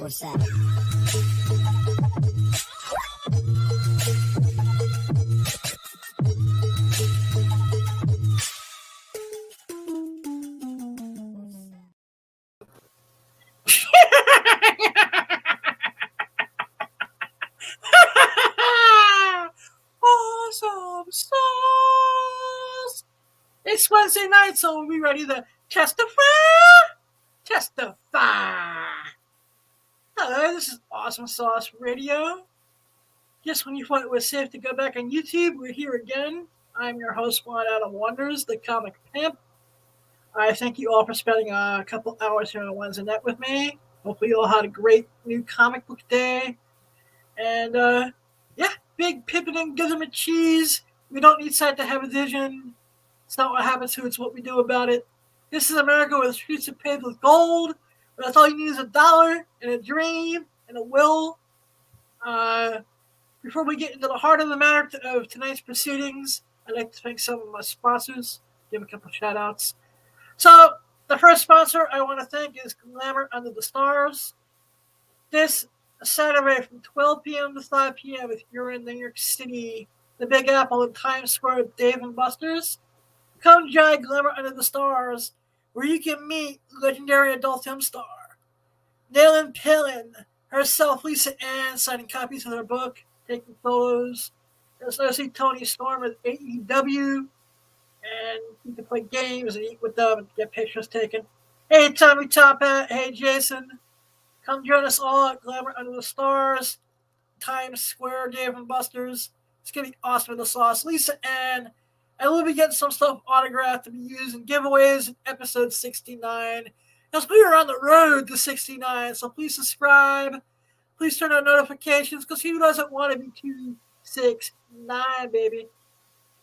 24/7. Awesome sauce! It's Wednesday night, so we'll be ready to testify. Hello, this is Awesome Sauce Radio. Just when you thought it was safe to go back on YouTube, we're here again. I'm your host, One Out of Wonders, the comic pimp. I thank you all for spending a couple hours here on Wednesday night with me. Hopefully you all had a great new comic book day. And, big pimping and gizzard and cheese. We don't need sight to have a vision. It's not what happens to it, it's what we do about it. This is America where the streets are paved with gold. But that's all you need is $1 and a dream and a will. Before we get into the heart of the matter of tonight's proceedings, I'd like to thank some of my sponsors. Give a couple shout outs. So, the first sponsor I want to thank is Glamour Under the Stars. This Saturday from 12 p.m. to 5 p.m. if you're in New York City, the Big Apple in Times Square with Dave and Buster's. Come join Glamour Under the Stars, where you can meet legendary adult film star Nayland Pillin, herself, Lisa Ann, signing copies of her book, taking photos. There's also Tony Storm at AEW, and you can play games and eat with them and get pictures taken. Hey, Tommy Top Hat. Hey, Jason. Come join us all at Glamour Under the Stars, Times Square, Dave and Buster's. It's going to be awesome with the sauce. Lisa Ann. I will be getting some stuff autographed to be used in giveaways in episode 69. As we are on the road to 69, so please subscribe. Please turn on notifications, because who doesn't want to be 269, baby?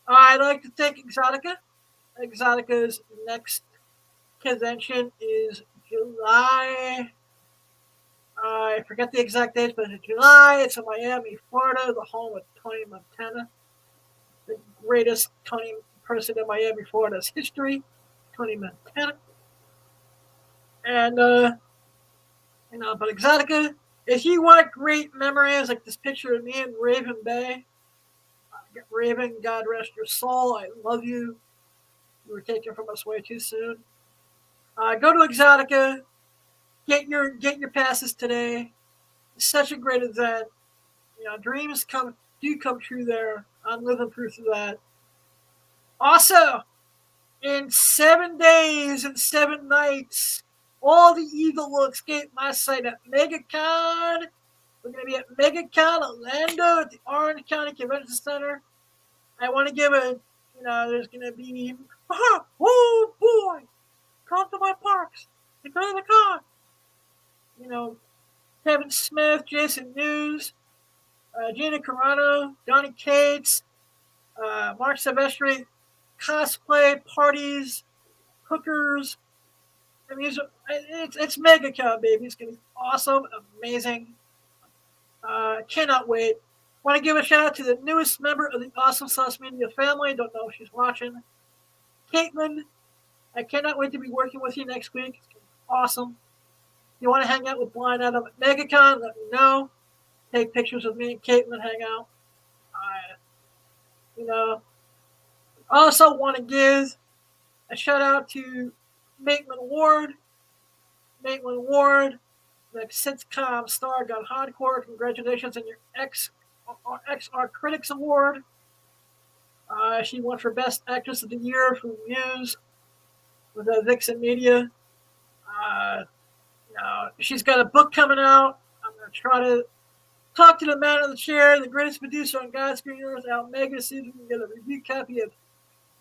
I'd like to thank Exotica. Exotica's next convention is July. I forget the exact date, but it's July. It's in Miami, Florida, the home of Tony Montana. The greatest Tony person in Miami, Florida's history, Tony Montana. And, but Exotica, if you want great memories like this picture of me in Raven Bay, Raven, God rest your soul, I love you. You were taken from us way too soon. Go to Exotica. Get your passes today. It's such a great event. Dreams do come true there. I'm living proof of that. Also, in 7 days and 7 nights, all the evil will escape my sight at MegaCon. We're going to be at MegaCon Orlando at the Orange County Convention Center. I want to give there's going to be, oh boy, come to my parks. Get out of the car. Kevin Smith, Jason News, Gina Carano, Donnie Cates, Mark Silvestri, cosplay, parties, hookers. I mean, it's MegaCon, baby. It's going to be awesome, amazing. Cannot wait. Want to give a shout out to the newest member of the Awesome Sauce Media family. Don't know if she's watching. Caitlin, I cannot wait to be working with you next week. It's going to be awesome. If you want to hang out with Blind Adam at MegaCon, let me know. Take pictures with me and Caitlin, hang out. Also want to give a shout out to Maitland Ward. Maitland Ward, the sitcom star, got hardcore. Congratulations on your XR Critics Award. She won for Best Actress of the Year from Muse with Vixen Media. She's got a book coming out. I'm going to try to talk to the man in the chair, the greatest producer on God's green earth, Al Mega, see if we can get a review copy of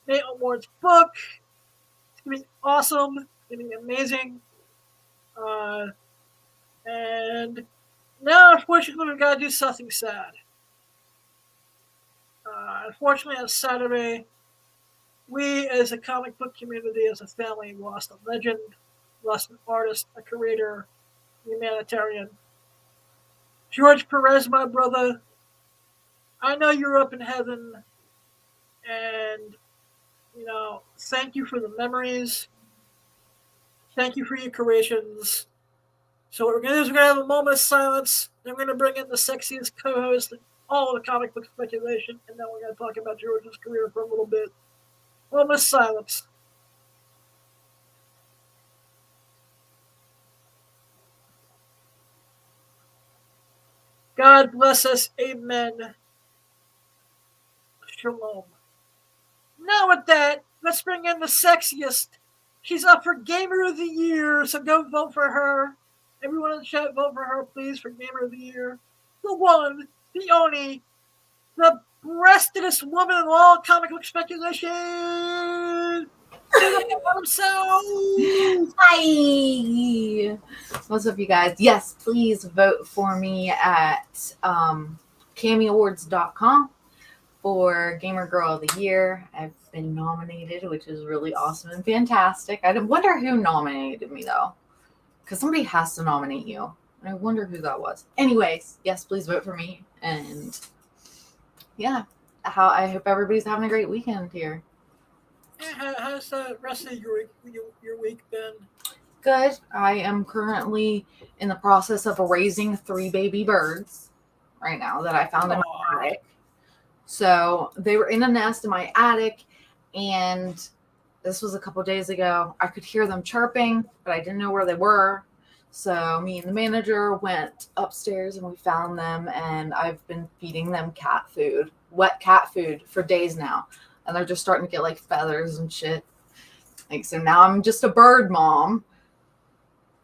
Maitland Ward's book. It's going to be awesome. It's going to be amazing. And now, unfortunately, we've got to do something sad. Unfortunately, on Saturday, we as a comic book community, as a family, lost a legend, lost an artist, a creator, humanitarian. George Perez, my brother, I know you're up in heaven, and, thank you for the memories. Thank you for your creations. So what we're going to do is we're going to have a moment of silence. Then we're going to bring in the sexiest co-host in all of the comic book speculation. And then we're going to talk about George's career for a little bit. Moment of silence. God bless us. Amen. Shalom. Now with that, let's bring in the sexiest. She's up for Gamer of the Year, so go vote for her. Everyone in the chat, vote for her, please, for Gamer of the Year. The one, the only, the breastedest woman in all comic book speculation. Himself. Hi! What's up, you guys? Yes, please vote for me at cameawards.com for Gamer Girl of the Year. I've been nominated, which is really awesome and fantastic. I wonder who nominated me, though, because somebody has to nominate you. And I wonder who that was. Anyways, yes, please vote for me. And yeah, I hope everybody's having a great weekend here. How's the rest of your week been? Good. I am currently in the process of raising 3 baby birds right now that I found in my attic. So they were in a nest in my attic, and this was a couple days ago. I could hear them chirping, but I didn't know where they were. So me and the manager went upstairs and we found them, and I've been feeding them cat food, wet cat food, for days now. And they're just starting to get like feathers and shit. Like, so now I'm just a bird mom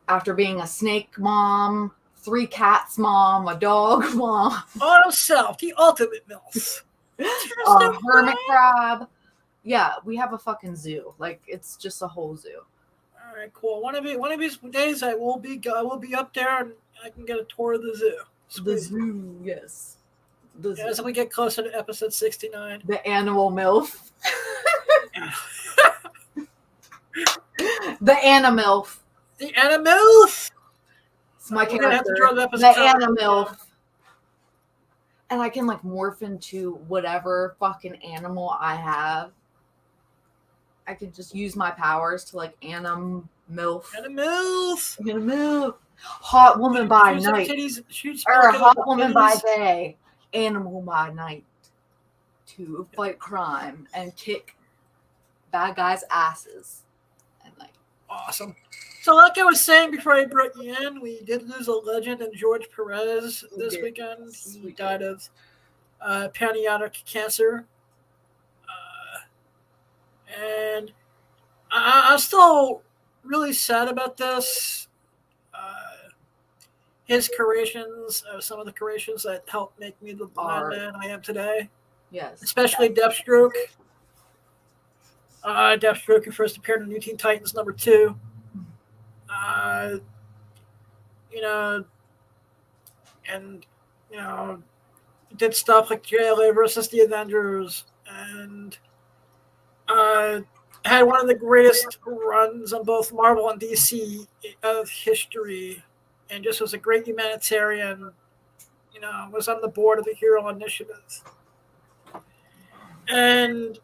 after being a snake mom, 3 cats mom, a dog mom. Auto self, the ultimate MILF. Hermit crab. Yeah, we have a fucking zoo. Like, it's just a whole zoo. All right, cool. One of these days, I will be up there, and I can get a tour of the zoo. Sweet. The zoo, yes. As we get closer to episode 69. The animal MILF. The Animilf. The Animilf. It's my character. The Animilf. And I can like morph into whatever fucking animal I have. I could just use my powers to like Animilf. Hot woman by night. Or hot woman by day. Animal by night. To fight crime and kick bad guys' asses. And like, awesome. So like I was saying before I brought you in, we did lose a legend in George Perez this weekend. He died of pancreatic cancer. And I'm still really sad about this. His creations, some of the creations that helped make me the blind man I am today. Yes. Especially Deathstroke. Deathstroke, who first appeared in New Teen Titans #2. Did stuff like JLA versus the Avengers, and had one of the greatest runs on both Marvel and DC of history, and just was a great humanitarian. Was on the board of the Hero Initiative. And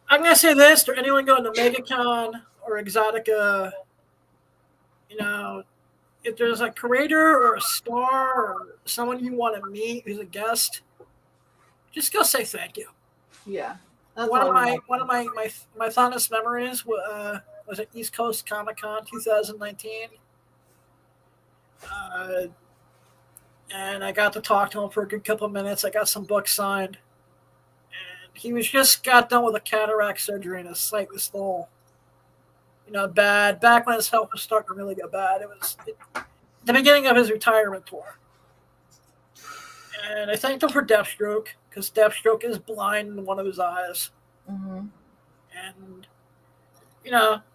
I'm going to say this to anyone going to MegaCon or Exotica, if there's a creator or a star or someone you want to meet who's a guest, just go say thank you. Yeah. One of my fondest memories was at East Coast Comic Con 2019. And I got to talk to him for a good couple of minutes. I got some books signed. He was just got done with a cataract surgery and his sight was still, bad. Back when his health was starting to really get bad. It was the beginning of his retirement tour. And I thanked him for Deathstroke, because Deathstroke is blind in one of his eyes. Mm-hmm. And,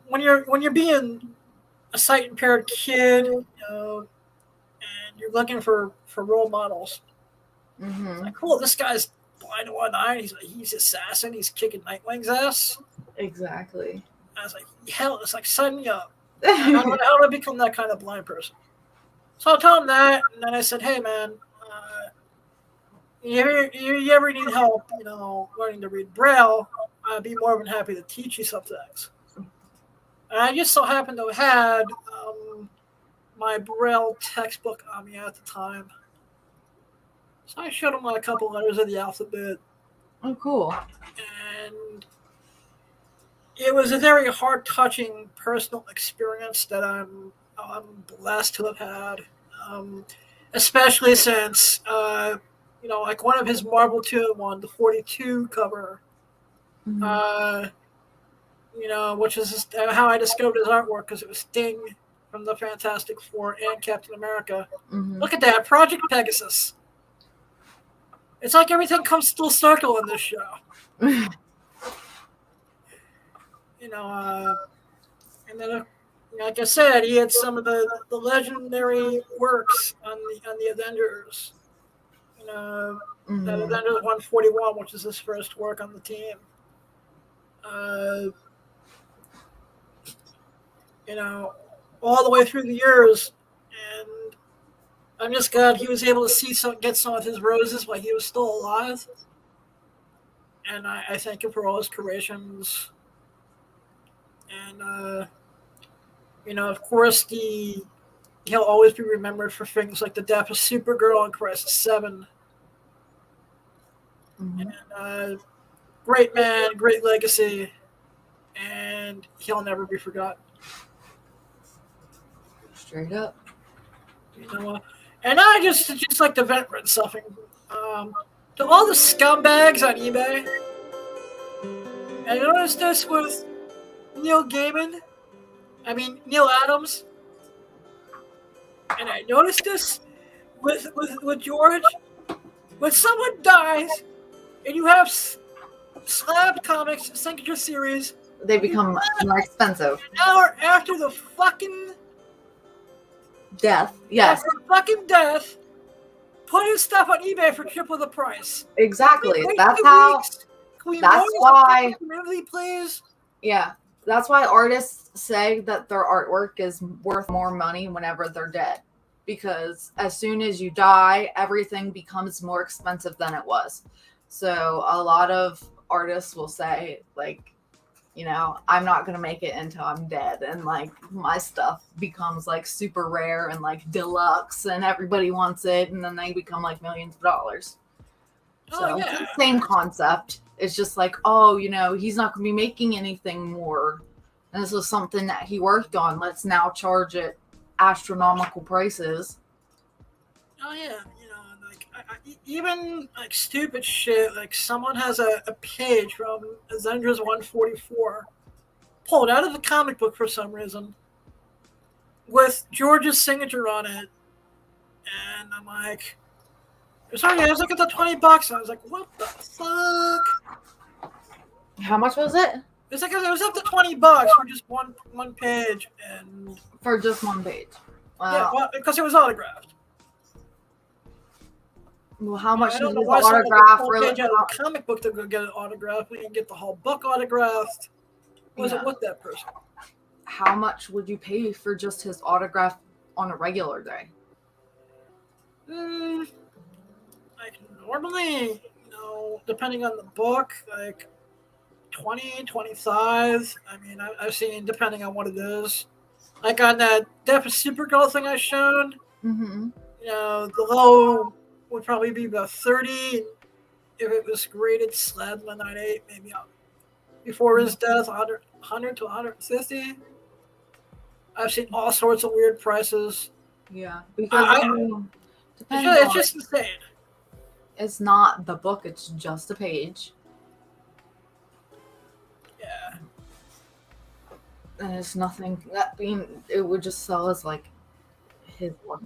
when you're being a sight impaired kid, and you're looking for role models, mm-hmm. It's like, cool, this guy's blind in one eye. He's assassin. He's kicking Nightwing's ass. Exactly. I was like, hell, it's like, sign me up. How do I become that kind of blind person? So I told him that, and then I said, hey, man, you ever need help, learning to read Braille, I'd be more than happy to teach you some things. And I just so happened to have had my Braille textbook on me at the time. So I showed him like a couple letters of the alphabet. Oh, cool. And it was a very heart-touching personal experience that I'm blessed to have had. Especially since, like one of his Marvel 2-in-1, the 42 cover, which is how I discovered his artwork, because it was Sting from the Fantastic Four and Captain America. Look at that, Project Pegasus. It's like everything comes full circle in this show. And then, like I said, he had some of the legendary works on the Avengers. That Avengers 141, which is his first work on the team. All the way through the years, and I'm just glad he was able to get some of his roses while he was still alive. And I thank him for all his creations. And of course, he'll always be remembered for things like the death of Supergirl in Crisis 7. And great man, great legacy, and he'll never be forgotten. Straight up. And I just like to vent with something. To all the scumbags on eBay, I noticed this with Neil Adams, and I noticed this with George. When someone dies, and you have Slab Comics Signature Series, they become more expensive. An hour after the fucking death, yes. After the fucking death, put his stuff on eBay for triple the price. Exactly. That's how. That's why. Really, please. Yeah, that's why artists say that their artwork is worth more money whenever they're dead, because as soon as you die, everything becomes more expensive than it was. So a lot of artists will say, like, I'm not going to make it until I'm dead. And like my stuff becomes like super rare and like deluxe and everybody wants it. And then they become like millions of dollars. So it's the same concept. It's just like, he's not going to be making anything more. And this was something that he worked on. Let's now charge it astronomical prices. Oh yeah. Even like stupid shit, like someone has a page from Avengers 144 pulled out of the comic book for some reason with George's signature on it, and I'm like, sorry, I was looking at the $20. I was like, what the fuck? How much was it? It was up to $20 for just one page, and for just one page. Wow. Yeah, well, because it was autographed. Well, how much is the autograph really? Out of a comic book to go get an autograph. We can get the whole book autographed. Was it with that person? How much would you pay for just his autograph on a regular day? Like normally, depending on the book, like 20, 25. I mean, I've seen depending on what it is. Like on that Death of Supergirl thing I showed. The low would probably be about 30 if it was graded slab 98, maybe before his death, 100 to 150. I've seen all sorts of weird prices. Yeah, because it's just insane. It's not the book; it's just a page. Yeah, and it's nothing. It would just sell as like his work,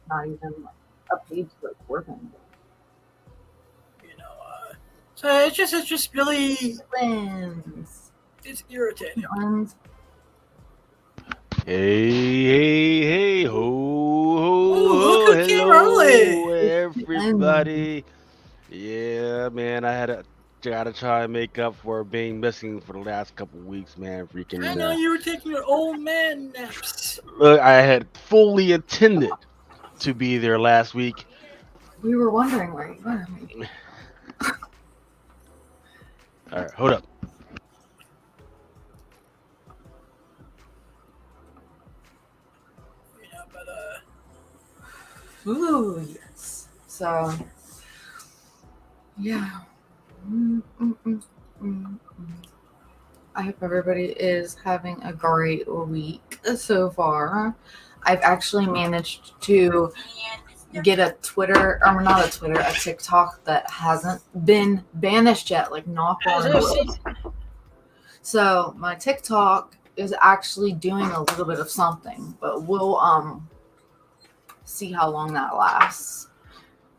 not even like a page like worth anything. So it's just really it's irritating. Hey, ho, look who came early. Everybody. Yeah, man, I gotta try and make up for being missing for the last couple weeks, man. Freaking. I know you were taking your old man naps. Look, I had fully intended to be there last week. We were wondering where you were. All right, hold up. But Ooh, yes. So, yeah. Mm, mm, mm, mm, mm. I hope everybody is having a great week so far. I've actually managed to get a Twitter, or not a Twitter, a TikTok that hasn't been banished yet. Like, knock on wood. So my TikTok is actually doing a little bit of something, but we'll see how long that lasts,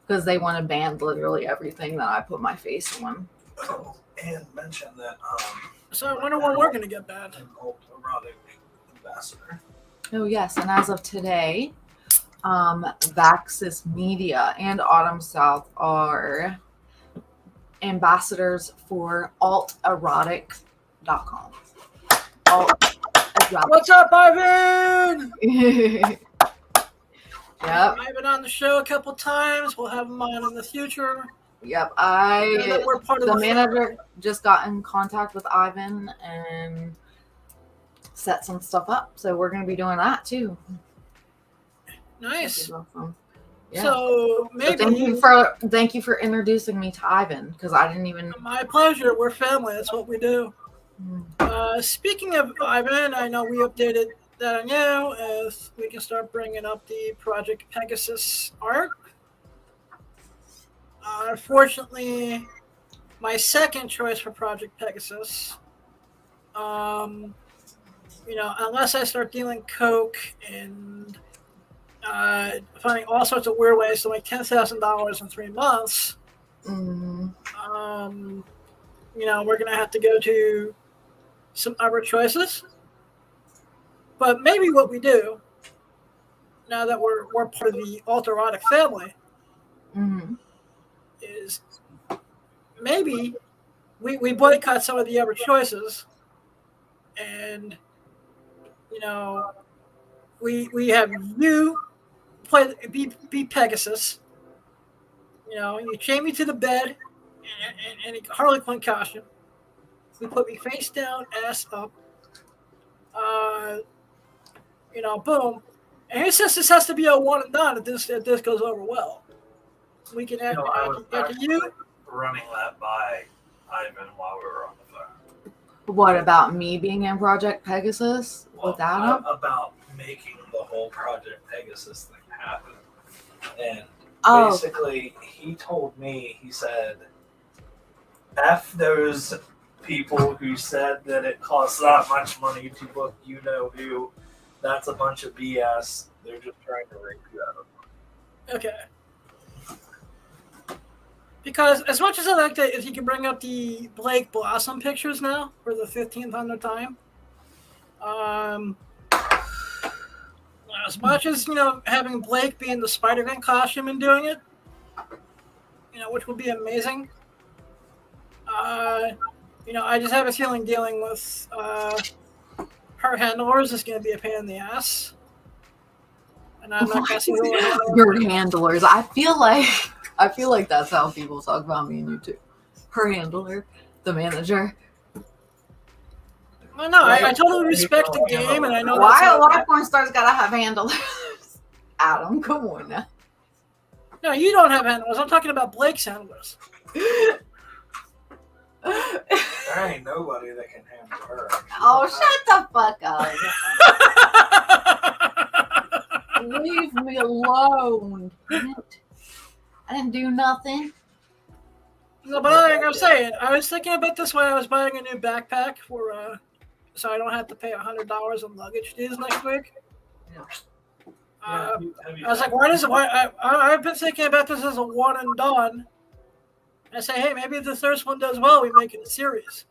because they want to ban literally everything that I put my face on. Oh, and mention that so I wonder when we're gonna get banned. an erotic ambassador. Oh yes, and as of today, Vaxis Media and Autumn South are ambassadors for alterotic.com. What's up, Ivan? Yep. I've been on the show a couple times. We'll have him on in the future. Yep. We're part of The manager just got in contact with Ivan and set some stuff up. So we're going to be doing that too. Nice. Awesome. Yeah. So maybe thank you for introducing me to Ivan, because I didn't even. My pleasure. We're family. That's what we do. Speaking of Ivan, I know we updated that on you. If we can start bringing up the Project Pegasus art. Unfortunately, my second choice for Project Pegasus, unless I start dealing coke and finding all sorts of weird ways to make $10,000 in 3 months, we're gonna have to go to some other choices. But maybe what we do, now that we're part of the Alterotic family, is maybe we boycott some of the other choices, and we have you be Pegasus. You chain me to the bed in a Harley Quinn costume. We put me face down, ass up. Boom. And he says this has to be a one and done if this goes over well. We can add you. Running that by Ivan while we were on the phone. What about me being in Project Pegasus without him? About making the whole Project Pegasus thing happen. And basically, he told me, he said, F those people who said that it costs that much money to book you-know-who. That's a bunch of BS. They're just trying to rape you out of money. Okay. Because as much as I like that, if you can bring up the Blake Blossom pictures now for the 1500th time, as much as having Blake be in the Spider-Man costume and doing it, which would be amazing. I just have a feeling dealing with her handlers is going to be a pain in the ass, and I'm not guessing your handlers. I feel like that's how people talk about me and you too. Her handler, the manager. Well, no, I totally respect the game, and I know why porn stars gotta have handlers. Adam, come on now. No, you don't have handlers. I'm talking about Blake's handlers. There ain't nobody that can handle her. Oh, shut the fuck up. Leave me alone. I didn't do nothing. No, but like I was saying, I was thinking about this when I was buying a new backpack for, so I don't have to pay $100 in luggage fees next week. I was like, I've been thinking about this as a one and done. I say, hey, maybe if the first one does well, we make it a series.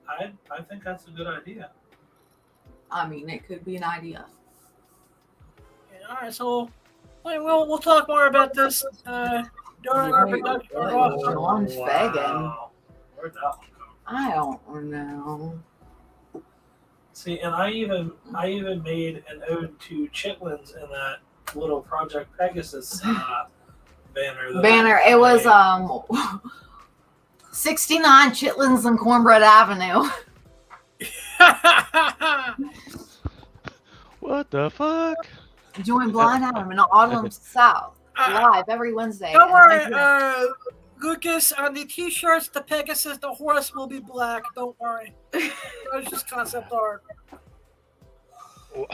I think that's a good idea. I mean, it could be an idea. Yeah, all right, so we'll talk more about this during our production. John Fagan. Where'd that one go? I don't know. See, and I even made an ode to chitlins in that little Project Pegasus banner. It was 69 Chitlins and Cornbread Avenue. What the fuck? Join Blind Adam in Autumn South live every Wednesday. Don't at worry, 9 p.m. Lucas, on the t-shirts, the Pegasus, the horse will be black. Don't worry. It's just concept art.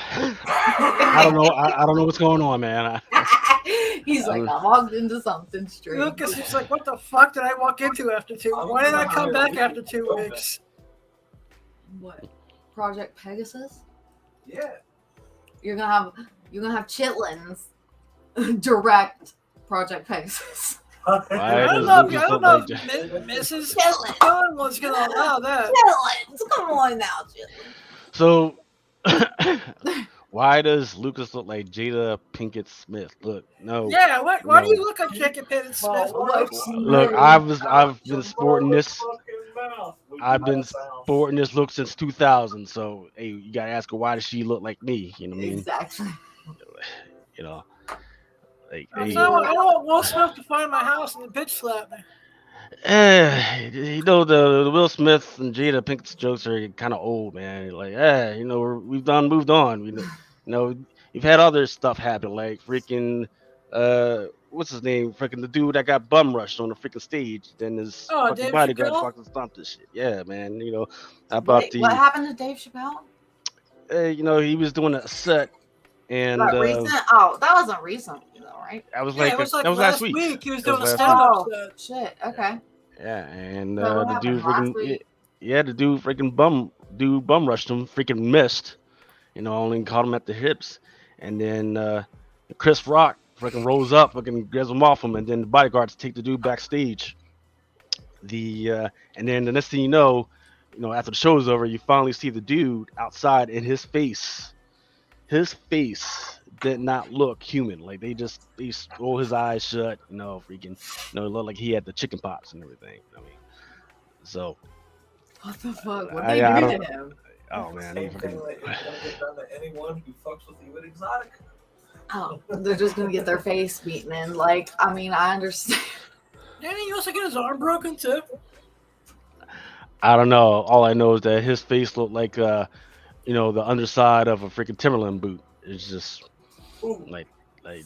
I don't know. I don't know what's going on, man. He's like, I walked into something strange. Lucas is like, what the fuck did I walk into after 2? Why did I come back after 2 weeks? What? Project Pegasus? Yeah. You're gonna have chitlins direct Project Pegasus. I don't know, Mrs. Chitlin was gonna allow that. Chitlins, come on now, chitlins. So, why does Lucas look like Jada Pinkett Smith? Look, no. Yeah, why do you look like Jada Pinkett Smith? Look, I've been sporting this. I've been sporting this look since 2000. So, hey, you gotta ask her, why does she look like me? You know what I mean? Exactly. You know, like, I want Will Smith to find my house and bitch slap me. You know, the Will Smith and Jada Pinkett jokes are kind of old, man. Like, you know, we've moved on. You know, you've had other stuff happen, like freaking, what's his name? Freaking the dude that got bum rushed on the freaking stage. Then his fucking Dave bodyguard Chappelle? fucking stomped this shit. Yeah, man. You know, how about Wait, what happened to Dave Chappelle? You know, he was doing a set, and Recent? Oh, that wasn't recent, though, right? that was Yeah, like, it was like that was last week. He was That doing a was last stand-up Oh, set. shit. Okay. Yeah, and So what the dude happened last freaking week? the dude freaking bum rushed him, freaking missed. You know, only caught him at the hips, and then Chris Rock freaking rolls up, fucking grabs him off him, and then the bodyguards take the dude backstage. And then the next thing you know, after the show's over, you finally see the dude outside, and his face did not look human. Like they roll his eyes shut, freaking, it looked like he had the chicken pox and everything. I mean, so What the fuck? What I they do don't- to him? oh man, Same thing that is gonna get done to anyone who fucks with you at Exotic. Oh, they're just gonna get their face beaten in. Like, I mean, I understand. Didn't he also get his arm broken too? I don't know. All I know is that his face looked like the underside of a freaking Timberland boot. It's just like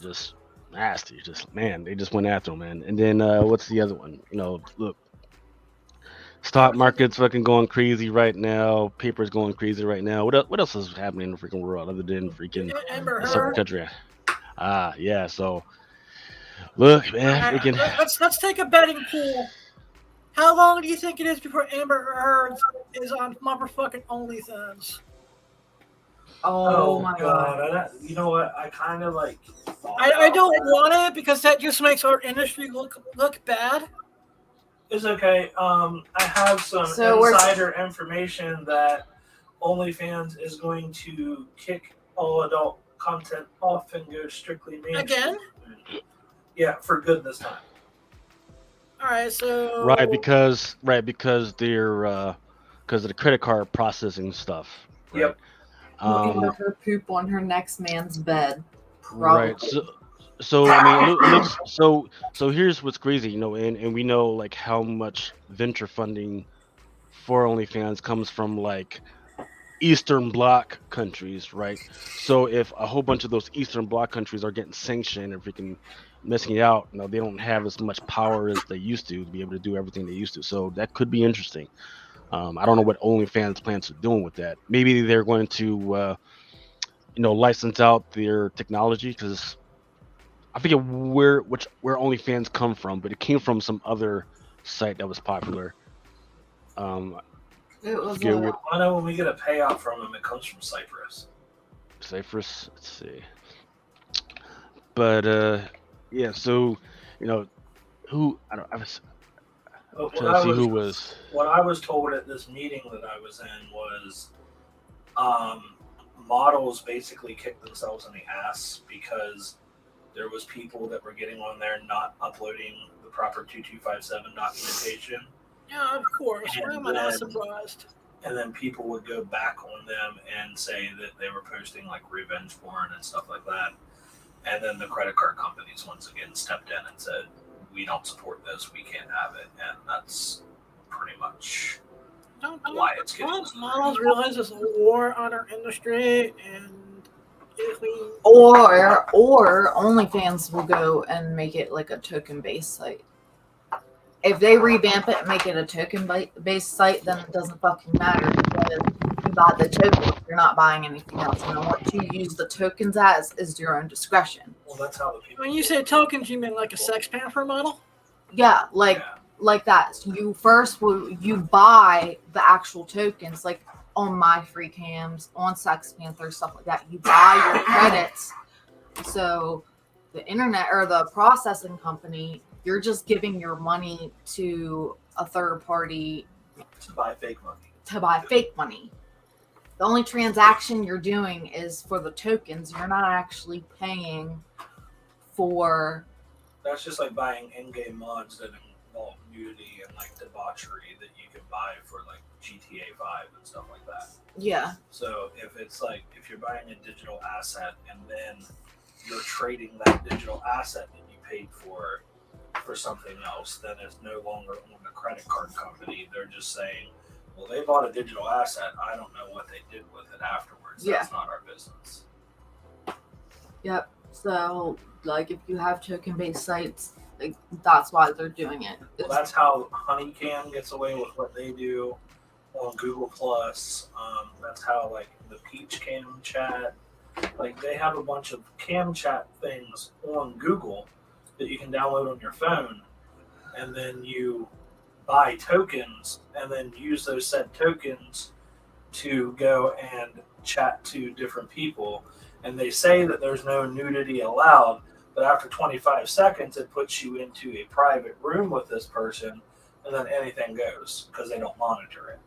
just nasty. Just, man, they just went after him, man. And then what's the other one? Look, stock market's fucking going crazy right now. Paper's going crazy right now. What else is happening in the freaking world other than freaking Amber a certain Heard. country? Yeah. So look, man, freaking. Let's take a betting pool. How long do you think it is before Amber Heard is on motherfucking OnlyFans? Oh my god. You know what? I kind of like. I don't want it because that just makes our industry look bad. It's okay. I have some insider information that OnlyFans is going to kick all adult content off and go strictly mainstream. Again? Yeah, for good this time. All right, so Right, because they're because of the credit card processing stuff. Right? Yep. Looking at her poop on her next man's bed. Probably. Right. So I mean, it looks so. Here's what's crazy, and we know like how much venture funding for OnlyFans comes from like Eastern Bloc countries, right? So if a whole bunch of those Eastern Bloc countries are getting sanctioned and freaking messing it out, they don't have as much power as they used to be able to do everything they used to. So that could be interesting. I don't know what OnlyFans plans are doing with that. Maybe they're going to, license out their technology, because I forget where OnlyFans come from, but it came from some other site that was popular. It was I know when we get a payout from them, it comes from Cyprus. Cyprus. Let's see. But yeah. So who I don't. I was trying to see who was. What I was told at this meeting that I was in was, models basically kicked themselves in the ass because there was people that were getting on there not uploading the proper 2257 documentation. yeah, of course. Why am I not surprised? And then people would go back on them and say that they were posting like revenge porn and stuff like that. And then the credit card companies once again stepped in and said, we don't support this, we can't have it. And that's pretty much why it's getting. Models realize there's a war on our industry, and Or OnlyFans will go and make it like a token based site. If they revamp it and make it a token based site, then it doesn't fucking matter because you buy the token. You're not buying anything else. And what you use the tokens as is your own discretion. Well, that's how the people. When you say tokens, you mean like a Sex Panther model? Yeah, like that. So you buy the actual tokens, like on My Free Cams, on Sex Panther, stuff like that. You buy your credits. So the internet or the processing company, you're just giving your money to a third party to buy fake money. The only transaction you're doing is for the tokens. You're not actually paying for. That's just like buying in-game mods that involve nudity and like debauchery that you can buy for like GTA 5 and stuff like that. Yeah. So if you're buying a digital asset and then you're trading that digital asset that you paid for something else, then it's no longer on the credit card company. They're just saying, well, they bought a digital asset. I don't know what they did with it afterwards. That's not our business. Yep. So, like, if you have token-based sites, like, that's why they're doing it. Well, that's how Honeycam gets away with what they do on Google Plus. That's how, like, the Peach Cam chat. Like, they have a bunch of cam chat things on Google that you can download on your phone, and then you buy tokens and then use those said tokens to go and chat to different people. And they say that there's no nudity allowed, but after 25 seconds, it puts you into a private room with this person, and then anything goes because they don't monitor it.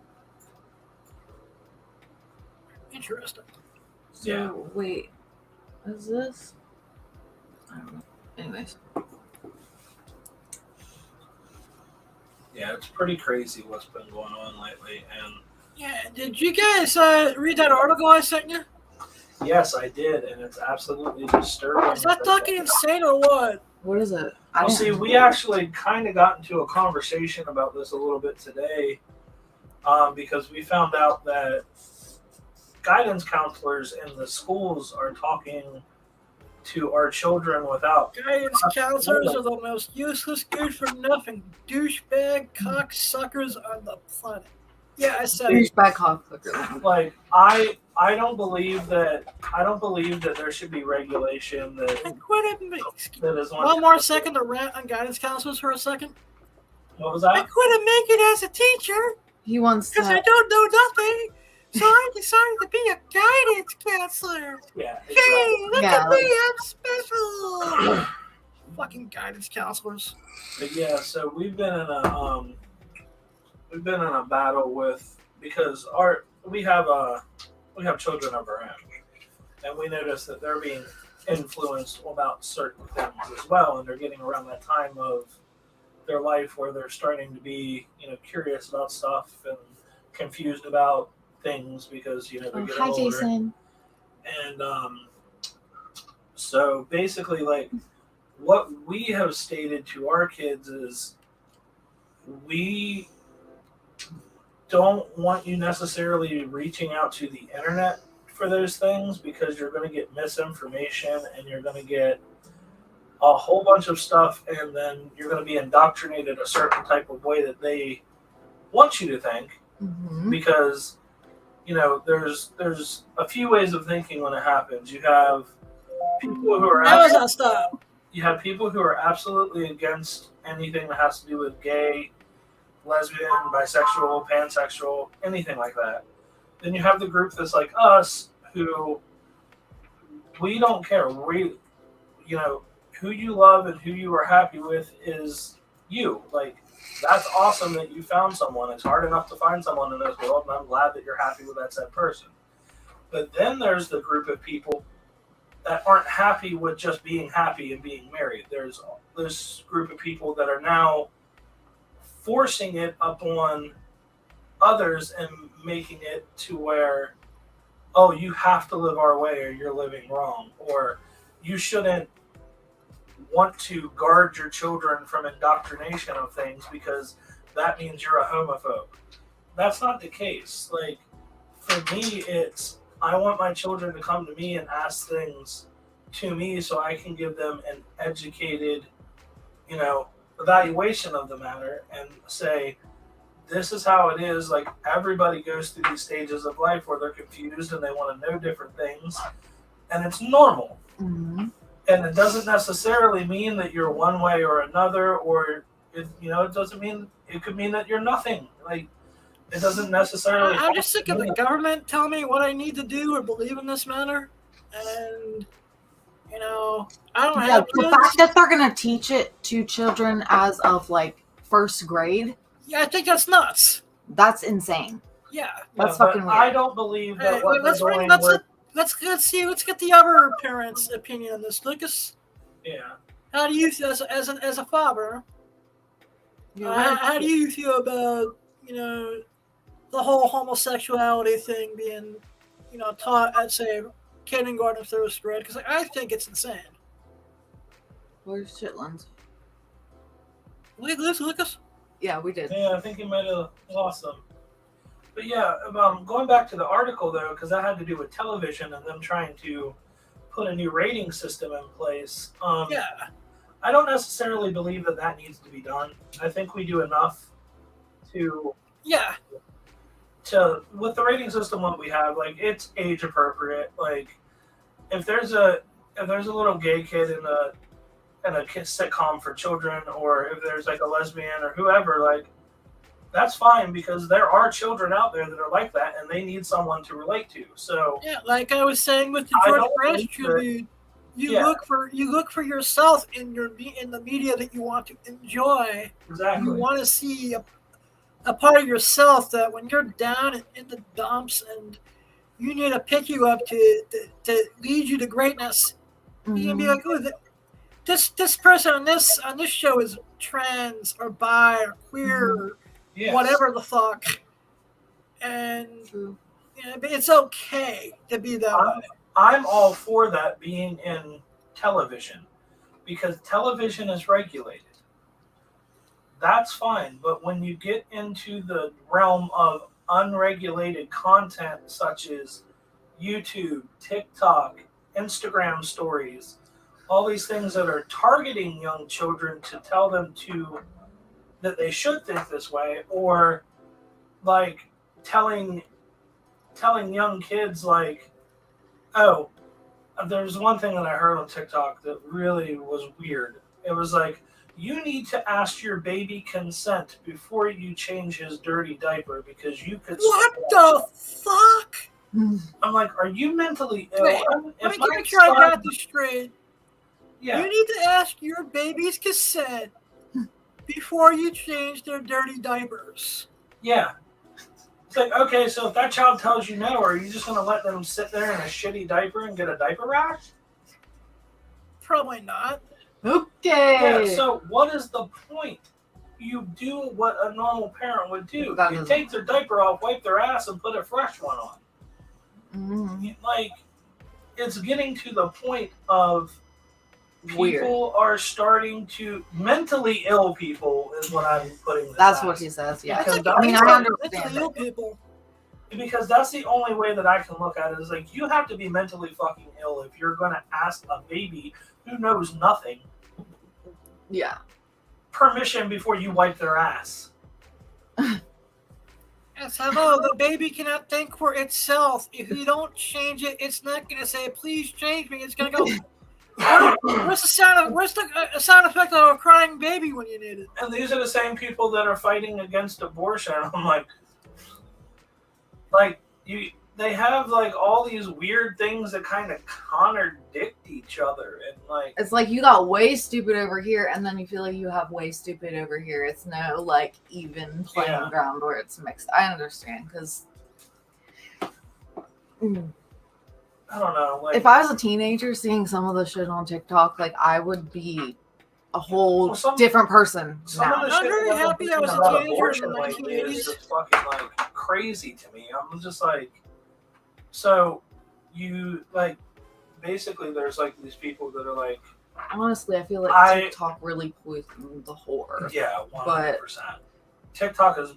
Interesting. So, wait. Is this? I don't know. Anyways. Yeah, it's pretty crazy what's been going on lately. And yeah, did you guys read that article I sent you? Yes, I did, and it's absolutely disturbing. Is that fucking insane or what? What is it? Well, see, we actually kind of got into a conversation about this a little bit today because we found out that guidance counselors in the schools are talking to our children without. Guidance counselors are the most useless, good for nothing douchebag cocksuckers on the planet. Yeah, I said douchebag cocksucker. Like I don't believe that there should be regulation that. That is one more second to rant on guidance counselors for a second. What was that? I couldn't make it as a teacher. He wants because I don't know nothing. So I decided to be a guidance counselor. Yeah. Exactly. Hey, look at me, I'm special. Fucking guidance counselors. But yeah, so we've been in a battle with because we have children of our own, and we notice that they're being influenced about certain things as well, and they're getting around that time of their life where they're starting to be, curious about stuff and confused about things because they're getting older. Hi, Jason. And so basically, like, what we have stated to our kids is we don't want you necessarily reaching out to the internet for those things because you're going to get misinformation and you're going to get a whole bunch of stuff, and then you're going to be indoctrinated a certain type of way that they want you to think because there's a few ways of thinking when it happens. You have people who are absolutely against anything that has to do with gay, lesbian, bisexual, pansexual, anything like that. Then you have the group that's like us who we don't care. We, who you love and who you are happy with is you. Like, that's awesome that you found someone. It's hard enough to find someone in this world, and I'm glad that you're happy with that said person. But then there's the group of people that aren't happy with just being happy and being married. There's this group of people that are now forcing it upon others and making it to where, oh, you have to live our way or you're living wrong, or you shouldn't want to guard your children from indoctrination of things because that means you're a homophobe. That's not the case. Like, for me, it's I want my children to come to me and ask things to me so I can give them an educated, evaluation of the matter and say, this is how it is. Like, everybody goes through these stages of life where they're confused and they want to know different things, and it's normal. Mm-hmm. And it doesn't necessarily mean that you're one way or another, or it doesn't mean, it could mean that you're nothing. Like, it doesn't necessarily. I'm just sick of the government telling me what I need to do or believe in this matter, and I don't have the kids. fact that they're gonna teach it to children as of like first grade. Yeah, I think that's nuts. That's insane. Yeah, that's fucking weird. I don't believe that. Hey, let's get the other parents' opinion on this, Lucas. Yeah. How do you feel as a father? How do you feel about the whole homosexuality thing being taught at, say, kindergarten, first grade? Because I think it's insane. Where's Chitlins? Lucas? Yeah, we did. Yeah, I think you might have lost them. But yeah, going back to the article though, because that had to do with television and them trying to put a new rating system in place. Yeah. I don't necessarily believe that needs to be done. I think we do enough to. Yeah. With the rating system what we have, like, it's age appropriate. Like, if there's a little gay kid in a kid sitcom for children, or if there's like a lesbian or whoever, like, that's fine, because there are children out there that are like that and they need someone to relate to. So yeah, like I was saying with the George Perez tribute, you look for yourself in the media that you want to enjoy. Exactly. You want to see a part of yourself that when you're down in the dumps and you need to pick you up to lead you to greatness, you can be like, oh, this person on this show is trans or bi or queer or whatever the fuck, and it's okay to be that way. I'm all for that being in television, because television is regulated. That's fine, but when you get into the realm of unregulated content such as YouTube, TikTok, Instagram stories, all these things that are targeting young children to tell them that they should think this way, or like telling young kids, like, oh, there's one thing that I heard on TikTok that really was weird. It was like, you need to ask your baby consent before you change his dirty diaper, because you could. What the fuck? I'm like, are you mentally ill? Wait, let me make sure I got this straight. Yeah. You need to ask your baby's consent before you change their dirty diapers. Yeah. It's like, okay, so if that child tells you no, are you just going to let them sit there in a shitty diaper and get a diaper rash? Probably not. Okay. Yeah, so what is the point? You do what a normal parent would do. You take their diaper off, wipe their ass, and put a fresh one on. Mm-hmm. Like, it's getting to the point of people are starting to mentally ill people is what I'm putting this That's as. what he says, yeah. Because, I mean, I understand mentally ill people. Because that's the only way that I can look at it, is like, you have to be mentally fucking ill if you're going to ask a baby who knows nothing permission before you wipe their ass. Yes, hello, the baby cannot think for itself. If you don't change it, it's not going to say, please change me. It's going to go, where's the sound effect of a crying baby when you need it? And these are the same people that are fighting against abortion. I'm like, they have like all these weird things that kind of contradict each other, and like, it's like you got way stupid over here, and then you feel like you have way stupid over here. It's no like even playing ground where it's mixed. I understand, because I don't know. Like, if I was a teenager seeing some of the shit on TikTok, like, I would be a whole different person now. I'm very happy I was a teenager in the 1980s. It's just fucking like crazy to me. I'm just like, so you like, basically there's like these people that are like, honestly, I feel like TikTok really poisoned the whore. Yeah, 100%. But TikTok is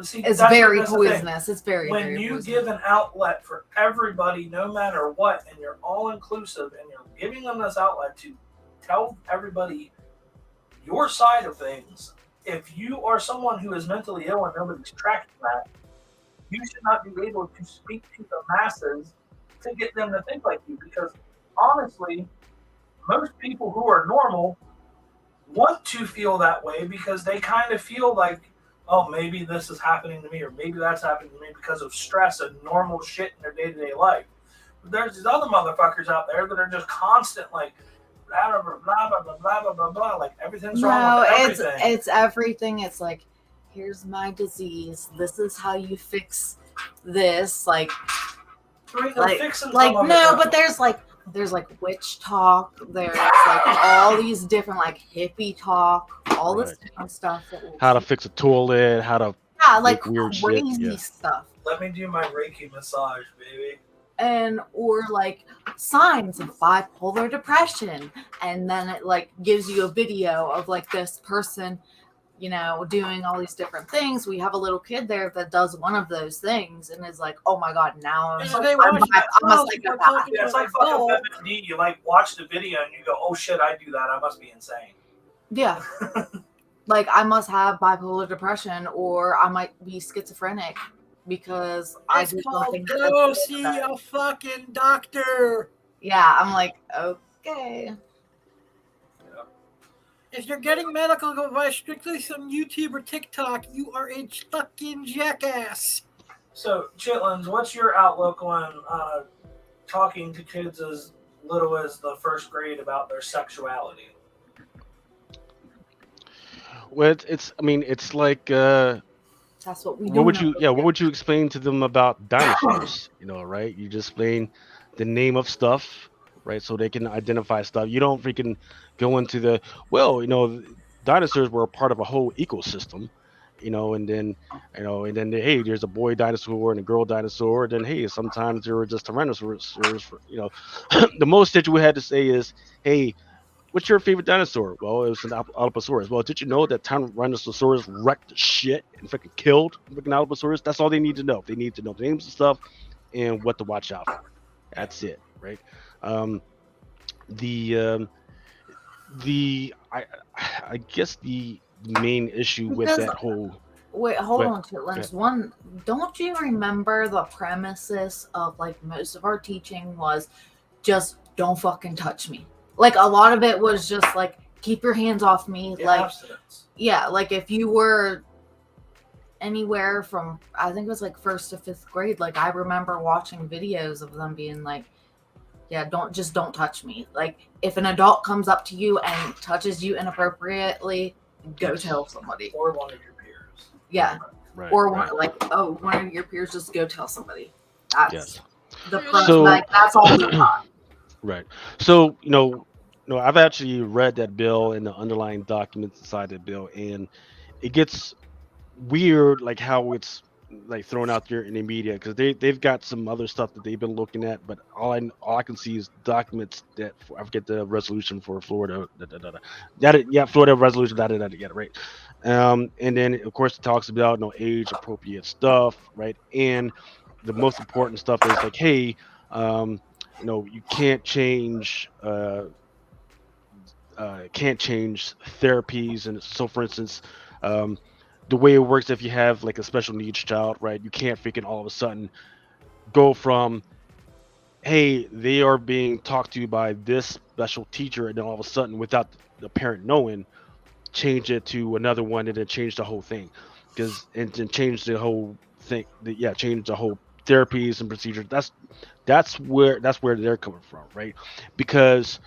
See, It's that's very that's the thing. poisonous. It's very, When very you poisonous. give an outlet for everybody, no matter what, and you're all inclusive, and you're giving them this outlet to tell everybody your side of things, if you are someone who is mentally ill and nobody's tracking that, you should not be able to speak to the masses to get them to think like you. Because honestly, most people who are normal want to feel that way because they kind of feel like, oh, maybe this is happening to me, or maybe that's happening to me because of stress and normal shit in their day-to-day life. But there's these other motherfuckers out there that are just constant, like, blah, blah, blah, blah, blah, blah, blah, blah, blah, like everything's wrong with everything. It's everything. It's like, here's my disease. This is how you fix this. Like no, but there's like witch talk. There's like all these different like hippie talk, all this different stuff. How to fix a toilet, how to like weird crazy shit. stuff. Let me do my Reiki massage, baby. And or like signs of bipolar depression, and then it like gives you a video of like this person, you know, doing all these different things. We have a little kid there that does one of those things and is like, oh my god, now I'm a psychopath. Yeah, it's like fucking FMD. You like watch the video and you go, oh shit, I do that. I must be insane. Yeah. Like I must have bipolar depression, or I might be schizophrenic because I do something. Go see a fucking doctor. Yeah, I'm like, okay. If you're getting medical advice strictly from YouTube or TikTok, you are a fucking jackass. So, Chitlins, what's your outlook on talking to kids as little as the first grade about their sexuality? Well, it's like that's what we do. What would you explain to them about dinosaurs? You know, right? You just explain the name of stuff, right? So they can identify stuff. You don't freaking go into dinosaurs were a part of a whole ecosystem, and then hey, there's a boy dinosaur and a girl dinosaur. Then hey, sometimes there were just tyrannosaurs. The most that you had to say is, hey, what's your favorite dinosaur? Well, it was an Allosaurus. Well, did you know that Tyrannosaurus wrecked shit and freaking killed freaking Allosaurus? That's all they need to know. They need to know the names of stuff and what to watch out for. That's it, right? I guess the main issue with that whole. Wait, hold on, Chitlins. One, don't you remember the premises of like most of our teaching was just don't fucking touch me. Like a lot of it was just like keep your hands off me. Like if you were anywhere from I think it was like 1st to 5th grade, like I remember watching videos of them being like, yeah, don't touch me. Like if an adult comes up to you and touches you inappropriately, go tell somebody. Or one of your peers. Yeah. Right, or right. One of your peers, just go tell somebody. That's that's all we got. Right. So, I've actually read that bill and the underlying documents inside that bill, and it gets weird, like how it's like thrown out there in the media, because they've got some other stuff that they've been looking at, but all I can see is documents that I forget the resolution for Florida. Florida resolution. Right. And then of course it talks about age appropriate stuff, right? And the most important stuff is like, hey, you can't change therapies. And so for instance, the way it works, if you have like a special needs child, right, you can't freaking all of a sudden go from, hey, they are being talked to by this special teacher, and then all of a sudden without the parent knowing, change it to another one and then change the whole thing, and then change the whole thing. Change the whole therapies and procedures. That's where they're coming from, right? Because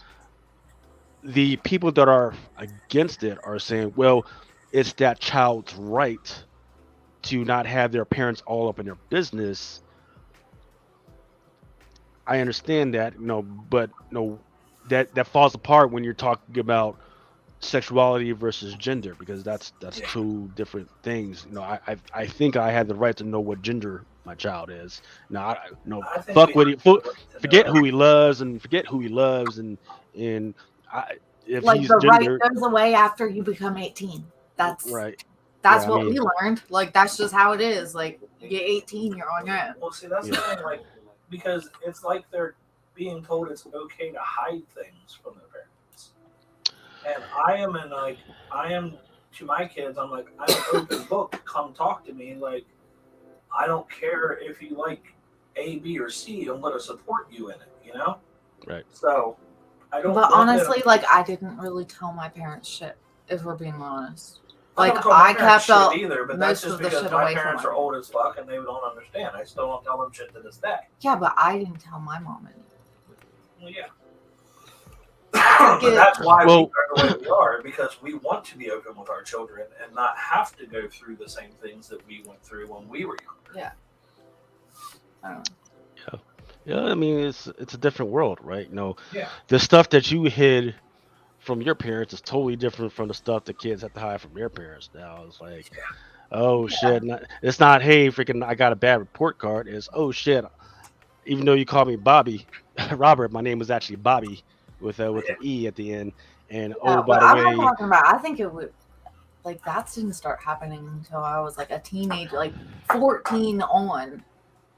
the people that are against it are saying, well, it's that child's right to not have their parents all up in their business. I understand that, but that falls apart when you're talking about sexuality versus gender, because that's two different things. I think I have the right to know what gender my child is. Forget who he loves, and if like he's the gender, right goes away after you become 18. That's right. That's Yeah, I what we mean, learned. Like, that's just how it is. Like, you get 18, you're on your own. Well, see, that's the thing, like, because it's like they're being told it's okay to hide things from their parents. And I am to my kids, I'm like, I'm an open book. Come talk to me. Like, I don't care if you like A, B, or C. I'm going to support you in it, you know? right. So, I don't. But want honestly, them- like, I didn't really tell my parents shit, if we're being honest. I Like, don't tell my I parents kept shit out either, but that's most just of the because shit my away from parents them. are old as fuck and they don't understand. I still don't tell them shit to this day. Yeah, but I didn't tell my mom anything. Well, yeah. But that's why Well- we are the way we are, because we want to be open with our children and not have to go through the same things that we went through when we were younger. I don't know. Yeah, I mean, it's a different world, right? You know, Yeah. the stuff that you hid from your parents is totally different from the stuff the kids have to hide from their parents now. It's like, oh shit, it's not, hey, freaking, I got a bad report card. It's, oh shit, even though you call me Bobby, Robert, my name was actually Bobby with an E at the end. And Yeah, oh, by what the I'm way, talking about, I think it would, like, that didn't start happening until I was like a teenager, like 14 on.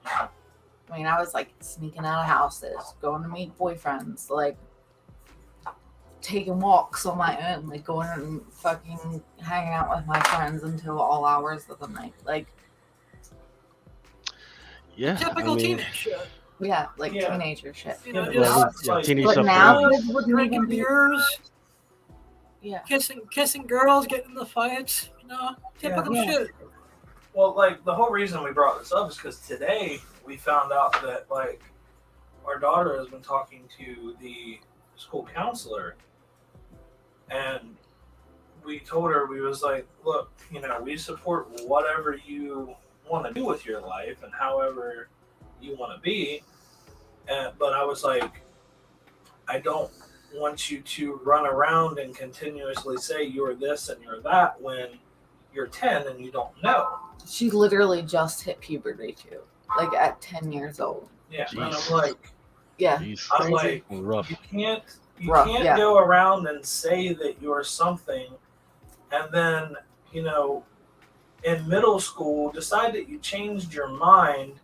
I mean, I was like sneaking out of houses, going to meet boyfriends, like taking walks on my own, like going and fucking hanging out with my friends until all hours of the night. Like, yeah, Typical I mean, teenage shit. yeah, like Yeah. teenager shit. You know, Yeah, just well, it's like- teenage But stuff. now forever. kids wouldn't drinking even be. beers, Yeah. kissing girls, getting in the fights. You know, typical Yeah. shit. Well, like, the whole reason we brought this up is because today we found out that, like, our daughter has been talking to the school counselor, and we told her, we was like, look, you know, we support whatever you want to do with your life and however you want to be, but I was like, I don't want you to run around and continuously say you're this and you're that when you're 10 and you don't know. She literally just hit puberty too, like at 10 years old. Yeah, and Jeez. I'm like, Yeah. Jeez, I'm like, rough. you can't Rough, yeah. go around and say that you're something, and then, you know, in middle school decide that you changed your mind,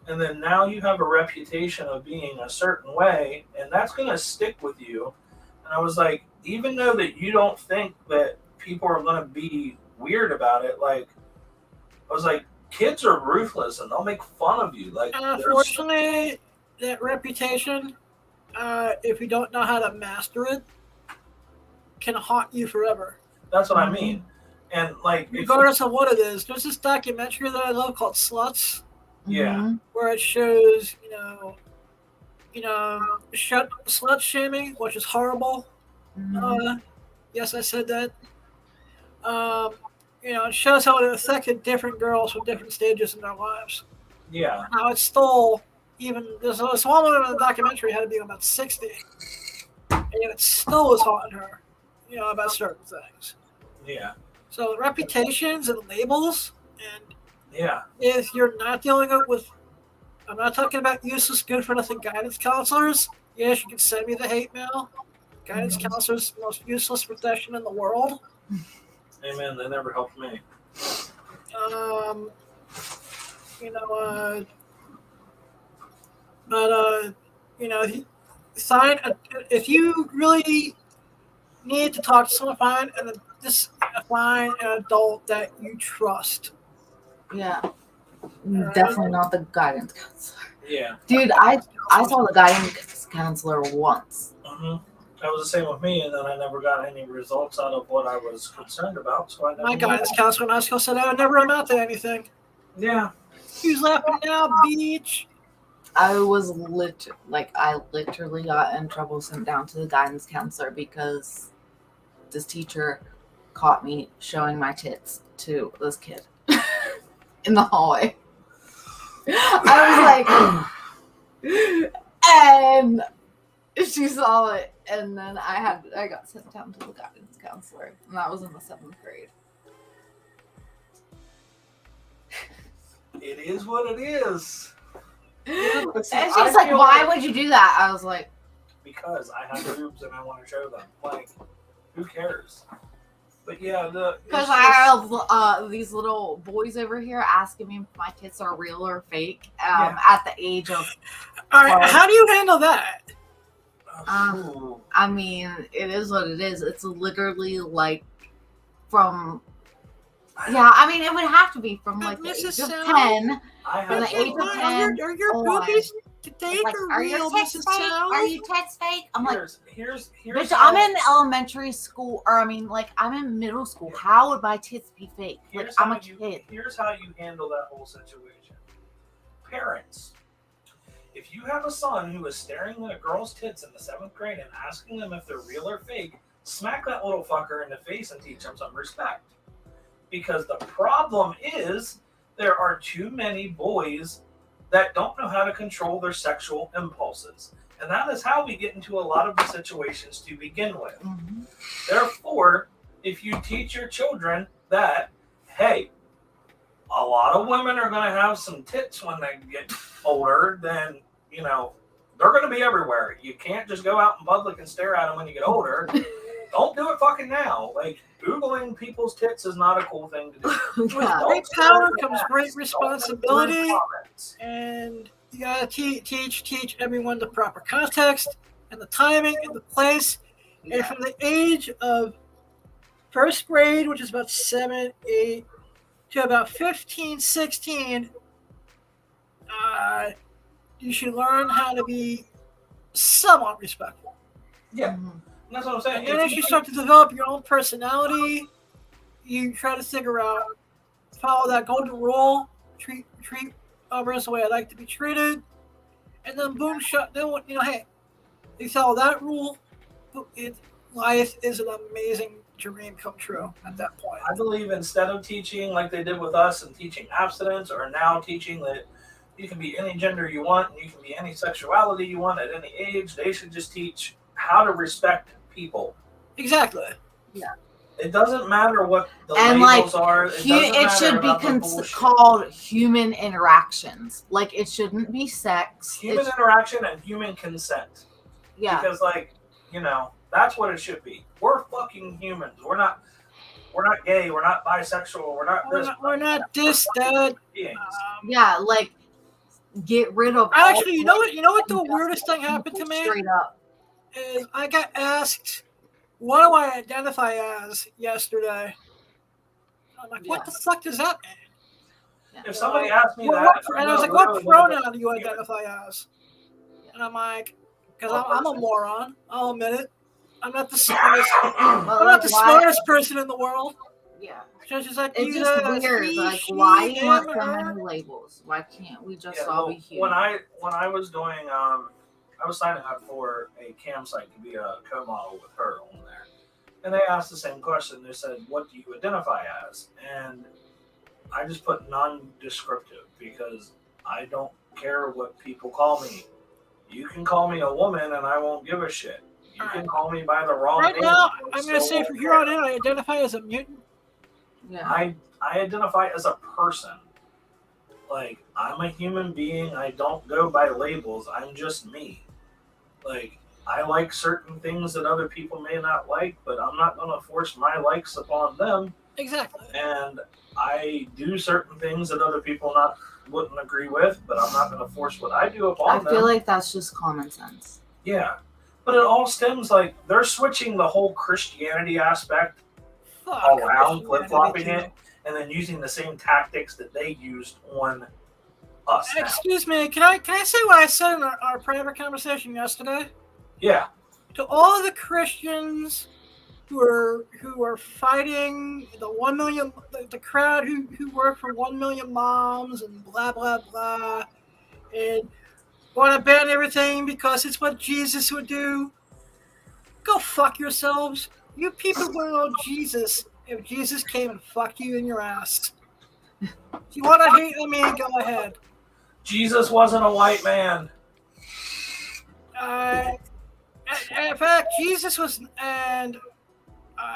and then now you have a reputation of being a certain way, and that's going to stick with you. And I was like, even though that you don't think that people are going to be weird about it, like, I was like, kids are ruthless and they'll make fun of you. Like, And there's- unfortunately, that reputation, if you don't know how to master it, can haunt you forever. that's what I mean. And like, if- Regardless of what it is. There's this documentary that I love called Sluts, yeah. Mhm. where it shows, slut shaming, which is horrible. Mhm. Yes, I said that. It shows how it affected different girls from different stages in their lives. Yeah. How it stole there's this one woman in the documentary had to be about 60, and yet it still was haunting her, about certain things. Yeah. So reputations and labels, and Yeah. if you're not dealing with, I'm not talking about useless, good for nothing guidance counselors. Yes, you can send me the hate mail. Guidance counselors, the most useless profession in the world. Amen. They never helped me. If you really need to talk to someone, find an adult that you trust. Yeah. Definitely not the guidance counselor. Yeah. Dude, I saw the guidance counselor once. Mm-hmm. That was the same with me, and then I never got any results out of what I was concerned about. So I never. My guidance counselor in high school said I would never amount to anything. Yeah. Who's laughing now, beach? I literally got in trouble, sent down to the guidance counselor because this teacher caught me showing my tits to this kid in the hallway. I was like, and she saw it, and then I got sent down to the guidance counselor, and that was in the 7th grade. It is what it is. And she's like, "Why would you do that?" I was like, Because I have boobs and I want to show them. Like, who cares? But yeah, because I have these little boys over here asking me if my tits are real or fake. At the age of. All right, how do you handle that? I mean, it is what it is. It's literally like from. Yeah, I mean, it would have to be from like the age of 10. From the age of 10. Are your boobies fake like, or are real, your tits Mrs. fake? Chow? Are your tits fake? I'm like, here's bitch, I'm in elementary school, or I mean, like, I'm in middle school. How would my tits be fake? Like, I'm a kid. Here's how you handle that whole situation. Parents, if you have a son who is staring at a girl's tits in the 7th grade and asking them if they're real or fake, smack that little fucker in the face and teach him some respect. Because the problem is there are too many boys that don't know how to control their sexual impulses. And that is how we get into a lot of the situations to begin with. Mm-hmm. Therefore, if you teach your children that, hey, a lot of women are going to have some tits when they get older, then, you know, they're going to be everywhere. You can't just go out in public and stare at them when you get older. Don't do it fucking now. Like, Googling people's tits is not a cool thing to do. With great power comes great responsibility, and you gotta teach everyone the proper context and the timing and the place. Yeah. And from the age of 1st grade, which is about 7, 8, to about 15, 16, you should learn how to be somewhat respectful. Yeah. Mm-hmm. That's what I'm saying. And then as you start to develop your own personality, you try to figure out, follow that golden rule, treat others the way I like to be treated, and then boom, hey, you follow that rule, life is an amazing dream come true at that point. I believe instead of teaching like they did with us and teaching abstinence, or now teaching that you can be any gender you want and you can be any sexuality you want at any age, they should just teach how to respect people. Exactly. Yeah. It doesn't matter what the labels are. It should be called human interactions. Like, it shouldn't be sex. Human interaction and human consent. Yeah. Because, like, you know, that's what it should be. We're fucking humans. We're not gay. We're not bisexual. We're not this, that. Yeah, like, get rid of. Actually, you know what the weirdest thing happened to me? Straight up. Is I got asked, what do I identify as yesterday? I'm like, what the fuck does that mean? If somebody asked me that, and I was like, what pronoun do you identify as? And I'm like, because I'm a moron. I'll admit it. I'm not the smartest. I'm not the smartest person in the world. Yeah. So it's just like, it's just weird. Like, why do you want so many labels? Why can't we just all be human? When I was doing I was signing up for a campsite to be a co-model with her on there. And they asked the same question. They said, what do you identify as? And I just put non-descriptive because I don't care what people call me. You can call me a woman and I won't give a shit. You can call me by the wrong name. Right now, I'm going to say from here on in, I identify as a mutant. Yeah. I identify as a person. Like, I'm a human being. I don't go by labels. I'm just me. Like, I like certain things that other people may not like, but I'm not going to force my likes upon them. Exactly. And I do certain things that other people wouldn't agree with, but I'm not going to force what I do upon them. I feel like that's just common sense. Yeah. But it all stems, like, they're switching the whole Christianity aspect around, flip-flopping it, and then using the same tactics that they used on us. Excuse me, can I say what I said in our private conversation yesterday? Yeah. To all of the Christians who are fighting the 1 million, the crowd who work for 1 million moms and blah blah blah, and want to ban everything because it's what Jesus would do. Go fuck yourselves. You people don't know Jesus. If Jesus came and fucked you in your ass. If you want to hate me, go ahead. Jesus wasn't a white man. In fact, Jesus was, and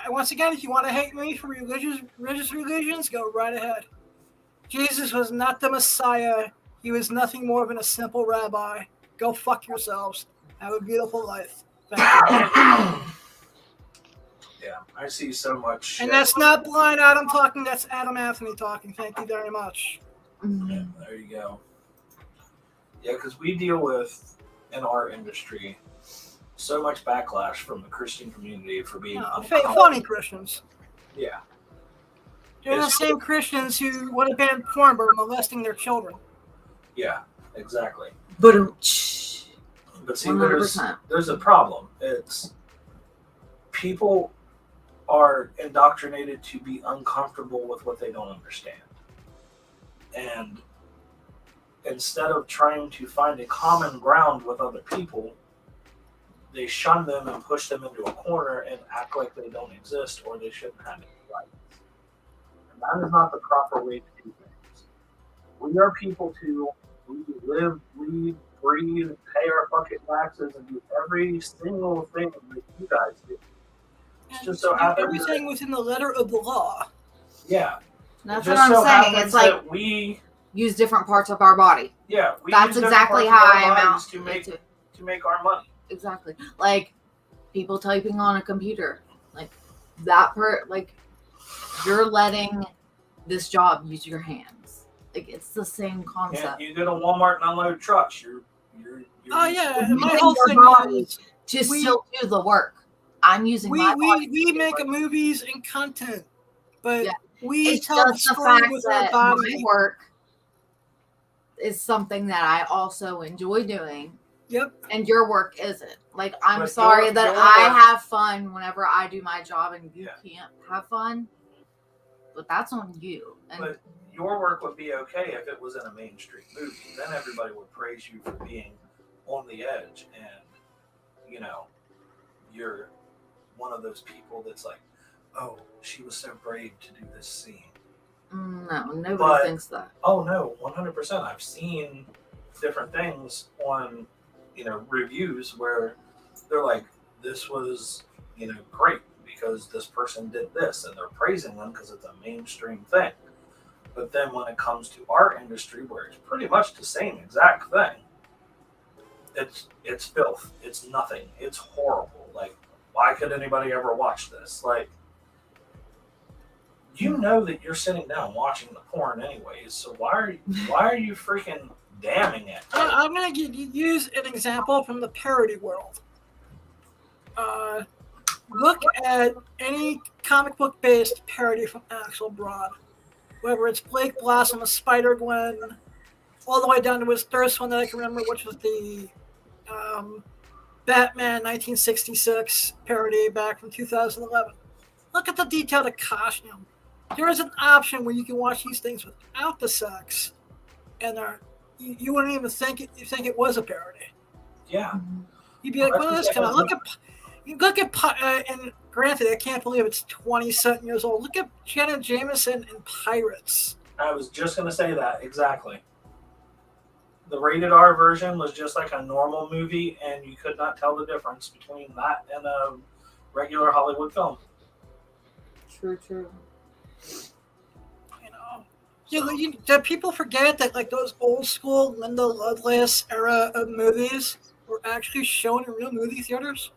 once again, if you want to hate me for religious religions, go right ahead. Jesus was not the Messiah. He was nothing more than a simple rabbi. Go fuck yourselves. Have a beautiful life. Thank you. Yeah, I see so much shit. And that's not blind Adam talking, that's Adam Anthony talking. Thank you very much. Yeah, there you go. Yeah, because we deal with, in our industry, so much backlash from the Christian community for being funny Christians. Yeah. They're the same Christians who would have banned porn but are molesting their children. Yeah, exactly. But see, 100%. there's a problem. It's people are indoctrinated to be uncomfortable with what they don't understand. And instead of trying to find a common ground with other people, they shun them and push them into a corner and act like they don't exist or they shouldn't have any rights. And that is not the proper way to do things. We are people too. We live, breathe, pay our fucking taxes, and do every single thing that you guys do. It's just so happens everything within the letter of the law. Yeah. That's what I'm saying. It's like we use different parts of our body. Yeah, that's exactly how I am to make our money. Exactly. Like people typing on a computer. Like that like you're letting this job use your hands. Like it's the same concept. You go to Walmart and unload trucks. You're oh yeah, my using whole your thing body is to still do the work. I'm using my body. We make movies and content, but we it's tell the just the story fact with that our body. my work is something that I also enjoy doing. Yep. And your work isn't. Like I'm But sorry that I have fun whenever I do my job and you can't have fun. But that's on you. And but your work would be okay if it was in a mainstream movie. Then everybody would praise you for being on the edge, and you're one of those people that's like, oh, she was so brave to do this scene. No, nobody thinks that. Oh no, 100%. I've seen different things on reviews where they're like, this was great because this person did this, and they're praising them because it's a mainstream thing. But then when it comes to our industry, where it's pretty much the same exact thing, it's filth. It's nothing. It's horrible. Like, why could anybody ever watch this? Like, that you're sitting down watching the porn anyways. So why are you freaking damning it? I'm gonna use an example from the parody world. Look at any comic book based parody from Axel Broad, whether it's Blake Blossom, a Spider Gwen, all the way down to his first one that I can remember, which was the Batman 1966 parody back from 2011. Look at the detailed costume. There is an option where you can watch these things without the sex, and you wouldn't even think it was a parody. Yeah. You'd be like, well, this kind of look at and granted, I can't believe it's 20-something years old. Look at Janet Jameson in Pirates. I was just gonna say that exactly. The rated R version was just like a normal movie, and you could not tell the difference between that and a regular Hollywood film. True. Do people forget that like those old school Linda Lovelace era of movies were actually shown in real movie theaters?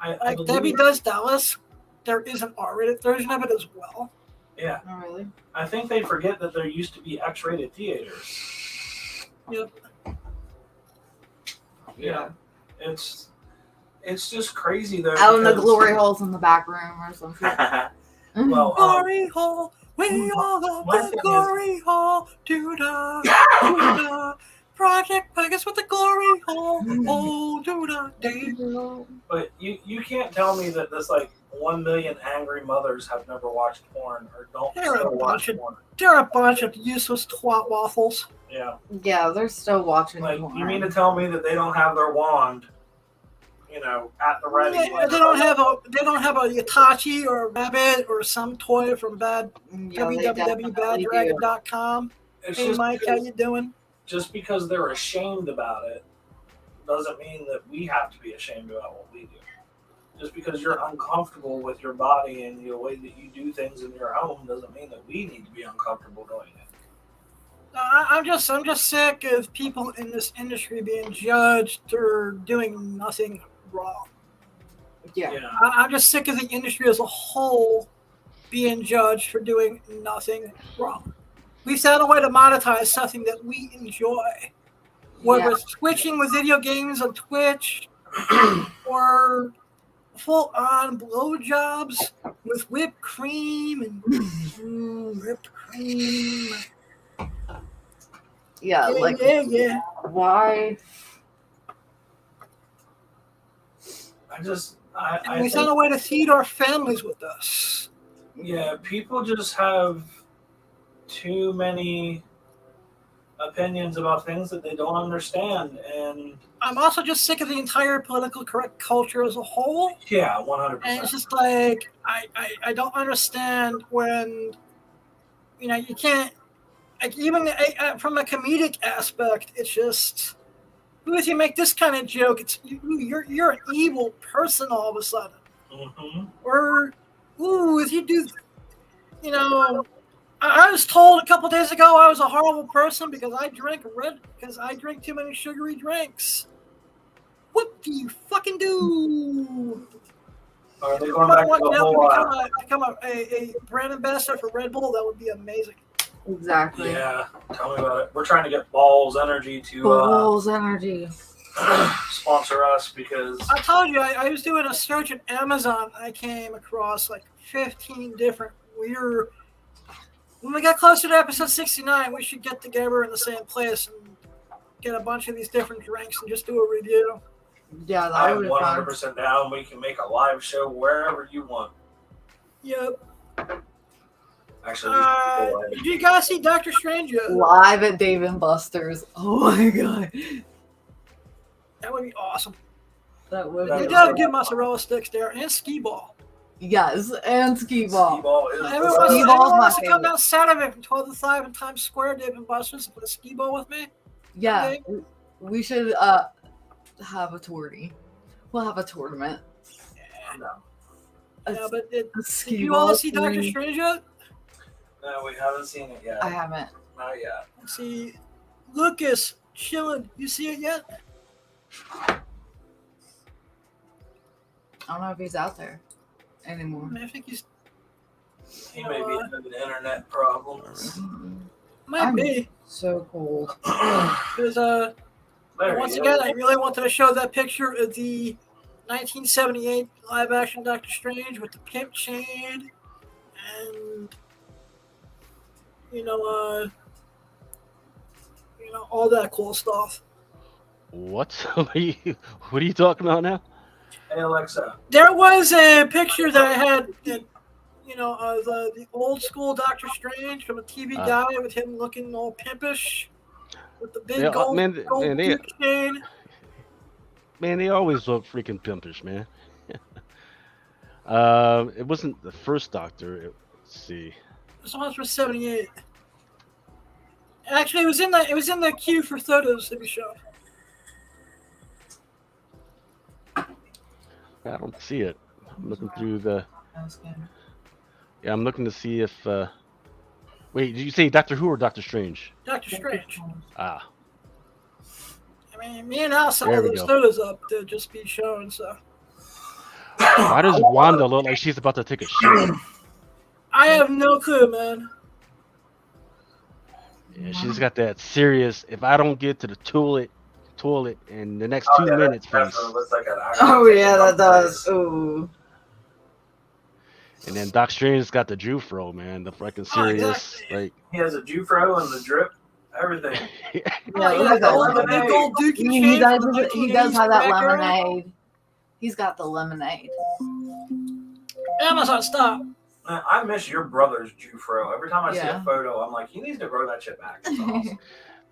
I Debbie Does Dallas, there is an R-rated version of it as well. Yeah. Oh, really? I think they forget that there used to be X-rated theaters. Yep. Yeah. It's just crazy though. Out in the glory holes in the back room or something. Well, glory hole, we all love the glory hole. Do-da, do-da. Project Pegasus with the glory hole. Oh, do-da, day. But you can't tell me that this like 1 million angry mothers have never watched porn or don't still watch porn. They're a bunch of useless twat waffles. Yeah. Yeah, they're still watching Like, porn. you mean to tell me that they don't have their wand, at the ready? Yeah, they don't have a Yatachi or a rabbit or some toy from www.baddragon.com. Hey Mike, how you doing? Just because they're ashamed about it doesn't mean that we have to be ashamed about what we do. Just because you're uncomfortable with your body and the way that you do things in your home doesn't mean that we need to be uncomfortable doing it. I'm just sick of people in this industry being judged for doing nothing wrong. Yeah. I'm just sick of the industry as a whole being judged for doing nothing wrong. We found a way to monetize something that we enjoy. Whether it's switching with video games on Twitch or full-on blowjobs with whipped cream and whipped cream. Yeah, like Yeah. why? And we found a way to feed our families with us. Yeah, people just have too many opinions about things that they don't understand, and I'm also just sick of the entire political correct culture as a whole. yeah, 100%. And it's just like I don't understand when you can't, like, even from a comedic aspect. It's just, if you make this kind of joke, it's you're an evil person all of a sudden. Mm-hmm. Or if you do, I was told a couple days ago I was a horrible person because I drink too many sugary drinks. What do you fucking do? Are they going back to the whole? Become a brand ambassador for Red Bull? That would be amazing. Exactly. Yeah, tell me about it. We're trying to get Balls Energy to Balls Energy sponsor us because I told you I was doing a search at Amazon. I came across like 15 different weird. When we get closer to episode 69, we should get together in the same place and get a bunch of these different drinks and just do a review. Yeah, that I'm would be 100% down. We can make a live show wherever you want. Yep. Actually, did you guys see Doctor Strange yet? live at Dave and Buster's. Oh my god, That would be awesome. that would. They Be do have good mozzarella sticks there and skee ball. Yes, and skee ball. Skee-ball is Everyone Skee ball's my wants to come favorite. down Saturday from 12 to 5 in Times Square, Dave and Buster's, and put a skee ball with me. Yeah, Okay. we should have a tourney. We'll have a tournament. No. Yeah, but did Skee you all ball see Doctor tourney. Strange yet? No, we haven't seen it yet. I haven't. Not yet. Let's see. Lucas chilling. You see it yet? I don't know if he's out there anymore. I think he's. He may be having internet problems. Might I'm be. so cold. Because There once he again, is. I really wanted to show that picture of the 1978 live-action Doctor Strange with the pimp chain and all that cool stuff. What? What are you talking about now? Hey Alexa. There was a picture that I had that, the old school Doctor Strange from a TV guy with him looking all pimpish with the big gold tooth chain. Man, they always look freaking pimpish, man. It wasn't the first Doctor. Let's see. This one's for 78. Actually, it was in the queue for photos to be shown. I don't see it. I'm looking through the. Yeah, I'm looking to see if. Wait, did you say Doctor Who or Doctor Strange? Doctor Strange. Ah, I mean, me and Al set There all we those go. photos up to just be shown. So why does Wanda look like she's about to take a shit? I have no clue, man. Yeah, she's got that serious. If I don't get to the toilet in the next 2 minutes, face. Definitely looks like an Oh yeah, that face. does. Ooh. And then Doc Strange's got the Jew fro, man. The fucking serious, exactly. He has a Jufro and the drip, everything. Yeah, Oh, he has that the lemonade. big gold dookie He chain does. from the He does 1980s have that cracker. lemonade. He's got the lemonade. Amazon, stop. Man, I miss your brother's Jufro. Every time I see Yeah. a photo, I'm like, he needs to grow that shit back. That's awesome.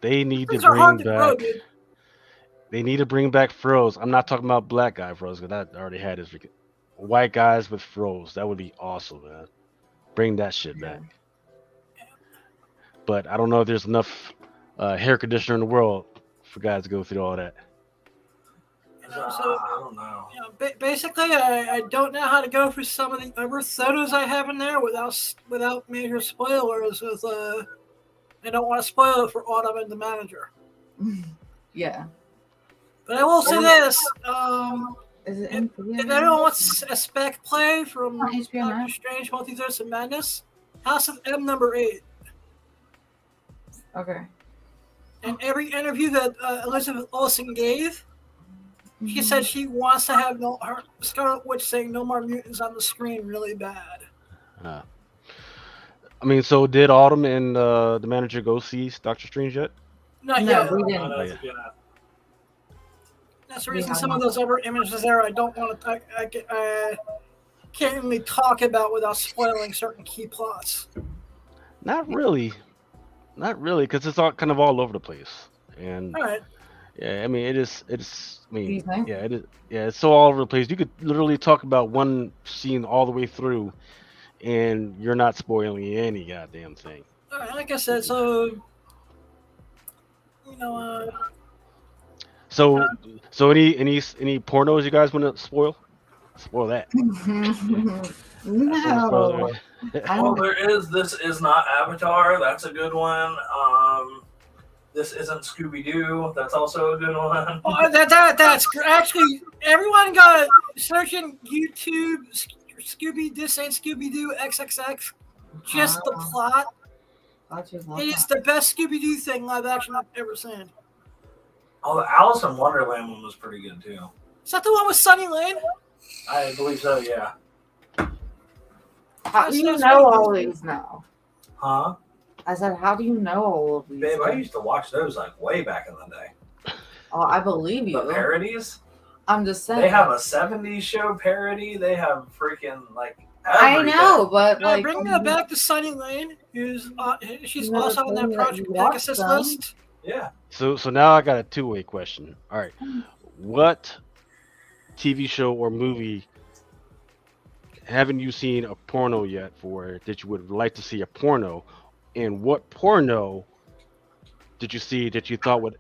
They need to Things are bring hard to grow, back. dude. They need to bring back fros. I'm not talking about black guy fros because that already had his freaking white guys with fros. That would be awesome, man. Bring that shit back. But I don't know if there's enough hair conditioner in the world for guys to go through all that. So, I don't know. basically, I don't know how to go through some of the other photos I have in there without major spoilers. With I don't want to spoil it for Autumn and the manager. Yeah. But I will say this: Is it If, in if anyone wants a spec play from On HBO Doctor Max? Strange Multiverse of Madness, House of M #8. Okay. And every interview that Elizabeth Olsen gave, she Mhm. said she wants to have her Scarlet Witch saying no more mutants on the screen really bad. I mean, so did Autumn and the manager go see Doctor Strange yet? Not No, yet. we Not didn't. as of yet. That's the We reason have some of not. those other images there I don't want to. I can't really talk about without spoiling certain key plots. Not really, because it's all kind of all over the place. And All right. yeah, I mean, it is. I Do you mean, think? yeah, it is. Yeah, it's so all over the place. You could literally talk about one scene all the way through, and you're not spoiling any goddamn thing. All right. Like I said, so you know, So any pornos you guys want to spoil? Spoil that. No. I Well, don't. there is. This is not Avatar. That's a good one. This isn't Scooby Doo. That's also a good one. oh, that's actually everyone got searching YouTube Scooby. This ain't Scooby Doo XXX. Just the plot. Thought you It loved is that. the best Scooby Doo thing live action I've ever seen. Oh, the Alice in Wonderland one was pretty good too. Is that the one with Sunny Lane? I believe so. Yeah. How do you know all these now? Huh? I said, how do you know all of these? Babe, I things? used to watch those like way back in the day. Oh, I believe you. The parodies. I'm just saying. They have a '70s show parody. They have freaking like. I everything. know, but like, Bringing it back to Sunny Lane, who's she's You never also on told that me that Project you watched Pegasus them. list. Yeah. So now I got a two-way question. All right, what TV show or movie haven't you seen a porno yet for that you would like to see a porno, and what porno did you see that you thought would,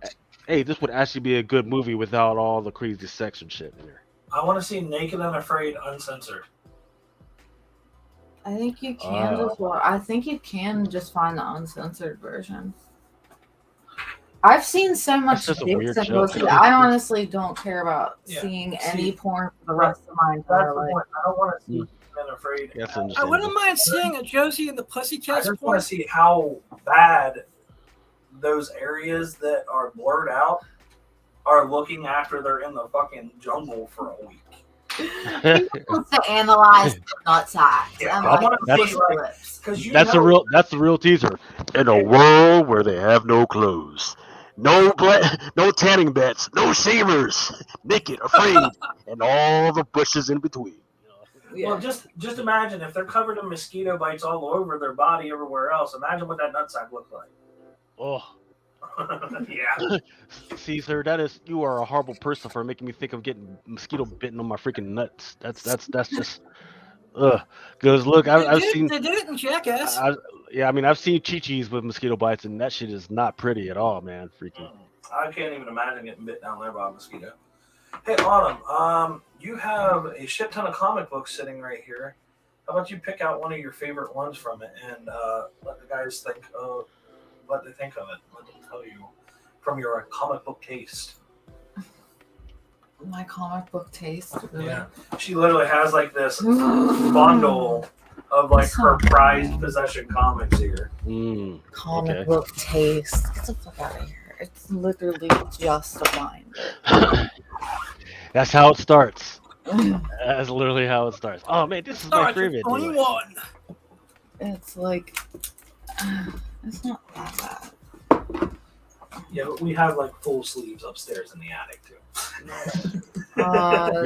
hey, this would actually be a good movie without all the crazy sex and shit in there? I want to see Naked and Afraid uncensored. I think you can I think you can just find the uncensored version. I've seen so much just a dicks weird and joke. pussy. I honestly don't care about Yeah. seeing See, any porn for the rest of my That's entire the life. point. I don't want to see Naked and Afraid. That's I understandable. wouldn't mind seeing a Josie and the I Pussycats just porn. want to see how bad those areas that are blurred out are looking after they're in the fucking jungle for a week. He wants to analyze the nut sacks. Yeah, I'm I like, wanna see, pussy like- lips. Because you That's know, the real teaser. In a world where they have no clothes, no tanning beds, no shavers, naked, afraid, and all the bushes in between. Yeah. Well, just imagine if they're covered in mosquito bites all over their body, everywhere else. Imagine what that nutsack looked like. Oh, Yeah. see, sir, you are a horrible person for making me think of getting mosquito bitten on my freaking nuts. That's just Because look, I've seen. They did it in Jackass. I've seen Chi-Chis with mosquito bites, and that shit is not pretty at all, man. Freaky. I can't even imagine getting bit down there by a mosquito. Hey, Autumn, you have a shit ton of comic books sitting right here. How about you pick out one of your favorite ones from it and let the guys think what they think of it. Let them tell you from your comic book taste. My comic book taste. Really. Yeah. She literally has like this bundle of like her prized possession comics here. Comic Okay. book taste. Get the fuck out of here. It's literally just a binder. That's how it starts. That's literally how it starts. Oh man, this is my Starts with favorite. 21. It's like, it's not that bad. Yeah, but we have like full sleeves upstairs in the attic too.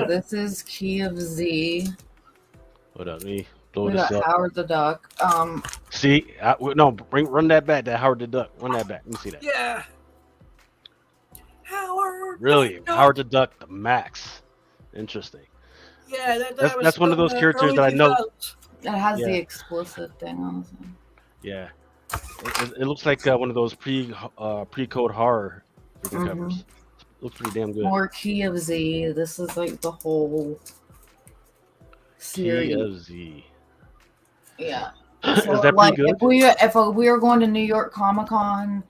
This is Key of Z. What up, me? Blow We this got up. Howard the Duck. See, run that back. That Howard the Duck. Run that back. Let me see that. Yeah. Howard. Really, the Duck. Howard the Duck, the Max. Interesting. Yeah, That's one of those characters that I know. It has Yeah. the explicit thing on it. Yeah, it looks like one of those pre-code horror freaking covers. Looks pretty damn good. More Key of Z. This is like the whole series. Key of Z. Yeah. Is So, that like, pretty good? if we are going to New York Comic Con,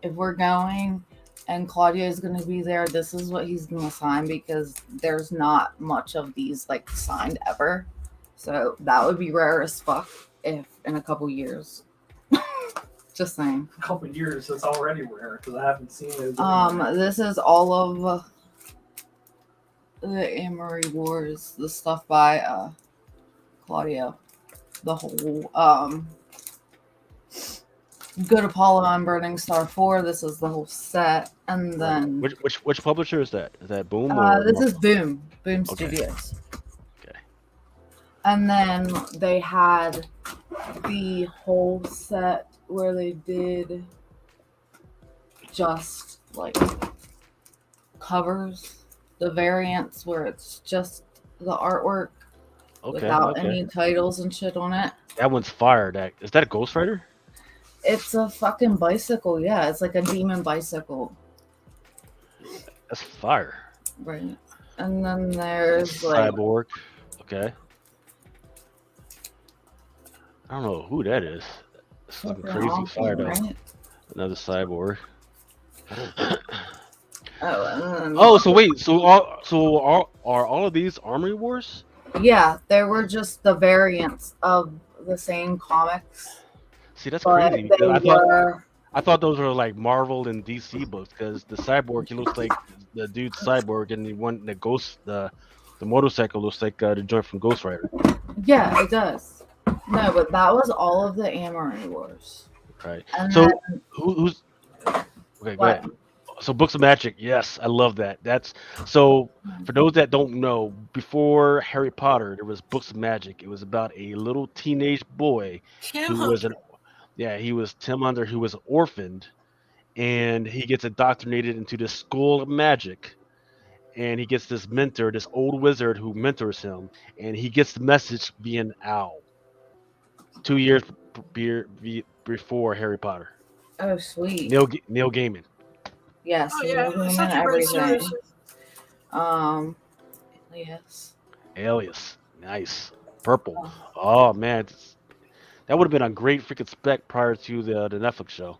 if we're going, and Claudia is going to be there. This is what he's going to sign because there's not much of these like signed ever. So that would be rare as fuck if in a couple years. Just saying. A couple years, that's already rare because I haven't seen it. This is all of the Amory Wars, the stuff by Claudia. The whole Good Apollo and Burning Star 4. This is the whole set, and then which publisher is that? Is that Boom? This is Boom Studios. Okay. And then they had the whole set where they did just like covers, the variants where it's just the artwork without any titles and shit on it. That one's fire. Is that a Ghost Rider? It's a fucking bicycle. Yeah, it's like a demon bicycle. That's fire. Right. And then there's like Cyborg. Okay. I don't know who that is. It's fucking crazy awesome, fire though. right? Another cyborg. So wait. Are all of these Armory Wars? yeah, there were just the variants of the same comics. See, that's but crazy. I thought those were like Marvel and DC books because the cyborg, he looks like the dude cyborg, and the motorcycle looks like the joint from Ghost Rider. Yeah, it does. No, but that was all of the Amory Wars. Right. And So then, who's okay? Go what? ahead. So Books of Magic, yes, I love that. That's so. For those that don't know, before Harry Potter, there was Books of Magic. It was about a little teenage boy who was he was Tim Hunter, who was orphaned, and he gets indoctrinated into this school of magic, and he gets this mentor, this old wizard who mentors him, and he gets the message via an owl. 2 years before Harry Potter. Oh, sweet. Neil Gaiman. Yes. Oh, yeah, Neil it's Gaiman, such a great everything. series. Alias. Nice. Purple. Oh, man. That would have been a great freaking spec prior to the Netflix show.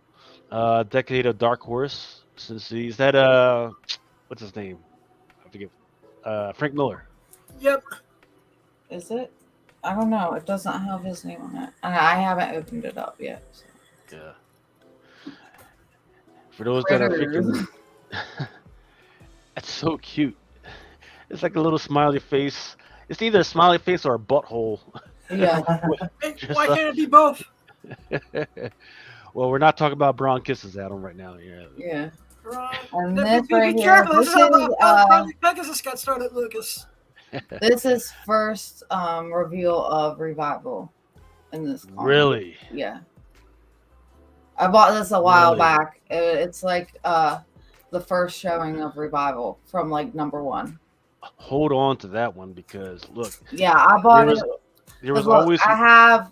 Decade of Dark Horse. Is that, what's his name? I forget. Frank Miller. Yep. Is it? I don't know. It doesn't have his name on it. And I haven't opened it up yet. So. Yeah. For those that are freaking... That's so cute. It's like a little smiley face. It's either a smiley face or a butthole. Yeah. Why can't it be both? Well, we're not talking about brown kisses, Adam, right now. Yeah. Right. And Be this right here, careful. this This is is, how Project Pegasus got started, Lucas. this is first reveal of Revival in this comic. Really? Yeah. I bought this a while Really? back. It's like the first showing of Revival from like #1. Hold on to that one because look, Yeah, I bought it. there was Look, always. I have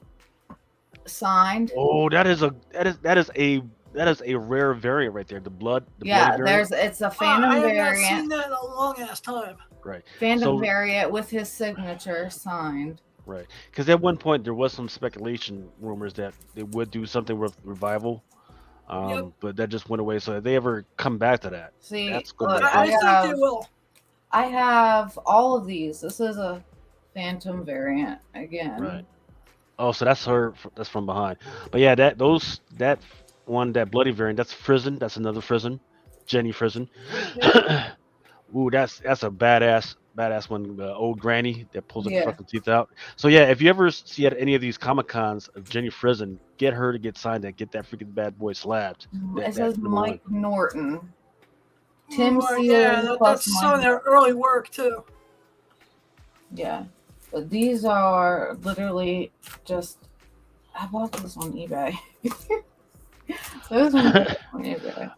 signed. Oh, that is a rare variant right there. The bloody variant. It's a I Phantom have not variant. seen that in a long ass time. Right. Phantom So- variant with his signature signed. Right. Because at one point there was some speculation, rumors that they would do something with Revival, but that just went away. So if they ever come back to that, See, that's good. look, I think they will. I have all of these. This is a Phantom variant again. Right. Oh, so that's her. That's from behind. But yeah, that bloody variant. That's Frizzin. That's another Frizzin. Jenny Frizzin. Ooh, that's a badass one. The old granny that pulls her fucking teeth out. So yeah, if you ever see at any of these Comic Cons of Jenny Frizzin, get her to get signed and get that freaking bad boy slapped. It says Mike Norton. Tim Sears Yeah, plus that's some of Mike. their early work too. Yeah. But these are literally just I bought this on eBay. Those ones are on eBay.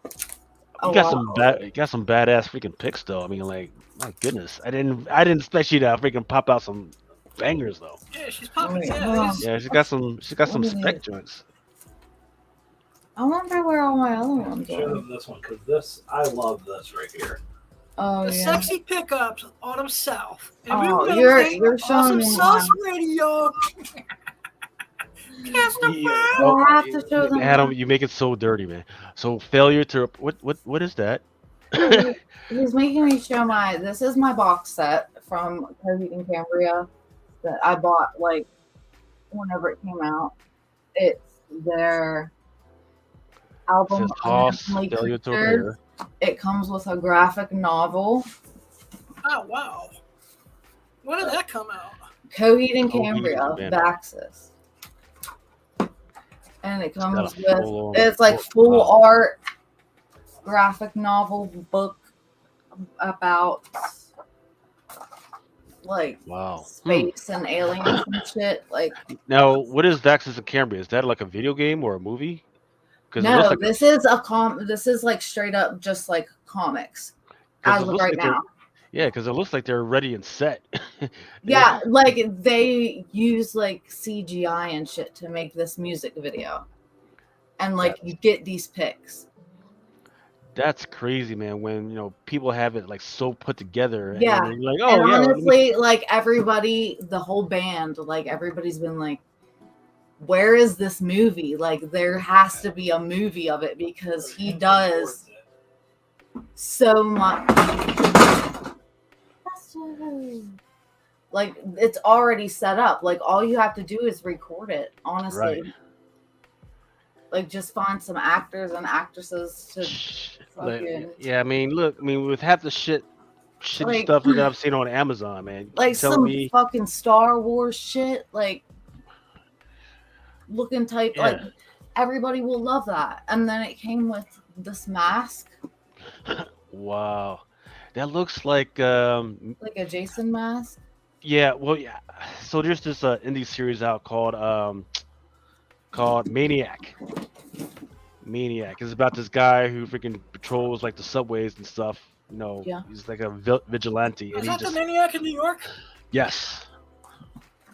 You got some badass freaking picks though. I mean, like, my goodness, I didn't expect you to freaking pop out some bangers though. Yeah, she's popping. Yeah, she got some spec joints. I wonder where all my other ones Show are. them this one because I love this right here. Oh The yeah. sexy pickups of Autumn South. And Oh, we you're showing Awesome me Sauce one. Radio. You'll have to show them. Adam, you make it so dirty, man. So failure to what is that? He's making me show this is my box set from Coheed and Cambria that I bought like whenever it came out. It's their album Says toss Unheavenly failure to Creatures. repair. It comes with a graphic novel. Oh wow! When did that come out? Coheed and Coheed Cambria, is the band. Baxis. And it comes It's got a with full- it's like full wow. art graphic novel book about like Wow. space and aliens and shit. Like Now, what is Vaxis and Cambria? Is that like a video game or a movie? Because no, this is this is like straight up just like comics as of right now. Yeah, because it looks like they're ready and set. Yeah, like they use like CGI and shit to make this music video. And like you get these pics. That's crazy, man. When people have it like so put together, Yeah. and you're like, oh, and yeah. honestly, like everybody, the whole band, like everybody's been like, where is this movie? Like there has to be a movie of it because he does so much. Like it's already set up. Like all you have to do is record it, honestly. Right. Like just find some actors and actresses to fucking with half the shitty like, stuff that I've seen on Amazon, man. like some me, fucking Star Wars shit, like looking type, like everybody will love that. And then it came with this mask. Wow, that looks like a Jason mask. Yeah, well, yeah. So there's this indie series out called Maniac. Maniac. It's about this guy who freaking patrols like the subways and stuff. He's like a vigilante. Is that the Maniac in New York? Yes.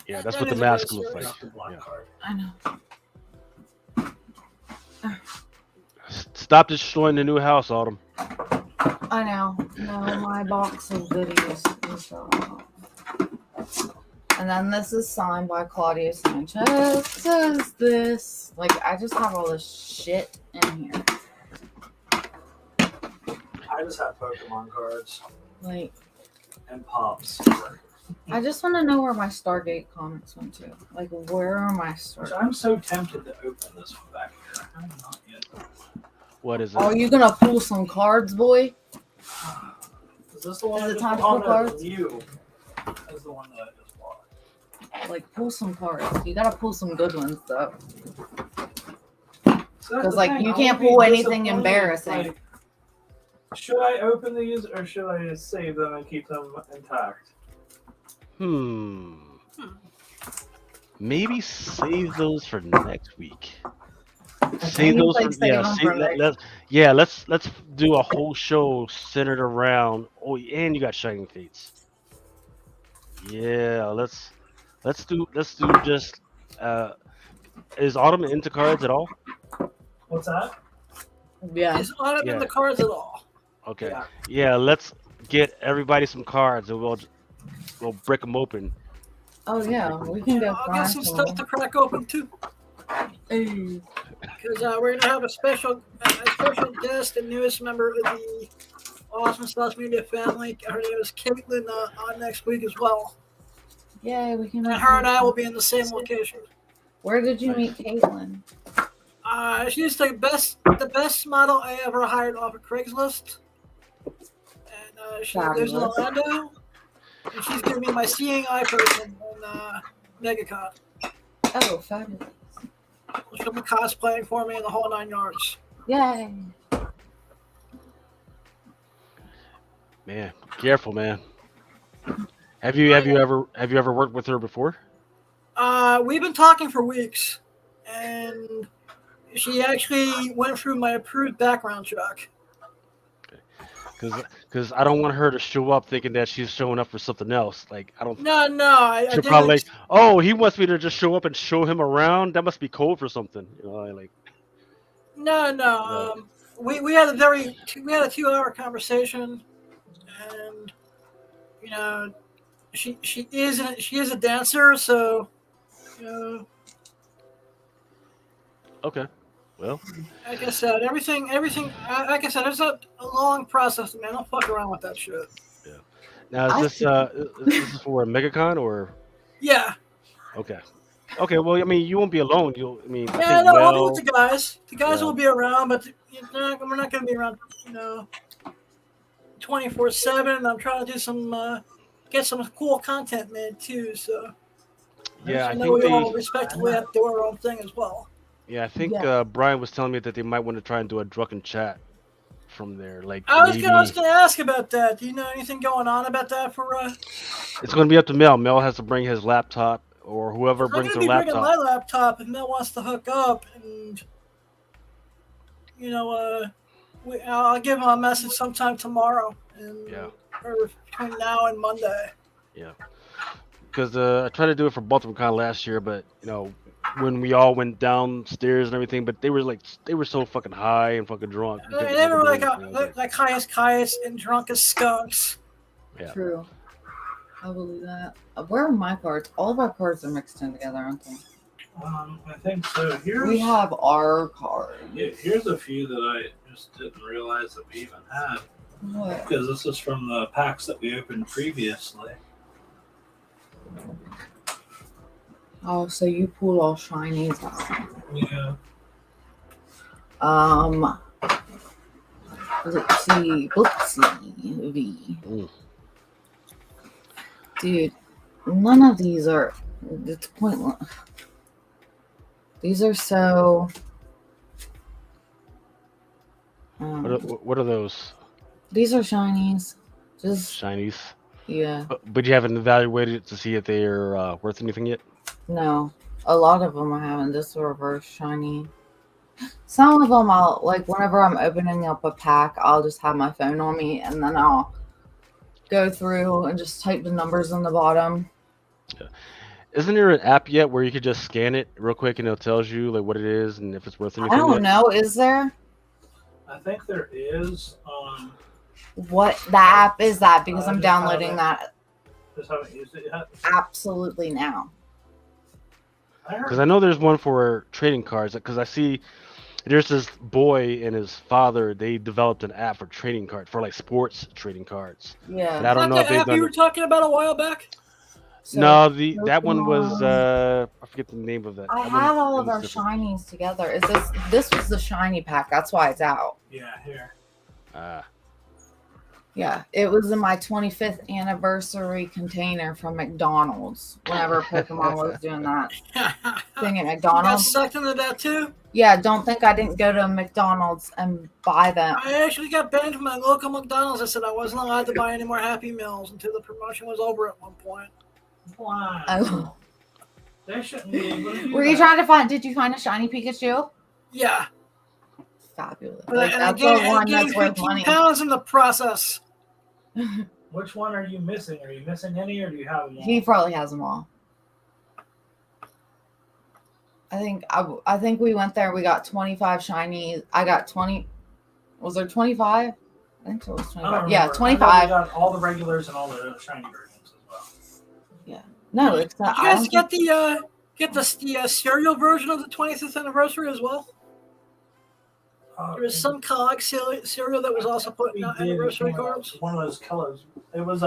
Yeah, that's what the mask looks like. Yeah. I know. Stop destroying the new house, Autumn. I know. No, my box of videos. And then this is signed by Claudia Sanchez. Says this. Like, I just have all this shit in here. I just have Pokemon cards. Like. And Pops. I just want to know where my Stargate comics went to. Like, where are my Stargate? I'm so tempted to open this one back here. I have not yet. What is it? Are you gonna pull some cards, boy? Is this the one? Is it time to pull cards? You. That's the one that I just bought. Like, pull some cards. You gotta pull some good ones, though. Because, like, you can't pull anything embarrassing. Like, should I open these or should I just save them and keep them intact? Maybe save those for next week. Save those let's do a whole show centered around. Oh, and you got Shining Fates. Yeah, let's do just. Is Autumn into cards at all? What's that? Yeah. Is Autumn into cards at all? Okay. Yeah, let's get everybody some cards and we'll break them open. Oh yeah, we can go. I'll get some stuff to crack open too. Hey. Because we're gonna have a special guest, the newest member of the Awesome Sauce Media family. Her name is Caitlin on next week as well. Yay, we can. And her and I will be in the same location. Where did you meet Caitlin? She's the best model I ever hired off of Craigslist. And she lives in Orlando. And she's gonna be my seeing eye person on MegaCon. Oh, fabulous. She'll be cosplaying for me in the whole 9 yards. Yay. Man, careful, man. Have you ever worked with her before? We've been talking for weeks, and she actually went through my approved background check. Because I don't want her to show up thinking that she's showing up for something else. Like I don't. No. She'll probably like, oh, he wants me to just show up and show him around. That must be code for something. Like. No. We had a 2-hour conversation, and she is a dancer, so Okay. Well, Like I said, everything. Like I said, it's a long process, man. Don't fuck around with that shit. yeah. Now, is I this is for a MegaCon or? Yeah, Okay. Okay. Well, I mean, you won't be alone. I mean, I yeah. think No, I'll be with Mel. the guys. The guys Yeah. will be around, but we're not going to be around. 24/7. I'm trying to do some, get some cool content made too. So Yeah. I I know think we they. all respectively have to do our own thing as well. Yeah. I think yeah. Brian was telling me that they might want to try and do a drunken chat from there. Like I was maybe gonna ask about that. Do you know anything going on about that for? it's going to be up to Mel. Mel has to bring his laptop, or whoever Because I'm brings gonna their be bringing laptop. my laptop if Mel wants to hook up, and you know, I'll give him a message sometime tomorrow, and Yeah. or between now and Monday. Yeah. Because I tried to do it for BaltimoreCon last year, but when we all went downstairs and everything, but they were so fucking high and fucking drunk. We couldn't They fucking were do like anything. I was like, like high as kites and drunk as skunks. yeah. True. I believe that. Where are my cards? All of our cards are mixed in together, aren't they? I think so. We have our cards. Here's a few that I just didn't realize that we even had. What? Because this is from the packs that we opened previously. Oh, so you pulled all shinies out. Yeah. Let's see. Oopsie. V. Mm. Dude, none of these are. It's pointless. These are so. What are those These are shinies. Just shinies? yeah. But you haven't evaluated to see if they are worth anything yet. No, a lot of them I haven't. This is a reverse shiny. Some of them I'll like whenever I'm opening up a pack, I'll just have my phone on me and then I'll go through and just type the numbers on the bottom. Yeah. Isn't there an app yet where you could just scan it real quick and it tells you like what it is and if it's worth anything I don't yet? know. Is there? I think there is. What the app is that? Because I I'm just downloading haven't- that Just haven't used it yet. absolutely now. Because I know there's one for trading cards. Because I see there's this boy and his father. They developed an app for trading cards for like sports trading cards. Yeah. And I don't know if the they've app you were done. talking about a while back. So No, that one was Pokemon. I forget the name of that. I That one- had all of that our was different. shinies together. Is this was the shiny pack? That's why it's out. Yeah, here. Yeah, it was in my 25th anniversary container from McDonald's. Whenever Pokemon was doing that thing at You got McDonald's. sucked into that too. Yeah, don't think I didn't go to McDonald's and buy them. I actually got banned from my local McDonald's. I said I wasn't allowed to buy any more Happy Meals until the promotion was over at one point. Why? Oh. They shouldn't be able to do Were you that. trying to find? Did you find a shiny Pikachu? Yeah, Fabulous. but Like, and I that's the one gained that's worth 15 money. pounds in the process. Which one are you missing? Are you missing any, or do you have them all? He probably has them all. I think we went there. We got 25 shinies. I got 20. Was there 25? I think so. It was I don't 25. Yeah, remember. I know we 25. got all the regulars and all the shiny versions as well. No, it's not. Did you guys get the cereal version of the 25th anniversary as well? There was some cog cereal that was also putting out anniversary cards. One of those colors. It was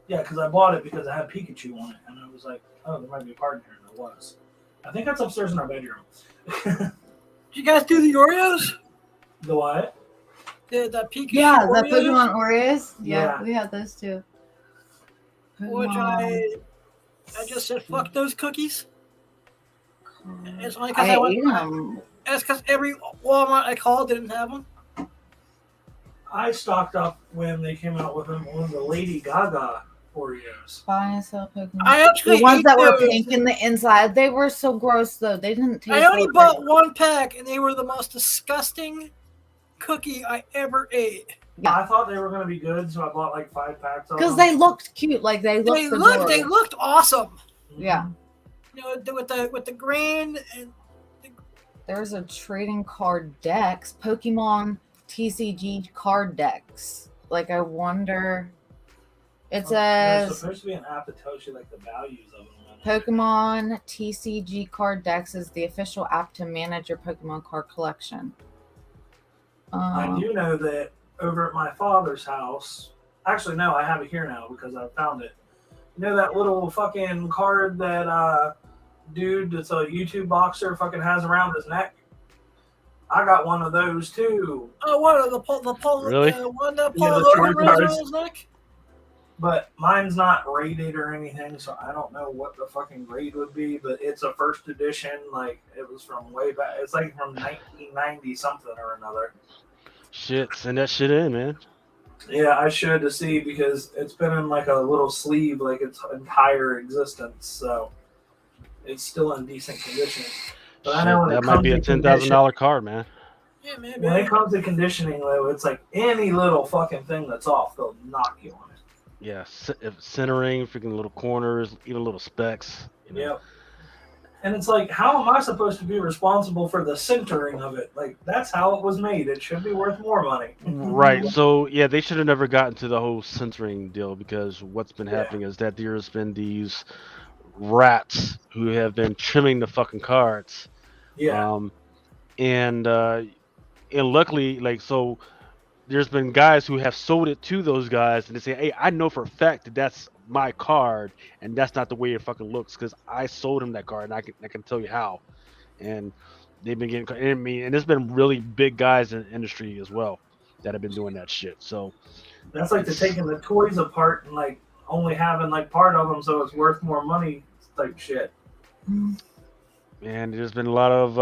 yeah, because I bought it because I had Pikachu on it, and I was like, oh, there might be a card in here, and there was. I think that's upstairs in our bedroom. Did you guys do the Oreos? The what? The Pikachu Yeah, the Oreos? Pokemon Oreos. Yeah, Yeah. we had those too. Which I just said, fuck those cookies. It's only because I I ate went. them. It's because every Walmart I called didn't have them. I stocked up when they came out with them one of the Lady Gaga Oreos. Buy and sell Pokemon. I actually The ones ate that were those. pink in the inside, they were so gross though. They didn't taste. I only like bought one pack, and they were the most disgusting cookie I ever ate. Yeah. I thought they were going to be good, so I bought like 5 packs of them. because they looked cute. Like they looked. They looked awesome. Yeah. You know, with the green and There's a trading card decks, Pokemon TCG card decks. Like I wonder. It There's says supposed to be an app that tells you like the values of them. Pokemon TCG Card Decks is the official app to manage your Pokemon card collection. I do know that over at my father's house. Actually, no, I have it here now because I found it. You know that little fucking card that dude that's a YouTube boxer fucking has around his neck? I got one of those too. Oh, what? The Really? one that Yeah, Paul the Logan wears Charizards. around his neck? But mine's not rated or anything, so I don't know what the fucking grade would be. But it's a first edition, like it was from way back. It's like from 1990 something or another. Shit, send that shit in, man. Yeah, I should to see because it's been in like a little sleeve like its entire existence, so it's still in decent condition. But I know Shit, when it that might comes be a to $10,000 card, man. Yeah, man. when it comes to conditioning, though, it's like any little fucking thing that's off, they'll knock you on it. Yeah, centering, freaking little corners, even little specks. You know? Yep. And it's like, how am I supposed to be responsible for the centering of it? Like, that's how it was made. It should be worth more money. Right. So yeah, they should have never gotten to the whole centering deal because what's been Yeah. happening is that there's been these rats who have been trimming the fucking cards. Yeah. And luckily, like, so there's been guys who have sold it to those guys and they say, hey, I know for a fact that that's my card and that's not the way it fucking looks because I sold him that card and I can tell you how. And they've been getting, I mean, and there's been really big guys in the industry as well that have been doing that shit. So That's like they're taking the toys apart and like only having like part of them so it's worth more money type shit. man, there's been a lot of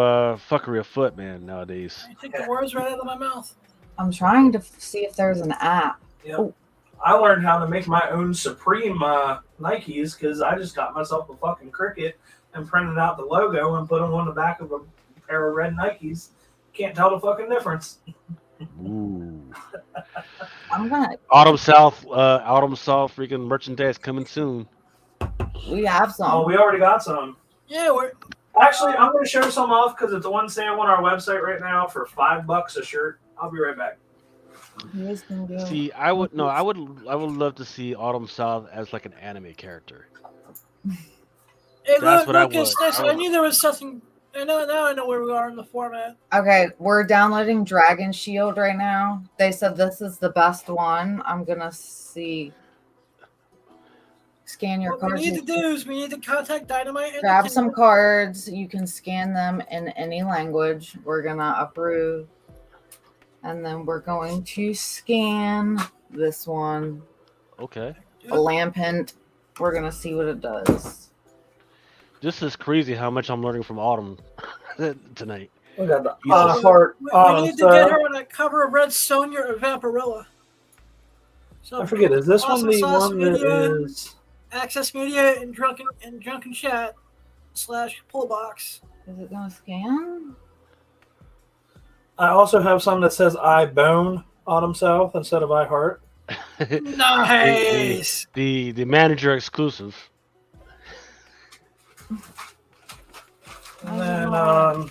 fuckery afoot, man, nowadays. I take the words right out of my mouth. I'm trying to see if there's an app. Yep. Oh. I learned how to make my own Supreme Nikes because I just got myself a fucking Cricut and printed out the logo and put them on the back of a pair of red Nikes. Can't tell the fucking difference. Ooh. I'm gonna. Autumn South freaking merchandise coming soon. We have some. Oh, we already got some. Yeah, we're Actually, I'm going to show some off because it's on sale on our website right now for $5 a shirt. I'll be right back. Who's gonna do- See, I would love to see Autumn South as like an anime character. Hey, That's what I Lucas, would. I knew there was something. I know where we are in the format. Okay, we're downloading Dragon Shield right now. They said this is the best one. I'm gonna see. Scan your What we cards. need to do is we need to contact Dynamite and Grab some cards. You can scan them in any language. We're gonna approve. And then we're going to scan this one. Okay. A lampent. We're gonna see what it does. This is crazy how much I'm learning from Autumn tonight. We got the Jesus. heart. We need to get her on a cover of Red Sonja or Vampirilla. So I forget, is this one Awesome the Sauce one that Media, is... Access Media and Drunken Chat / Pullbox. Is it gonna scan? I also have some that says I bone Autumn South instead of I heart. Nice. The manager exclusive. And then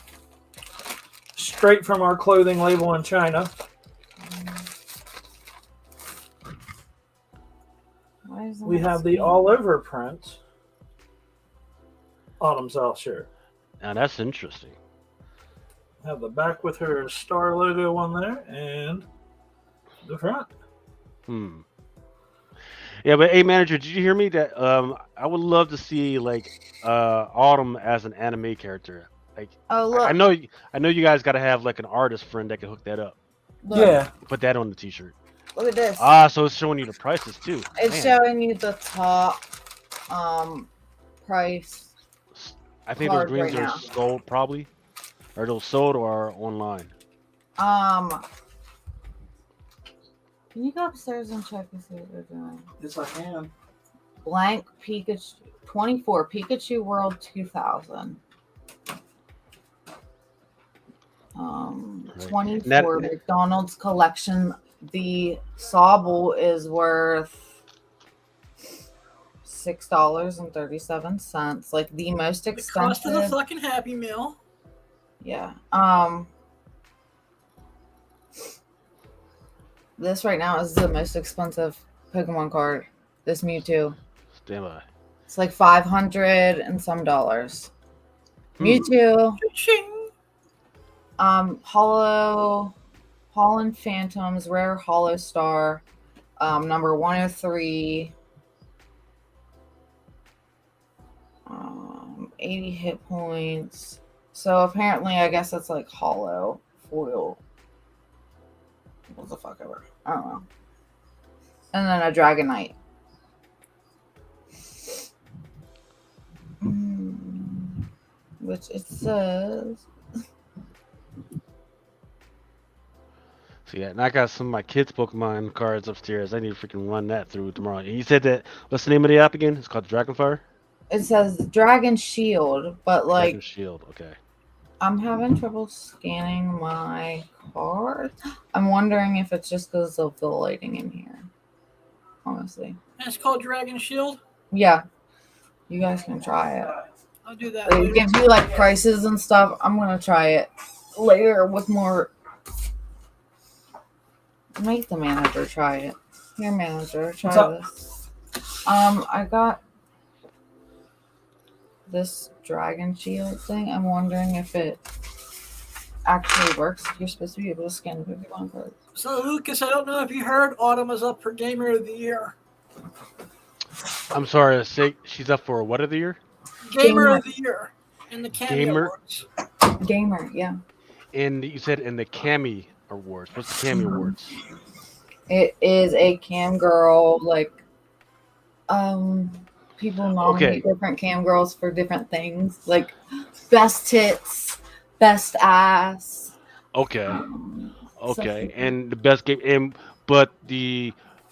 straight from our clothing label in China. Why isn't We it have the scanning? all over print Autumn South shirt. Now that's interesting. Have the back with her star logo on there and the front. Yeah, but hey, manager, did you hear me? That I would love to see like Autumn as an anime character. Like, Oh look! I know you guys got to have like an artist friend that can hook that up. Look, Yeah. Put that on the T-shirt. Look at this. So it's showing you the prices too. It's Man. showing you the top price. I think those card greens right are now. sold probably, or those sold or online. Can you go upstairs and check and see what they're doing? Yes, I can. Blank Pikachu 24 Pikachu World 2000. 24 McDonald's collection. The Sobble is worth $6.37. Like the most The cost of the expensive. fucking Happy Meal. Yeah. This right now is the most expensive Pokemon card This Mewtwo. Stand by. It's like $500 and some dollars. Hmm. Mewtwo. Ching. Hollow Holland Phantoms, rare Hollow Star, number 103. 80 hit points. So apparently, I guess it's like hollow foil. What the fuck ever. I don't know. And then a Dragonite. Which it says. So yeah, and I got some of my kids' Pokemon cards upstairs. I need to freaking run that through tomorrow. And you said that. What's the name of the app again? It's called Dragonfire. It says Dragon Shield, but like Dragon Shield. Okay. I'm having trouble scanning my card. I'm wondering if it's just because of the lighting in here. Honestly. And it's called Dragon Shield. Yeah. You guys can try it. I'll do that. It later. gives you like prices and stuff. I'm gonna try it later with more. Make the manager try it. Here, manager, try this. I got this Dragon Shield thing. I'm wondering if it actually works. You're supposed to be able to scan the Pokemon cards. So, Lucas, I don't know if you heard, Autumn is up for Gamer of the Year. I'm sorry. Say she's up for what of the year? Gamer of the Year in the Cameo Gamer? Awards. Gamer, yeah. And you said in the Cammy Awards. What's the Cammy Awards? It is a cam girl, like, people nominate different cam girls for different things, like best tits, best ass. Okay. Okay. Stuff. And the best game. But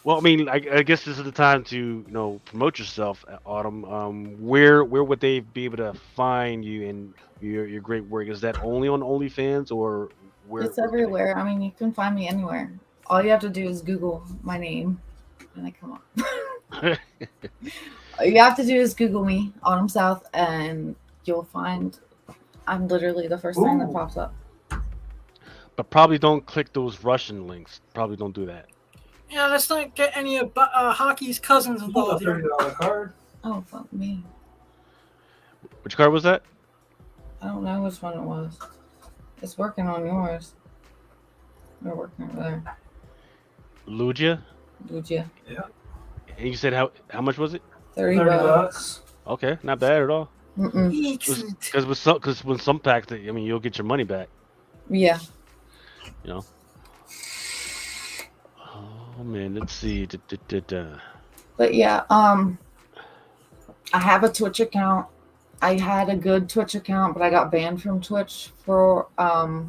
well, I mean, I guess this is the time to promote yourself, Autumn. Where would they be able to find you and your great work? Is that only on OnlyFans or where? It's everywhere. I mean, you can find me anywhere. All you have to do is Google my name, and I come up. All you have to do is Google me, Autumn South, and you'll find I'm literally the first thing that pops up. But probably don't click those Russian links. Probably don't do that. Yeah, let's not get any of Hockey's cousins involved here. $30 card. Oh, fuck me. Which card was that? I don't know which one it was. It's working on yours. We're working over there. Lugia? Lugia. Yeah. And you said how much was it? $30 bucks. Okay, not bad at all. Mm-mm. Because when some packs, I mean, you'll get your money back. Yeah. Oh man, let's see. But yeah, I have a Twitch account. I had a good Twitch account, but I got banned from Twitch for I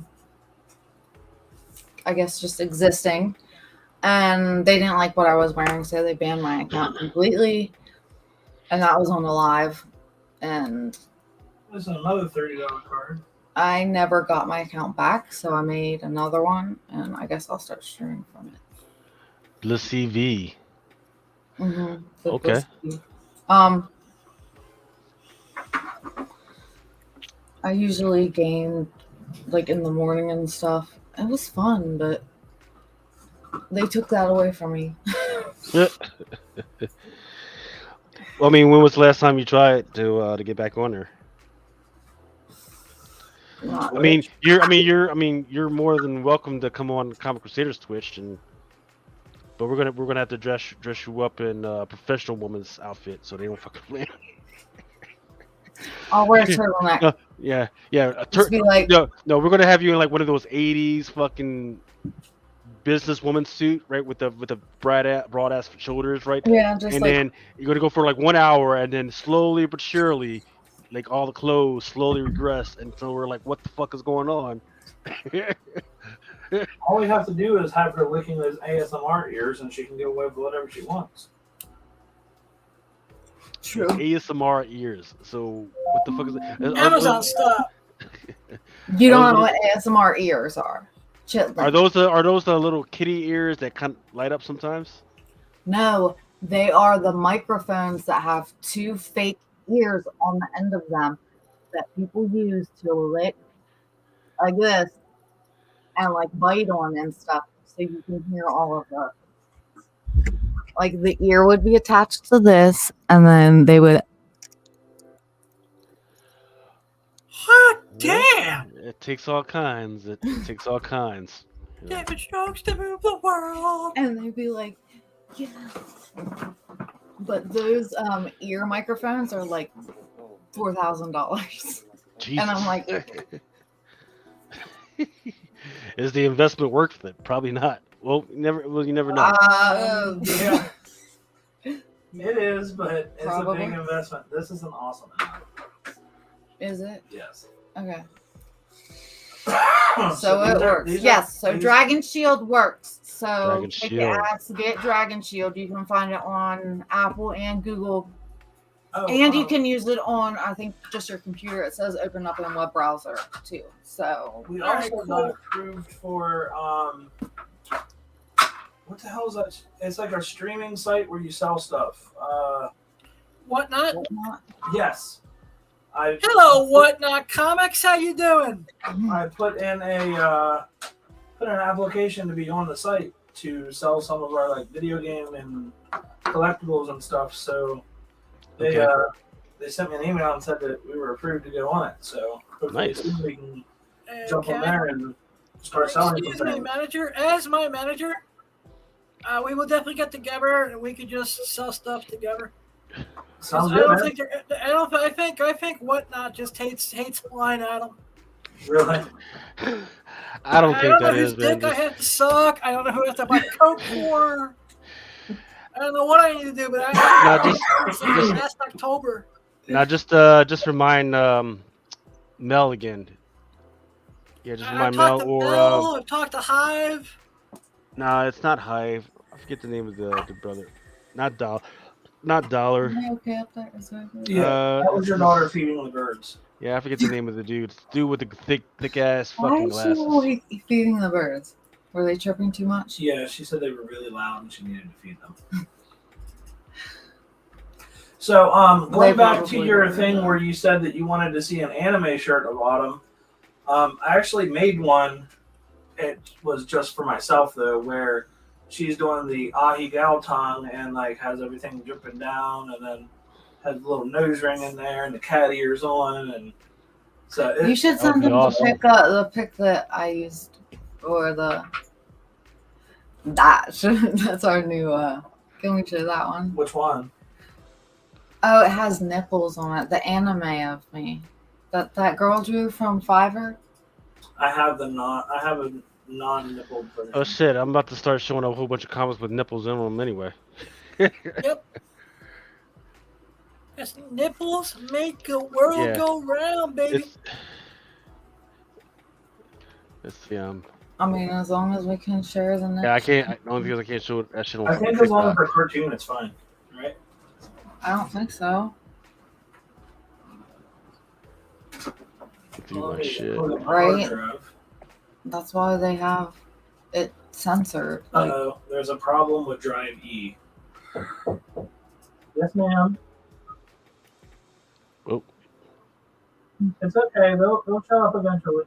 guess just existing. And they didn't like what I was wearing, so they banned my account completely. And that was on a live. And There's another $30 card. I never got my account back, so I made another one, and I guess I'll start streaming from it. Le CV. Mm-hmm. Okay. I usually game like in the morning and stuff. It was fun, but they took that away from me. Well, I mean, when was the last time you tried to get back on there? Not I mean, you're more than welcome to come on Comic Crusaders Twitch, but we're gonna have to dress you up in a professional woman's outfit so they don't fucking blame. I'll wear a turtleneck. Yeah. Just be like, No, we're gonna have you in like one of those '80s fucking businesswoman suit, right, with the broad ass shoulders, right? yeah, just And like then you're gonna go for like 1 hour, and then slowly but surely, like all the clothes slowly regress, and so we're like, what the fuck is going on? All we have to do is have her licking those ASMR ears, and she can get away with whatever she wants. true. ASMR ears. So what the fuck is it? Amazon stuff. You don't know what ASMR ears are. Chitlin. Are those the little kitty ears that kind of light up sometimes? No, they are the microphones that have two fake ears on the end of them that people use to lick like this and like bite on and stuff, so you can hear all of the like the ear would be attached to this, and then they would. Hot damn! It takes all kinds. It takes all kinds. You know. David Strokes to move the world. And they'd be like, yes. But those ear microphones are like $4,000. And I'm like, is the investment worth it? Probably not. Well, you never know. Yeah. It is, but it's Probably. a big investment. This is an awesome app. Is it? Yes. Okay. So So it works. Yes. So Dragon Shield works. So Dragon take Shield. your ass, get Dragon Shield. You can find it on Apple and Google. Oh, And you can use it on, I think, just your computer. It says open up in web browser too. So We All right, also cool. got approved for what the hell is that? It's like a streaming site where you sell stuff. Whatnot? whatnot. Yes. Hello, Whatnot Comics. How you doing? I put in an application to be on the site to sell some of our like video game and collectibles and stuff. So they Okay. they sent me an email and said that we were approved to go on it. So hopefully Nice. soon we can jump on Okay. there and start selling Excuse some me, things. manager. As my manager, we will definitely get together and we could just sell stuff together. Sounds I good, don't man. think they're- I don't. I think Whatnot just hates blind Adam. Really? I don't I think don't know that whose is, man. dick I have to suck. I don't know who I have to buy coke for. I don't know what I need to do, but just- last October. Now just remind Mel again. Yeah, just I've remind Mel talked to or Bill. I've talked to Hive. no, it's not Hive. I forget the name of the brother. Not Dollar. Am I okay up there? Is that okay? Yeah. That was your daughter feeding the birds. Yeah, I forget the name of the dude. It's the dude with the thick ass Why fucking is she glasses. always feeding the birds? Were they chirping too much? Yeah, she said they were really loud and she needed to feed them. So, going They back to probably your were. thing where you said that you wanted to see an anime shirt of Autumn, I actually made one. It was just for myself though, where she's doing the ahi gal tongue and like has everything dripping down, and then has a little nose ring in there and the cat ears on, and so You should That would send be them awesome. the pic that I used, or that's our new. Can we show that one? which one? Oh, it has nipples on it. The anime of me, that girl drew from Fiverr. I have a non-nipple version. Oh shit! I'm about to start showing a whole bunch of comics with nipples in them anyway. Yep. Yes, nipples make the world Yeah. go round, baby. It's I mean, as long as we can share the nipples. yeah. I can't. The only thing I can't show that shit on I think as long as TikTok. for cartoon, it's fine, right? I don't think so. Do my shit. Right. That's why they have it censored. Like, Uh-oh, there's a problem with Drive E. Yes, ma'am. Oh. It's okay. They'll show up eventually.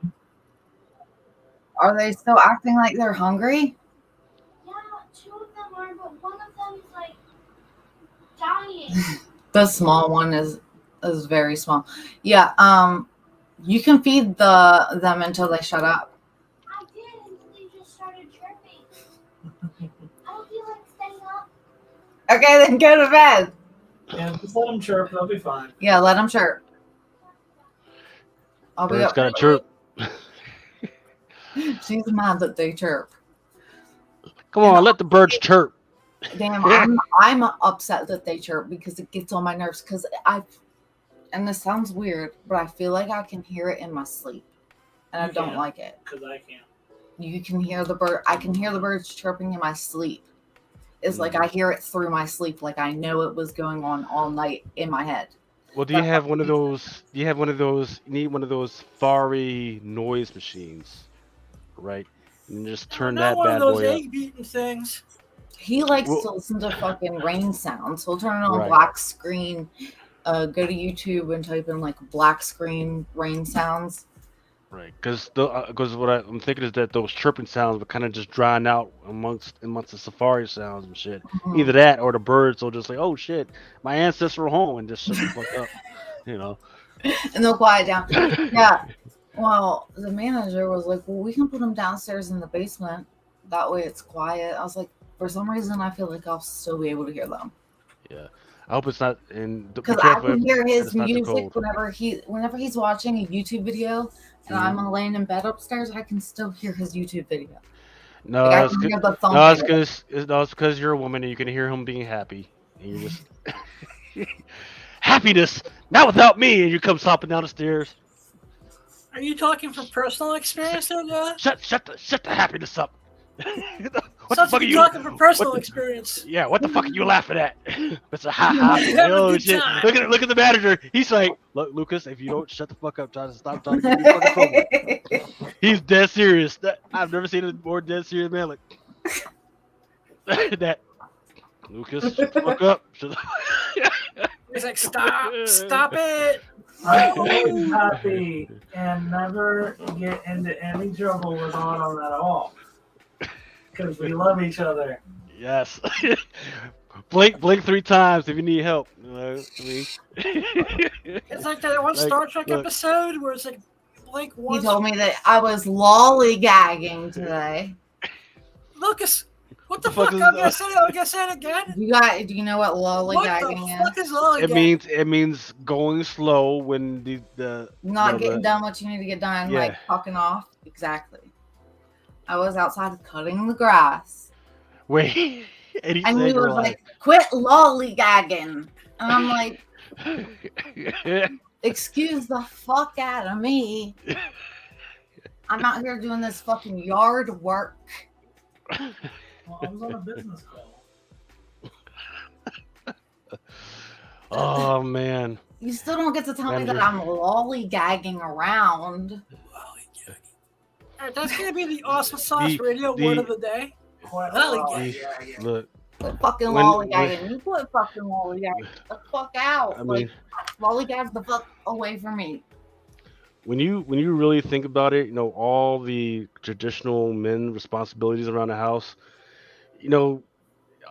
are they still acting like they're hungry? Yeah, two of them are, but one of them is like dying. The small one is very small. Yeah. You can feed them until they shut up. I did until they just started chirping. I don't feel like staying up. Okay, then go to bed. Yeah, just let them chirp. They'll be fine. Yeah, let them chirp. I'll be Birds up. gotta chirp. She's mad that they chirp. Come on, let the birds chirp. Damn, Yeah. I'm upset that they chirp because it gets on my nerves. Because and this sounds weird, but I feel like I can hear it in my sleep, and I You don't can. like it. Because I can't. You can hear the bird. I can hear the birds chirping in my sleep. It's like I hear it through my sleep, like I know it was going on all night in my head. Well, do you have one of those? Do you have one of those? You need one of those Fari noise machines, right? And just turn Not that one bad of those boy up. egg beating things. He likes Well- to listen to fucking rain sounds. He'll turn it on Right. black screen. Go to YouTube and type in like black screen rain sounds, Right, because what I'm thinking is that those chirping sounds were kind of just drying out amongst the safari sounds and shit. Either that or the birds will just like, oh shit, my ancestors were home and just shut the fuck up, you know. And they'll quiet down. Yeah. Well, the manager was like, well, we can put them downstairs in the basement. That way it's quiet. I was like, for some reason, I feel like I'll still be able to hear them. Yeah, I hope it's not. And be Because I careful can hear that his it's not too music cold. whenever he's watching a YouTube video and I'm laying in bed upstairs, I can still hear his YouTube video. No, Like, I it's can hear the it's because you're a woman and you can hear him being happy, and you're just happiness, not without me, and you come stomping down the stairs. Are you talking from personal experience there, guy? Shut the happiness up. What the Sounds fuck like are you're you? talking from personal what the- experience. Yeah, what the fuck are you laughing at? It's a ha ha. You're having a Oh good shit! time. Look at the manager. He's like, look, Lucas, if you don't shut the fuck up, try to stop trying to get me in fucking trouble. He's dead serious. I've never seen a more dead serious man like that. Lucas, shut the fuck up. Shut the- He's like, stop it. I'm always happy and never get into any trouble with Autumn at all. Because we love each other. Yes. Blink 3 times if you need help. You know, I mean. It's like that one Star Trek episode where it's like blink He once. told me that I was lollygagging today. Lucas, what the The fuck fuck? is I'm that? gonna say it again. Do you know what What lollygagging the is? fuck is lollygag? It means going slow when the Not getting done what you need to get done, Yeah. like fucking off. Exactly. I was outside cutting the grass, wait. And he and said he you're was like, "Quit lollygagging," and I'm like, "Excuse the fuck out of me. I'm out here doing this fucking yard work." Well, I was on a business call. Oh man. You still don't get to tell me that Manager. I'm lollygagging around. That's gonna be the awesome sauce The- radio the- word of the day. Quite Lollygag. yeah. Look, Quit fucking When- lollygagging. You quit fucking lollygagging. The fuck out. I Like, mean, lollygag the fuck away from me. when you really think about it, you know, all the traditional men responsibilities around the house, you know,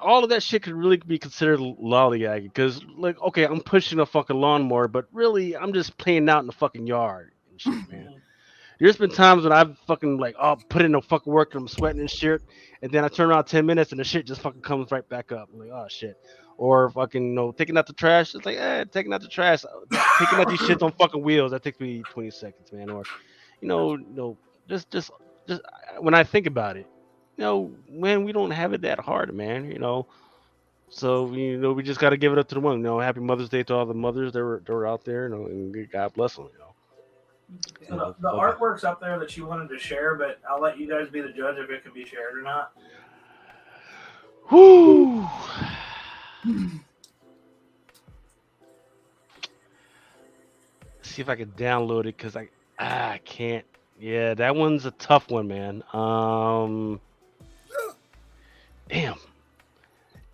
all of that shit could really be considered lollygagging because, like, okay, I'm pushing a fucking lawnmower, but really, I'm just playing out in the fucking yard and shit, man. There's been times when I've fucking like, oh, put in no fucking work and I'm sweating and shit, and then I turn around 10 minutes and the shit just fucking comes right back up. I'm like, oh shit. Or fucking, you know, taking out the trash. It's like, taking out the trash, taking out these shits on fucking wheels. That takes me 20 seconds, man. Or, just when I think about it, man, we don't have it that hard, man. So we just got to give it up to the women. Happy Mother's Day to all the mothers that were out there. And God bless them. So the artwork's up there that you wanted to share, but I'll let you guys be the judge if it can be shared or not. Whoo! See if I can download it because I can't. Yeah, that one's a tough one, man. Damn.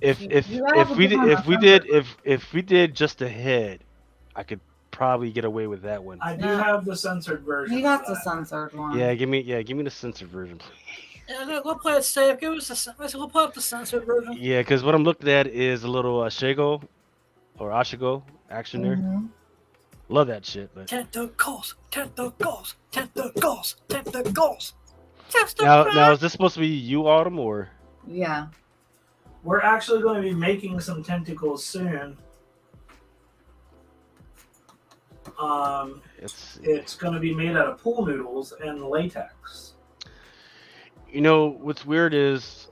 If we did just a head, I could probably get away with that one. I do have the censored version. You got of the that. censored one. Yeah, give me the censored version, please. Yeah, no, we'll play it safe. Give us we'll play up the censored version. Yeah, because what I'm looking at is a little Shago or Ashigo action there. Mhm. Love that shit, but Tentacles, tentacles, tentacles, tentacles. now is this supposed to be you, Autumn, or? Yeah. We're actually going to be making some tentacles soon. It's going to be made out of pool noodles and latex. What's weird is,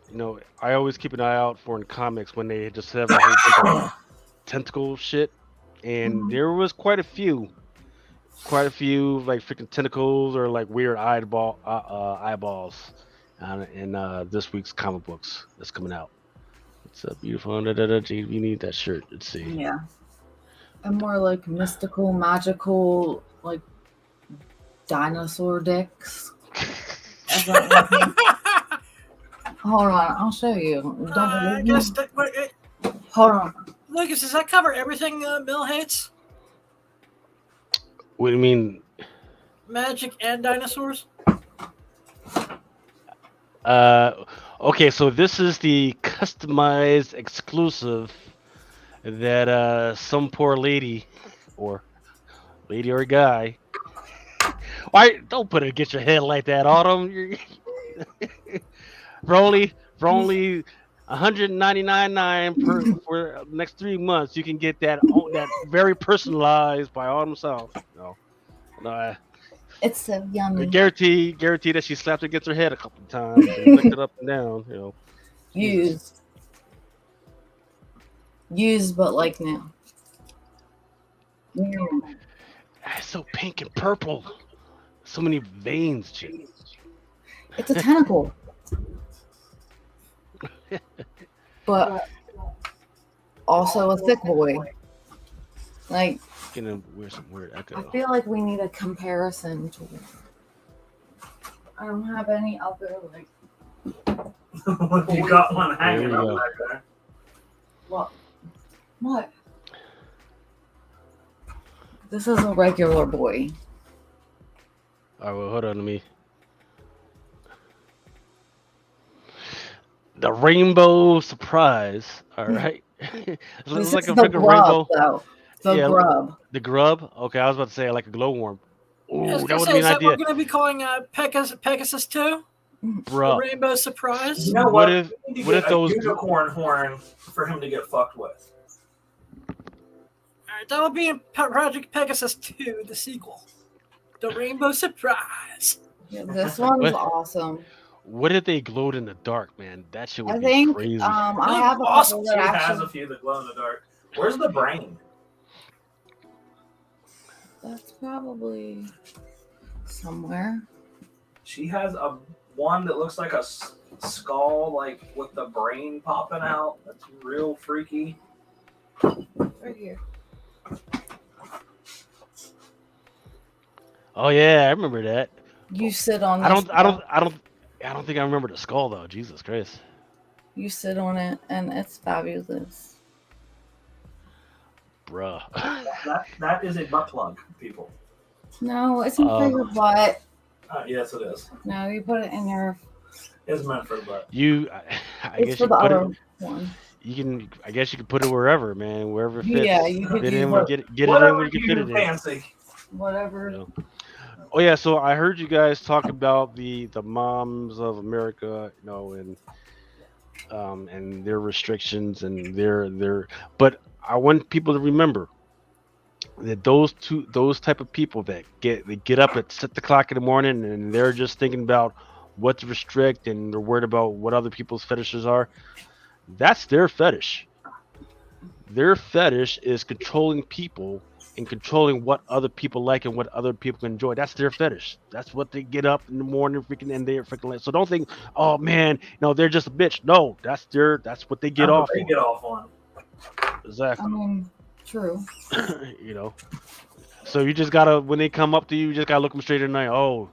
I always keep an eye out for in comics when they just have a whole bunch of tentacle shit, and there was quite a few like freaking tentacles or like weird eyeballs in this week's comic books that's coming out. It's a beautiful. You need that shirt. Let's see. Yeah. And more like mystical, magical, like dinosaur dicks. Is that what I mean? Hold on, I'll show you. Don't believe me? Hold on. Lucas, does that cover everything Mill hates? What do you mean? magic and dinosaurs? Okay, so this is the customized exclusive that some poor lady or guy. Why don't put it against your head like that, Autumn? For only 199.9 per for the next 3 months, you can get that very personalized by Autumn South. No, It's so I yummy. guarantee that she slapped against her head a couple of times and licked it up and down. Jesus. Used, but like new. It's so pink and purple. So many veins, chick. It's a tentacle. But also a thick boy. Like, Gonna wear some weird I echo. feel like we need a comparison to. I don't have any other like. You got one hanging There you up go. back there. What? This is a regular boy. All right, well, hold on to me. The rainbow surprise. All right. It This looks is like a the freaking grub, rainbow. though. The Yeah, grub. The grub. Okay, I was about to say like a glowworm. I was Ooh, that gonna would say, be is an that what idea, we're gonna be calling Pegasus 2? The bruh. Rainbow Surprise? You know What what? if- We need to what get if those a do- unicorn horn for him to get fucked with? Alright, that would be in Project Pegasus 2, the sequel. The Rainbow Surprise. Yeah, this one's What? awesome. What if they glowed in the dark, man? That shit would I be think crazy. I have a Awesome. couple She that has actually. a few that glow in the dark. Where's the brain? That's probably somewhere. She has a one that looks like a skull, like with the brain popping out. That's real freaky. Right here. Oh yeah, I remember that. You sit on. I this don't think I remember the skull though. Jesus Christ. You sit on it, and it's fabulous. Bruh. That is a butt plug, people. No, it's not for your butt. Yes, it is. No, you put it in your. It's meant for the butt. I It's guess for you the put other it. one. I guess you can put it wherever, man. Wherever it fits. Yeah, you could Get use in, what- get it in Whatever where you can you fit do it in. fancy. Whatever. You know. Oh yeah, so I heard you guys talk about the moms of America, and their restrictions and their. But I want people to remember that those type of people that get up at 6 o'clock in the morning and they're just thinking about what to restrict and they're worried about what other people's fetishes are. That's their fetish. Their fetish is controlling people and controlling what other people like and what other people enjoy. That's their fetish. That's what they get up in the morning freaking and they're freaking like. So don't think, oh man, they're just a bitch. No, that's what they get That's what off they on. get off on. Exactly. I mean, true. So you just gotta, when they come up to you, you just gotta look them straight in the eye. Oh,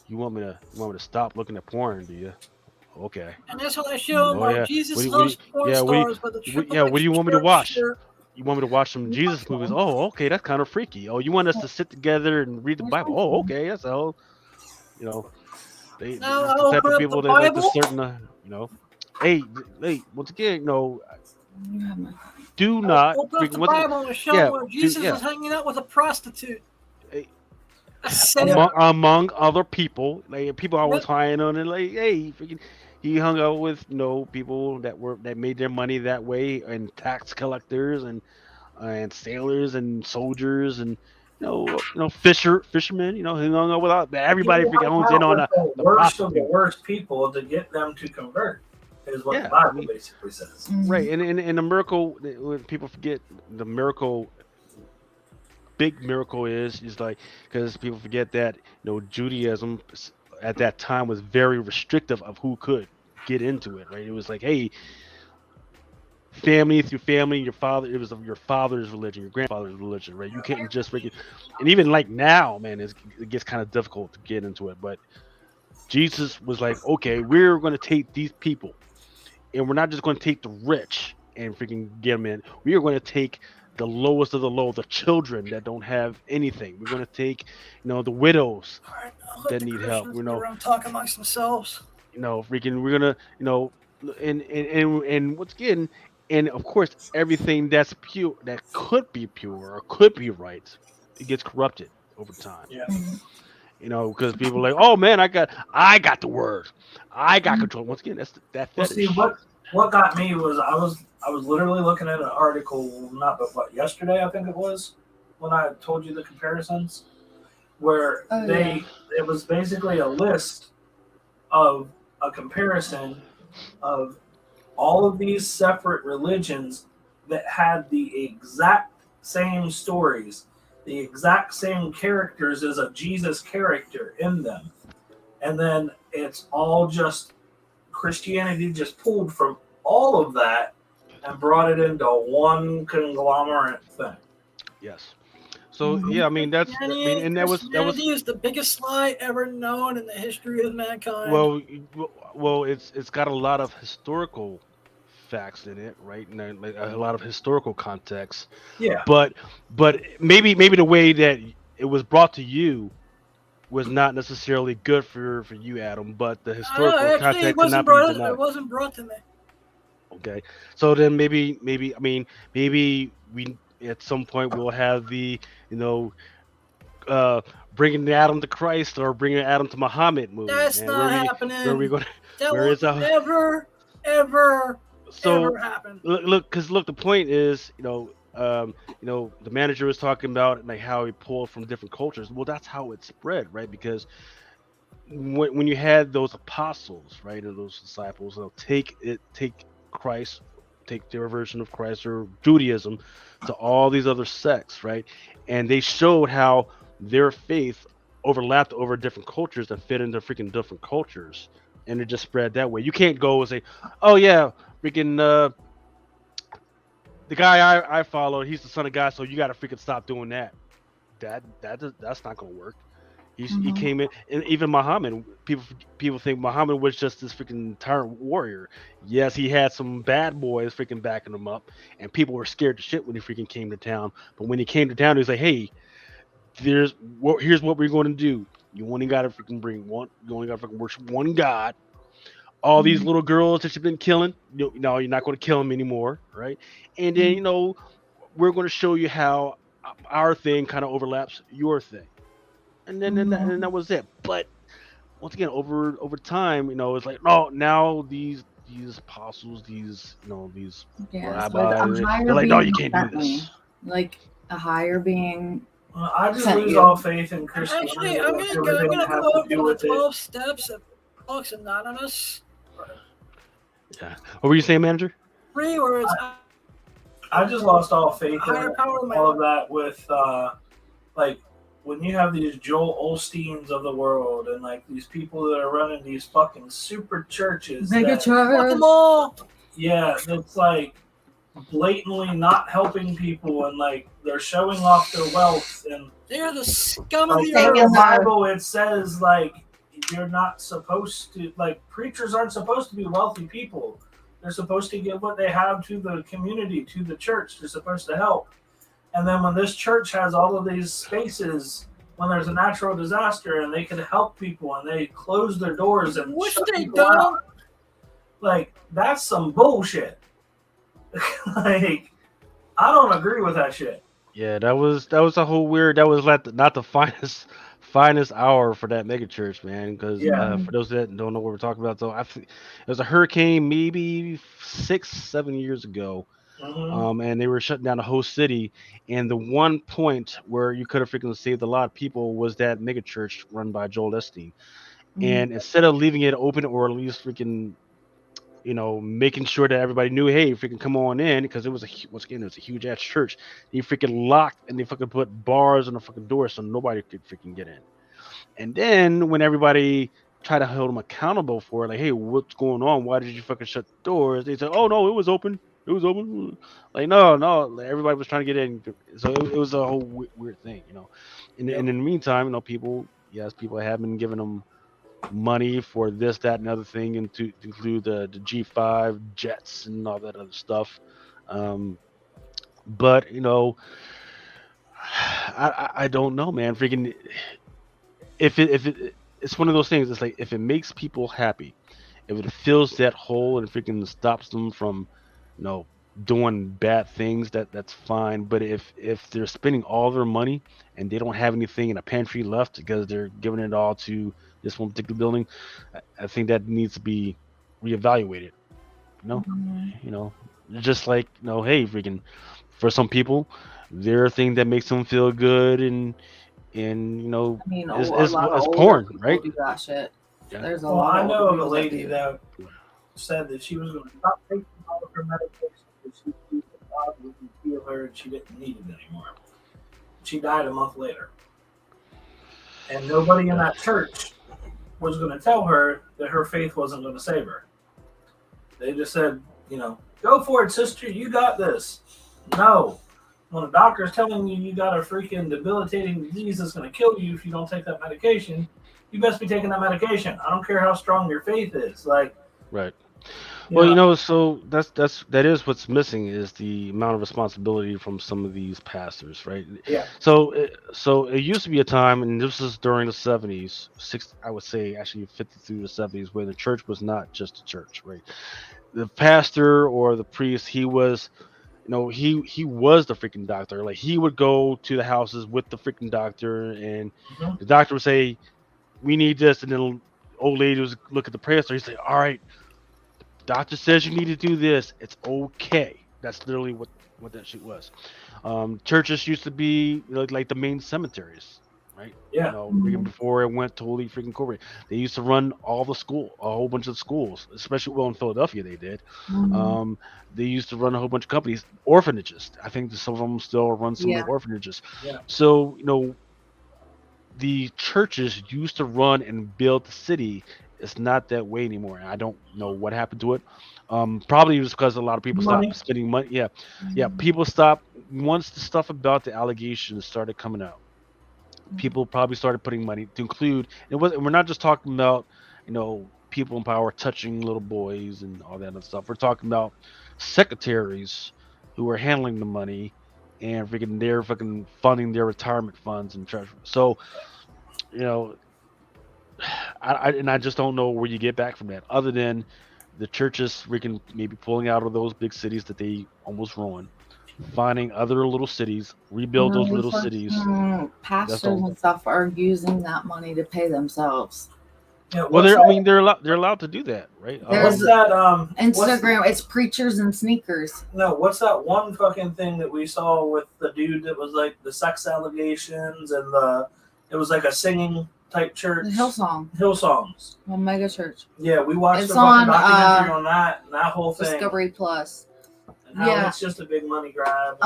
you want me to stop looking at porn, do you? Okay. And that's what I show them. Oh, yeah. Jesus What do you- loves porn yeah, stars, but the what do you want me to watch? Shirt. You want me to watch some Jesus movies? Oh, okay, that's kind of freaky. Oh, you want us to sit together and read the Bible? Oh, okay, that's all. They Now the I'll type open of up people the that like to Bible. certain, hey, once again, You have my. do not Open up the freaking- Bible and show yeah, where Jesus yeah. is hanging out with a prostitute. Hey, A sinner. among other people. Like people always Yep. flying on it, like, hey, freaking, he hung out with people that made their money that way, and tax collectors and sailors and soldiers and fishermen. He hung out with everybody. You Freaking hang hones in out on with the the worst of the prostitute. worst people to get them to convert. Is what Yeah, the Bible I mean- basically says. Right, and the miracle, when people forget the miracle, big miracle is like, because people forget that Judaism at that time was very restrictive of who could get into it. Right, it was like, hey, family through family, your father, it was of your father's religion, your grandfather's religion, right? You can't just freaking, and even like now, man, it gets kind of difficult to get into it. But Jesus was like, okay, we're going to take these people, and we're not just going to take the rich and freaking get them in. We are going to take the lowest of the low, the children that don't have anything. We're going to take, the widows All right, I'll let that the need help. Christians go around talk amongst themselves. Freaking, we're gonna, and once again, and of course, everything that's pure, that could be pure or could be right, it gets corrupted over time. Yeah. Because people are like, oh man, I got the word, I got control. Once again, that's that Well, fetish. see, what got me was I was literally looking at an article, not but what, yesterday I think it was, when I told you the comparisons, where it was basically a list of a comparison of all of these separate religions that had the exact same stories, the exact same characters as a Jesus character in them. And then it's all just Christianity just pulled from all of that and brought it into one conglomerate thing. Yes. So yeah, I mean and Christianity is the biggest lie ever known in the history of mankind. well, it's got a lot of historical facts in it, right? And like a lot of historical context. Yeah. But maybe the way that it was brought to you was not necessarily good for you, Adam. But the historical actually, context it wasn't cannot be brought. denied. It wasn't brought to me. Okay, so then maybe we at some point we'll have the bringing Adam to Christ or bringing Adam to Muhammad movie. That's not happening. Where we going? That Where will is never, ever, ever happen. Look, the point is, the manager was talking about like how he pulled from different cultures. Well, that's how it spread, right? Because when you had those apostles, right, or those disciples, they'll take Christ, take their version of Christ or Judaism to all these other sects, right? And they showed how their faith overlapped over different cultures and fit into freaking different cultures, and it just spread that way. You can't go and say, "Oh yeah, freaking the guy I follow, he's the son of God, so you got to freaking stop doing that." That's not gonna work. He came in, and even Muhammad. People think Muhammad was just this freaking tyrant warrior. Yes, he had some bad boys freaking backing him up, and people were scared to shit when he freaking came to town. But when he came to town, he was like, "Hey, here's what we're going to do. You only got to freaking bring one. You only got to freaking worship one God. All these little girls that you've been killing, you're not going to kill them anymore, right? And then we're going to show you how our thing kind of overlaps your thing." And then and that was it. But once again, over time, it's like, no, now these apostles, these rabbis, they're like, no, you can't do this. Like a higher being. I just lose all faith in Christianity. Actually, I'm gonna go over the 12 steps of Alcoholics Anonymous. Yeah. What were you saying, manager? 3 words. I just lost all faith in Higher power of my all of that with like when you have these Joel Osteens of the world and like these people that are running these fucking super churches. Mega Fuck church. them all. Yeah, it's like blatantly not helping people and like they're showing off their wealth and They're the scum of like, the in the earth. Bible it says like you're not supposed to, like, preachers aren't supposed to be wealthy people. They're supposed to give what they have to the community, to the church. They're supposed to help. And then when this church has all of these spaces, when there's a natural disaster and they can help people and they close their doors and Which shut they people don't. out, like, that's some bullshit. Like, I don't agree with that shit. Yeah, that was a whole weird. That was like not the finest hour for that mega church, man. Because for those that don't know what we're talking about, so it was a hurricane maybe 6-7 years ago, and they were shutting down the whole city. And the one point where you could have freaking saved a lot of people was that mega church run by Joel Osteen. And instead of leaving it open or at least freaking, making sure that everybody knew, hey, freaking come on in, because it was a huge ass church. They freaking locked and they fucking put bars on the fucking door so nobody could freaking get in. And then when everybody tried to hold them accountable for it, like, hey, what's going on? Why did you fucking shut the doors? They said, oh no, it was open. It was open. Like, no, everybody was trying to get in. So it was a whole weird thing, And in the meantime, people have been giving them money for this, that, and other thing, and to include the G5 jets and all that other stuff. But I don't know, man. Freaking if it it's one of those things. It's like if it makes people happy, if it fills that hole and freaking stops them from, you know, doing bad things, that's fine. But if they're spending all their money and they don't have anything in a pantry left because they're giving it all to this one particular building, I think that needs to be reevaluated. You know, Mhm. you know, just like hey, freaking, for some people, their thing that makes them feel good and I mean, is a lot of is older porn, people right? do that shit. Yeah. There's a Well, lot I of know older of a people lady do. that said that she was going to stop taking all of her medication because she believed that God wouldn't heal her and she didn't need it anymore. She died a month later. And nobody in that church was going to tell her that her faith wasn't going to save her. They just said, go for it, sister. You got this. No. When a doctor's telling you you got a freaking debilitating disease that's going to kill you if you don't take that medication, you best be taking that medication. I don't care how strong your faith is. Like, Right. you Well, know, so that is what's missing is the amount of responsibility from some of these pastors, right? yeah. So it used to be a time, and this was during the 70s, I would say actually 50 through the 70s, where the church was not just a church, right? The pastor or the priest, he was, he was the freaking doctor. Like he would go to the houses with the freaking doctor, and Mhm. the doctor would say, "We need this," and then the old lady would look at the pastor. He'd say, "All right. Doctor says you need to do this. It's okay." That's literally what that shit was. Churches used to be like the main cemeteries, right? Yeah. Freaking Mhm. before it went totally freaking corporate. They used to run all the a whole bunch of schools, especially in Philadelphia. They did. Mhm. Um, they used to run a whole bunch of companies, orphanages. I think that some of them still run some of Yeah. the orphanages. Yeah. So the churches used to run and build the city. It's not that way anymore. And I don't know what happened to it. Probably it was because a lot of people stopped Money. spending money. Yeah, yeah. Mhm. People stopped once the stuff about the allegations started coming out. People probably started putting money to include. It was. We're not just talking about people in power touching little boys and all that other stuff. We're talking about secretaries who are handling the money and freaking they're fucking funding their retirement funds and treasury. So you know I just don't know where you get back from that, other than the churches freaking maybe pulling out of those big cities that they almost ruined, finding other little cities, rebuild those little cities. That's Pastors all. and stuff are using that money to pay themselves. Yeah. Well, What's I that? mean, they're allowed to do that, right? There's What's that? Instagram. It's preachers and sneakers. What's that one fucking thing that we saw with the dude that was like the sex allegations and it was like a singing type church. The Hillsong, Hillsongs. a mega church. Yeah, we watched It's the fucking on, documentary on that and that whole thing. Discovery Plus. And how Yeah. it's just a big money grab.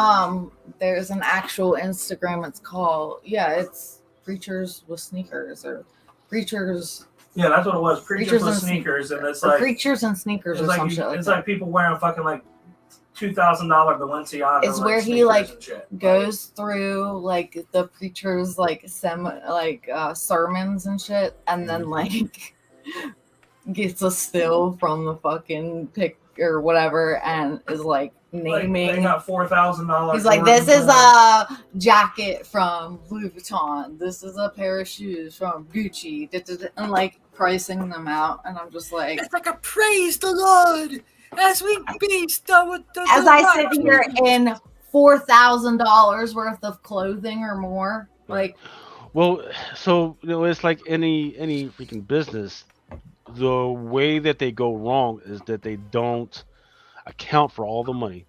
There's an actual Instagram. It's called it's preachers with sneakers or preachers. Yeah, that's what it was. Preachers with and sneakers, and it's or like preachers and sneakers it's or like some shit like it's that. like people wearing fucking like $2,000 Balenciaga. It's where he sneakers like and shit. goes through like the preachers like sermons and shit, and then like gets a still from the fucking pic or whatever, and is like naming. They got $4,000. He's like, this is a jacket from Louis Vuitton. This is a pair of shoes from Gucci. And like pricing them out. And I'm just like, It's like a praise the Lord as we beast with the as I sit here in $4,000 worth of clothing or more, like, Well, so it's like any freaking business. The way that they go wrong is that they don't account for all the money,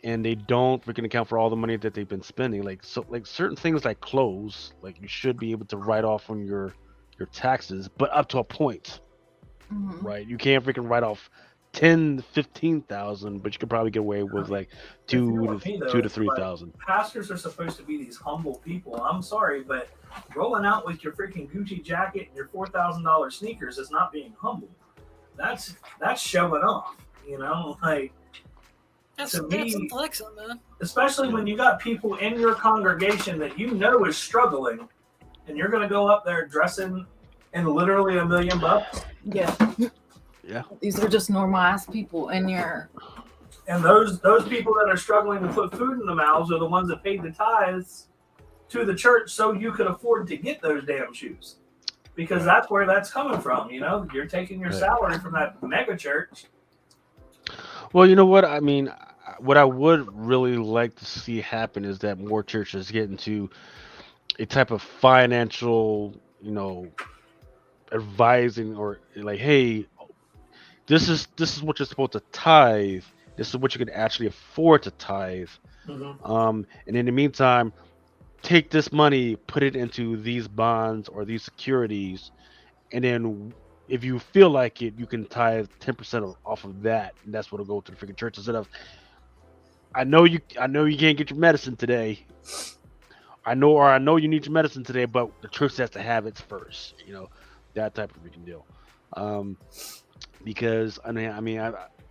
and they don't freaking account for all the money that they've been spending. Like certain things like clothes, like you should be able to write off on your taxes, but up to a point, mhm. right? You can't freaking write off 10 to 15,000, but you could probably get away with like If you're 2 with me, though, to it's 3,000. like, pastors are supposed to be these humble people. I'm sorry, but rolling out with your freaking Gucci jacket and your $4,000 sneakers is not being humble. That's showing off. Like That's to me, some flexing, man. especially when you got people in your congregation that you know is struggling, and you're gonna go up there dressing in literally $1 million. Yeah. Yeah. These are just normal ass people in your And those people that are struggling to put food in the mouths are the ones that paid the tithes to the church so you could afford to get those damn shoes. Because that's where that's coming from, you know? You're taking your salary from that mega church. Well, you know what? I mean, what I would really like to see happen is that more churches get into a type of financial, advising, or like, hey, this is what you're supposed to tithe. This is what you can actually afford to tithe. And in the meantime, take this money, put it into these bonds or these securities, and then if you feel like it, you can tithe 10% off of that, and that's what'll go to the freaking church instead of. I know you can't get your medicine today. I know you need your medicine today, but the church has to have it first. That type of freaking deal. Because I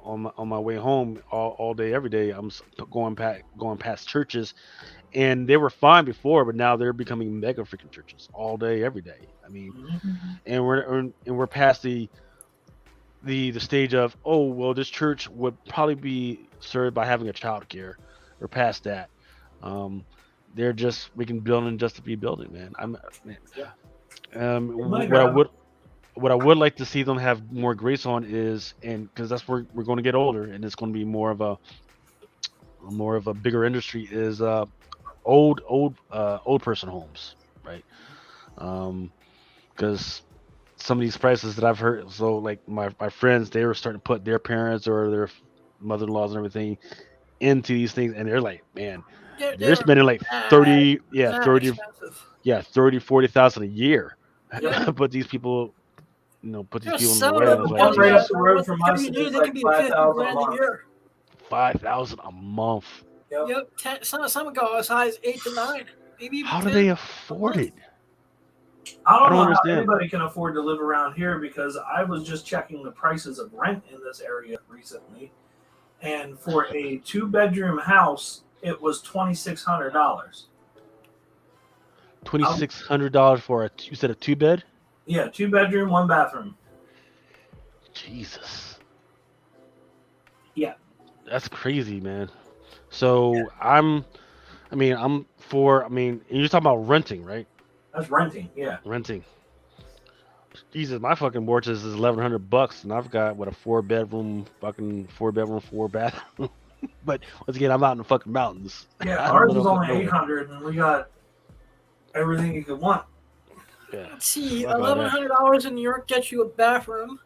on my way home all day every day, I'm going past churches, and they were fine before, but now they're becoming mega freaking churches all day every day. I mean, and we're past the stage of, oh well, this church would probably be served by having a child care. We're past that. They're just making building just to be building, man. What I would like to see them have more grace on is, and because that's where we're going to get older, and it's going to be more of a bigger industry, is old person homes, right? Because some of these prices that I've heard, so like my friends, they were starting to put their parents or their mother-in-laws and everything into these things, and they're like, man, they're spending like 30, 40,000 a year. But these people, put these people in the way. I was like, right up the road from us, it's like 5,000 a month. 5,000 a month. Yep. Some go as high as 8 to 9. Maybe even how 10 do they afford it? I don't know understand. how anybody can afford to live around here, because I was just checking the prices of rent in this area recently, and for a 2-bedroom house, it was $2,600. $2,600 for you said a 2-bed? Yeah, 2-bedroom, 1 bathroom. Jesus. Yeah. That's crazy, man. So yeah. You're talking about renting, right? That's renting, yeah. Renting. Jesus, my fucking mortgage is $1,100, and I've got a 4-bedroom, 4-bathroom. But once again, I'm out in the fucking mountains. Yeah, ours is only 800, and we got everything you could want. Yeah. Let's see, $1,100 in New York gets you a bathroom.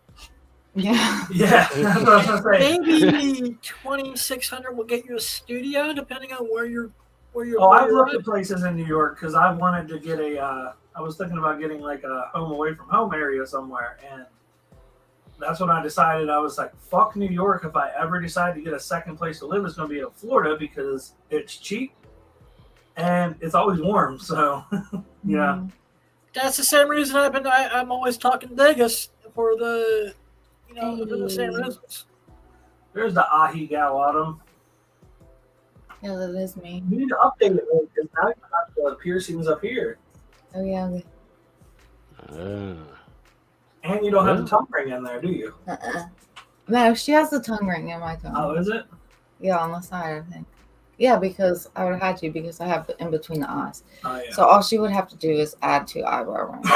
Yeah. Yeah. That's what I was gonna say. Maybe $2,600 will get you a studio, depending on where you're. I've looked at places in New York because I wanted to get I was thinking about getting like a home away from home area somewhere, and that's when I decided. I was like, fuck New York. If I ever decide to get a second place to live, it's going to be in Florida because it's cheap and it's always warm. So, yeah. That's the same reason I'm always talking Vegas for the, for the same reasons. There's the Ahi Gal Autumn. Yeah, that is me. You need to update it because now you got the piercings up here. Oh, yeah. And you don't have the tongue ring in there, do you? No, she has the tongue ring in my tongue. Oh, is it? Yeah, on the side, I think. Yeah, because I would have had to, because I have in between the eyes. Oh, yeah. So all she would have to do is add 2 eyebrow rings.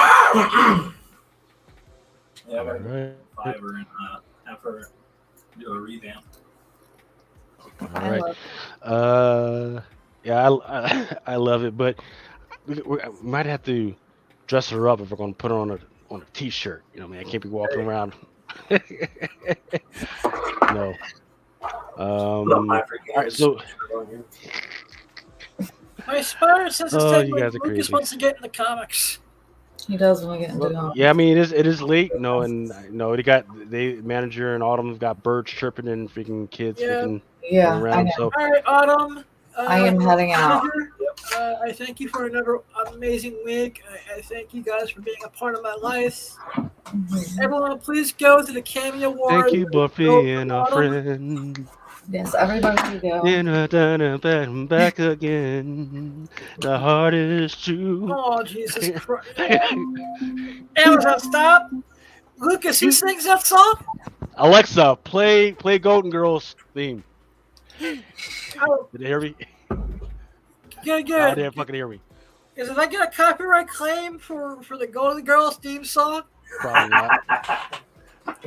Yeah, I got to get fiber and have her do a revamp. All right. I love it, but we might have to dress her up if we're going to put her on a t-shirt. I can't be walking around. No. All right, so. My spider says it's you guys are Lucas crazy. wants to get in the comics. He does when we get into it. Yeah, it is late. The manager and Autumn got birds chirping and freaking kids freaking around. So. All right, Autumn. I am heading out. I thank you for another amazing week. I thank you guys for being a part of my life. Mm-hmm. Everyone, please go to the Cameo Award. Thank you for being a friend. Yes, everybody can go. Back again. The heart is true. Oh, Jesus Christ. Amazon, stop. Lucas, who sings that song? Alexa, play Golden Girls theme. Oh, Did you hear me? good, No, I good. didn't fucking hear me. Is it I get a copyright claim for the Golden Girls theme song? Probably not.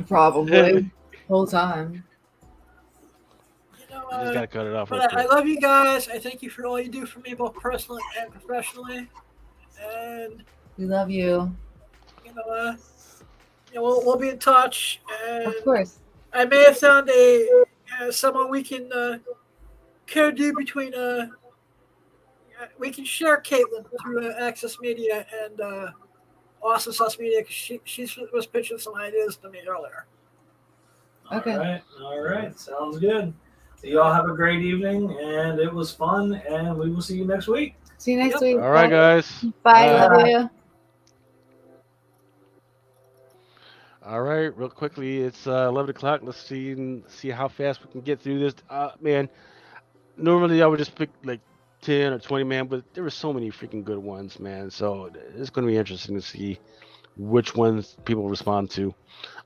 Probably whole time. You know, You just gotta cut it off real but I quick. love you guys. I thank you for all you do for me, both personally and professionally. And We love you. you know, we'll be in touch. And Of course. I may have found someone we can co-do between we can share Caitlin through Access Media and Awesome Sauce Media because she was pitching some ideas to me earlier. Okay. All right. Sounds good. So you all have a great evening, and it was fun, and we will see you next week. See you next Yep. week. All right, guys. Bye. Bye. Love you. All right, real quickly, it's 11 o'clock. Let's see how fast we can get through this. Man, normally I would just pick like 10 or 20, man, but there were so many freaking good ones, man. So it's going to be interesting to see which ones people respond to.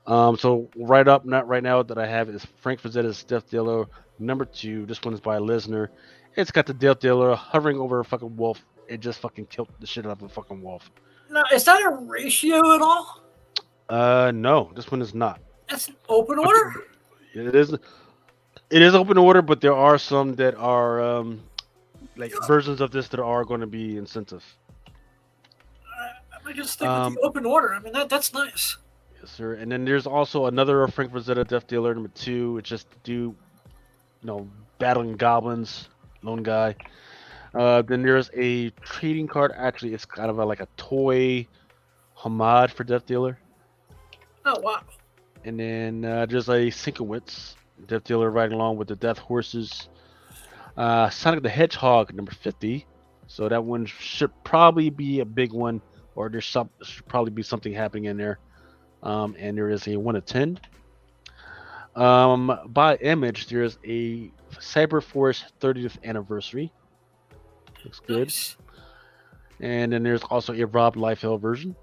So not right now that I have is Frank Frazetta's Death Dealer number 2. This one is by a listener. It's got the Death Dealer hovering over a fucking wolf. It just fucking killed the shit out of a fucking wolf. Now, is that a ratio at all? No, this one is not. That's an open order? It is. It is open order, but there are some that are like versions of this that are going to be incentive. I might just stick with the open order. I mean, that's nice. Yes, sir. And then there's also another Frank Frazetta Death Dealer number 2. It's just battling goblins, lone guy. Then there's a trading card. Actually, it's kind of like a toy homage for Death Dealer. Oh, wow. And then there's a Sinkowitz Death Dealer riding along with the Death Horses. Sonic the Hedgehog number 50. So that one should probably be a big one, or should probably be something happening in there. And there is a 1 of 10. By Image, there's a Cyberforce 30th anniversary. Looks good. Nice. And then there's also a Rob Liefeld version.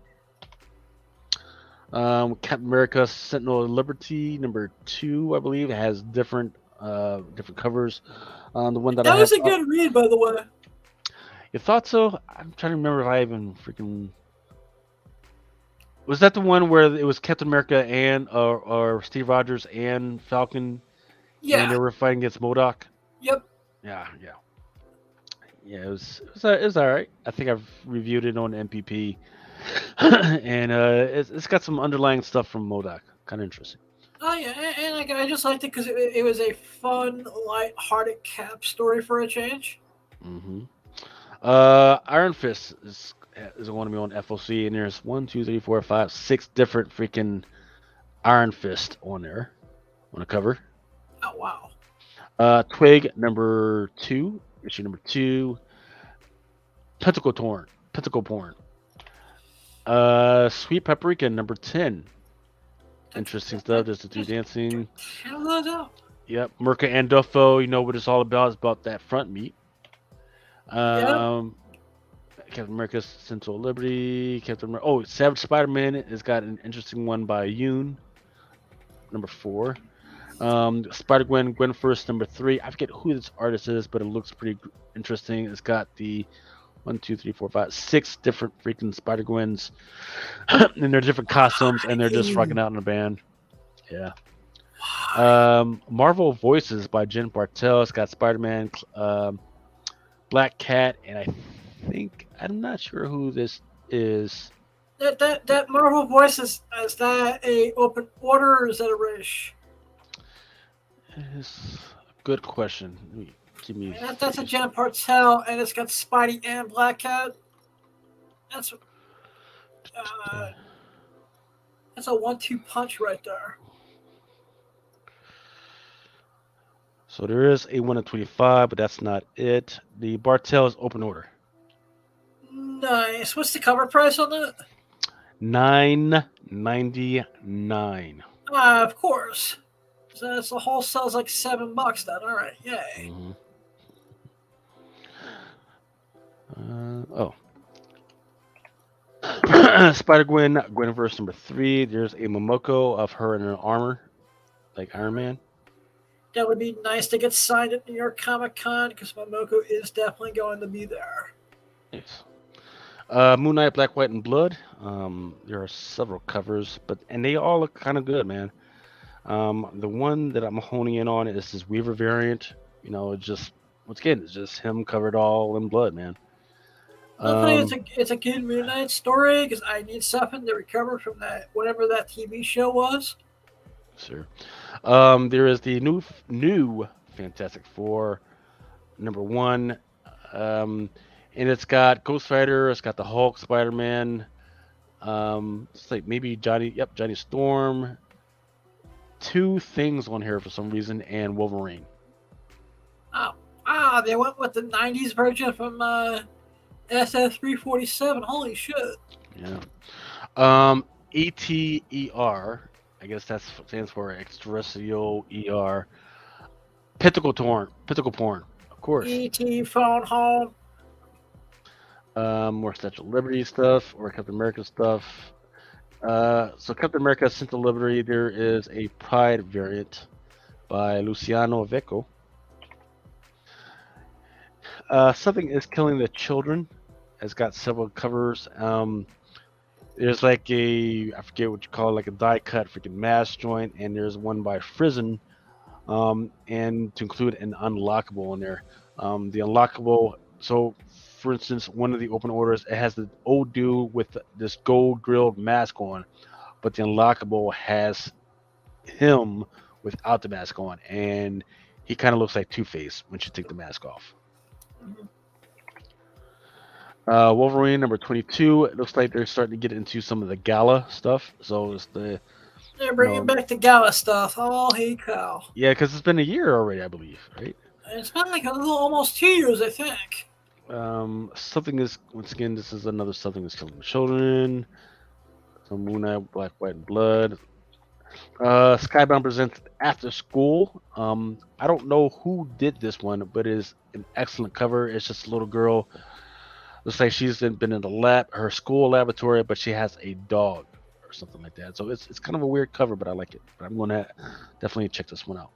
Captain America Sentinel of Liberty number 2, I believe, it has different covers. The one that I was have a good read, by the way. You thought so? I'm trying to remember if I even freaking. Was that the one where it was Captain America and or Steve Rogers and Falcon? Yeah. And they were fighting against MODOK? Yep. Yeah. It was all right. I think I've reviewed it on MPP, and it's got some underlying stuff from MODOK. Kind of interesting. Oh yeah, and I just liked it because it was a fun, light-hearted Cap story for a change. Mm-hmm. Iron Fist is going to be on FOC, and there's 1, 2, 3, 4, 5, 6 different freaking Iron Fist on there on the cover. Oh wow. Twig number 2, issue number 2. Pentacle Porn. Sweet Paprika number 10. Interesting stuff. There's the 2 dancing. Check those out. Yep. Merca and Duffo, you know what it's all about. It's about that front meat. Captain America's Central Liberty. Savage Spider-Man has got an interesting one by Yoon. Number 4. Spider-Gwen First number 3. I forget who this artist is, but it looks pretty interesting. It's got the 1, 2, 3, 4, 5, 6 different freaking Spider-Gwens. And they're different costumes, and they're just rocking out in a band. Yeah. Marvel Voices by Jen Bartel. It's got Spider-Man, Black Cat, and I'm not sure who this is. That Marvel Voices, is that a open order or is that a race? It's a good question. That's a Jen Bartel, and it's got Spidey and Black Cat. That's a 1-2 punch right there. So there is a 1 of 25, but that's not it. The Bartel is open order. Nice. What's the cover price on that? $9.99. Of course. So the whole sells like $7 then. All right, yay. Spider-Gwen, Gwenverse number 3. There's a Momoko of her in her armor, like Iron Man. That would be nice to get signed at New York Comic Con because Momoko is definitely going to be there. Nice. Moon Knight, Black, White, and Blood. There are several covers, and they all look kind of good, man. The one that I'm honing in on is this Weaver variant. You know, it's just him covered all in blood, man. Definitely, it's a good Moon Knight story because I need something to recover from that whatever that TV show was. Sure. There is the new Fantastic Four #1, and it's got Ghost Rider, it's got the Hulk, Spider-Man, it's like maybe Johnny Storm, 2 things on here for some reason, and Wolverine. They went with the '90s version from SF347. Holy shit! Yeah. ETER, I guess that stands for extraterrestrial ER. Physical porn, of course. E.T. Phone Home. More Statue of Liberty stuff or Captain America stuff. So Captain America Sent to Liberty, there is a Pride variant by Luciano Vecco. Something is Killing the Children has got several covers. There's like I forget what you call it, like a die cut freaking mask joint, and there's one by Frizen, and to include an unlockable in there. The unlockable, so for instance, one of the open orders, it has the old dude with this gold grilled mask on, but the unlockable has him without the mask on, and he kind of looks like Two-Face when you take the mask off. Wolverine #22. It looks like they're starting to get into some of the gala stuff. So it's they're bringing back the gala stuff. Holy cow! Yeah, because it's been a year already, I believe, right? It's been like almost 2 years, I think. Something is once again. This is another Something is Killing the Children. Some Moon Knight, Black, White, and Blood. Skybound presents After School. I don't know who did this one, but it is an excellent cover. It's just a little girl. Looks like she's been in her school laboratory, but she has a dog or something like that. So it's kind of a weird cover, but I like it. But I'm gonna definitely check this one out.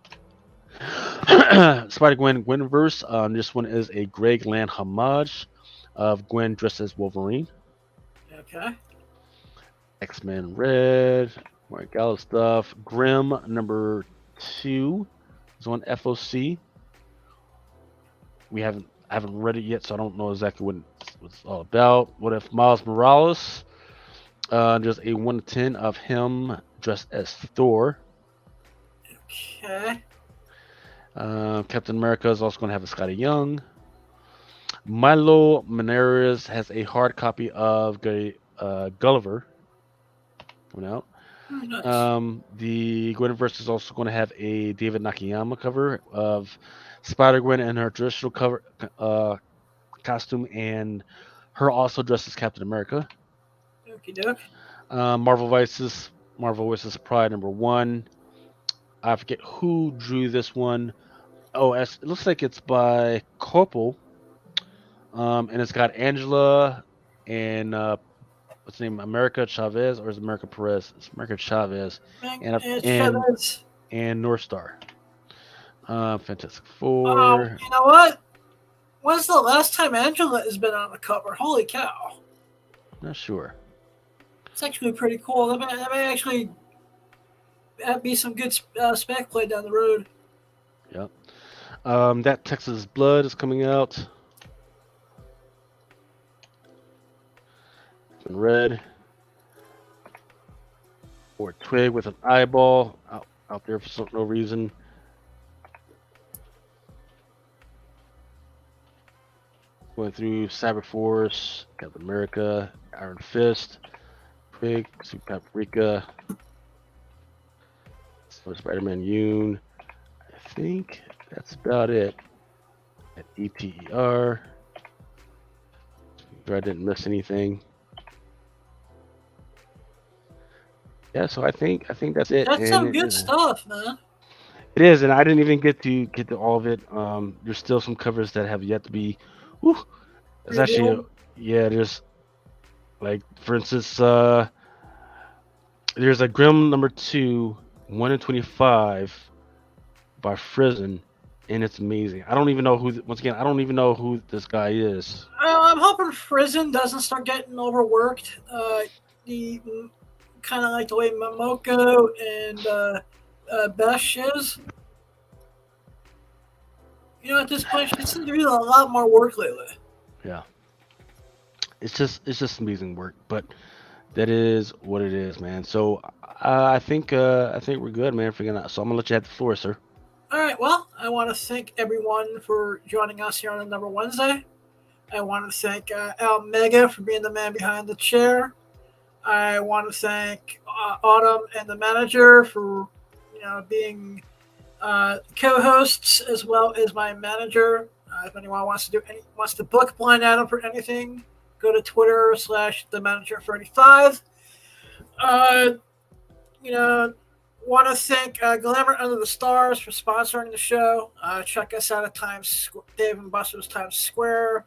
Spider-Gwen Gwenverse. This one is a Greg Land homage of Gwen dressed as Wolverine. Okay. X-Men Red. More Gala stuff. Grimm #2 is on FOC. I haven't read it yet, so I don't know exactly what it's all about. What if Miles Morales? There's a 1-10 of him dressed as Thor. Okay. Captain America is also going to have a Scotty Young. Milo Manera has a hard copy of Gulliver coming out. Oh, nice. The Gwenverse is also going to have a David Nakayama cover of Spider-Gwen in her traditional costume, and her also dressed as Captain America. Okie doke. Marvel Voices Pride #1. I forget who drew this one. Oh, it looks like it's by Corporal. And it's got Angela and what's the name? America Chavez, or is it America Perez? It's America Chavez and North Star. Fantastic Four. You know what? When's the last time Angela has been on the cover? Holy cow! Not sure. It's actually pretty cool. That may actually be some good spec play down the road. Yep. That Texas Blood is coming out. In red. Or Twig with an eyeball out there for no reason. Going through Cyberforce, Captain America, Iron Fist, Twig, Super Paprika, Spider-Man Yoon. I think that's about it. At ETER. Sure I didn't miss anything. Yeah, so I think that's it. That's some good stuff, man. It is, and I didn't even get to all of it. There's still some covers that have yet to be. Whew, it's actually there's like, for instance, there's a Grimm #2, 1 in 25. by Frizen, and it's amazing. I don't even know who. Once again, I don't even know who this guy is. I'm hoping Frizen doesn't start getting overworked. The kind of like the way Momoko and Besh is. You know, at this point, she seems to be doing a lot more work lately. Yeah, it's just amazing work, but that is what it is, man. So I think we're good, man. So I'm gonna let you have the floor, sir. All right, well, I want to thank everyone for joining us here on Number Wednesday. I want to thank Al Mega for being the man behind the chair. I want to thank Autumn and the manager for being co-hosts as well as my manager. If anyone wants to book Blind Adam for anything, go to Twitter /themanager35. Want to thank Glamour Under the Stars for sponsoring the show. Check us out at Dave and Buster's Times Square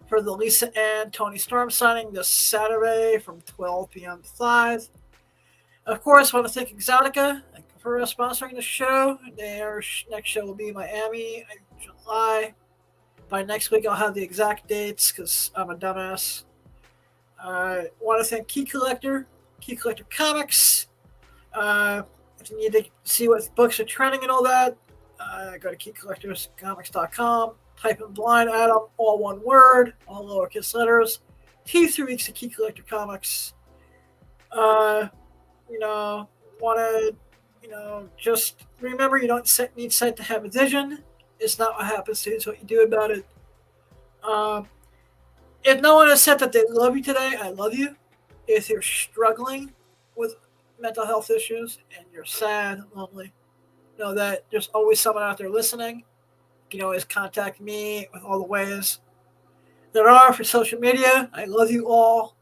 for the Lisa Ann Tony Storm signing this Saturday from 12 p.m. to 5. Of course, I want to thank Exotica for sponsoring the show. Their next show will be Miami in July. By next week, I'll have the exact dates because I'm a dumbass. I want to thank Key Collector Comics. If you need to see what books are trending and all that, go to keycollectorscomics.com. Type in Blind Adam, all one word, all lowercase letters. 3 weeks of Key Collector Comics. Just remember you don't need sight to have a vision. It's not what happens to you, it's what you do about it. If no one has said that they love you today, I love you. If you're struggling with mental health issues and you're sad and lonely, know that there's always someone out there listening. You can always contact me with all the ways there are for social media. I love you all.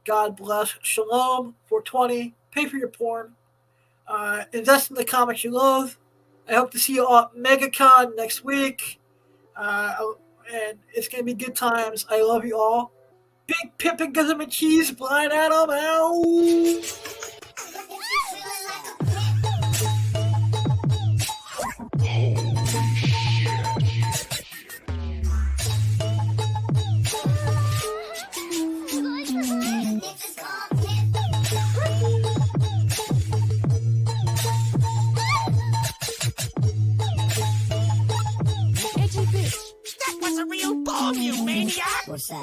God bless. Shalom. 420. Pay for your porn. Invest in the comics you love. I hope to see you all at MegaCon next week. And it's going to be good times. I love you all. Big pimpin' government cheese, Blind Adam. Ow! That was a real bomb, you maniac! What's that?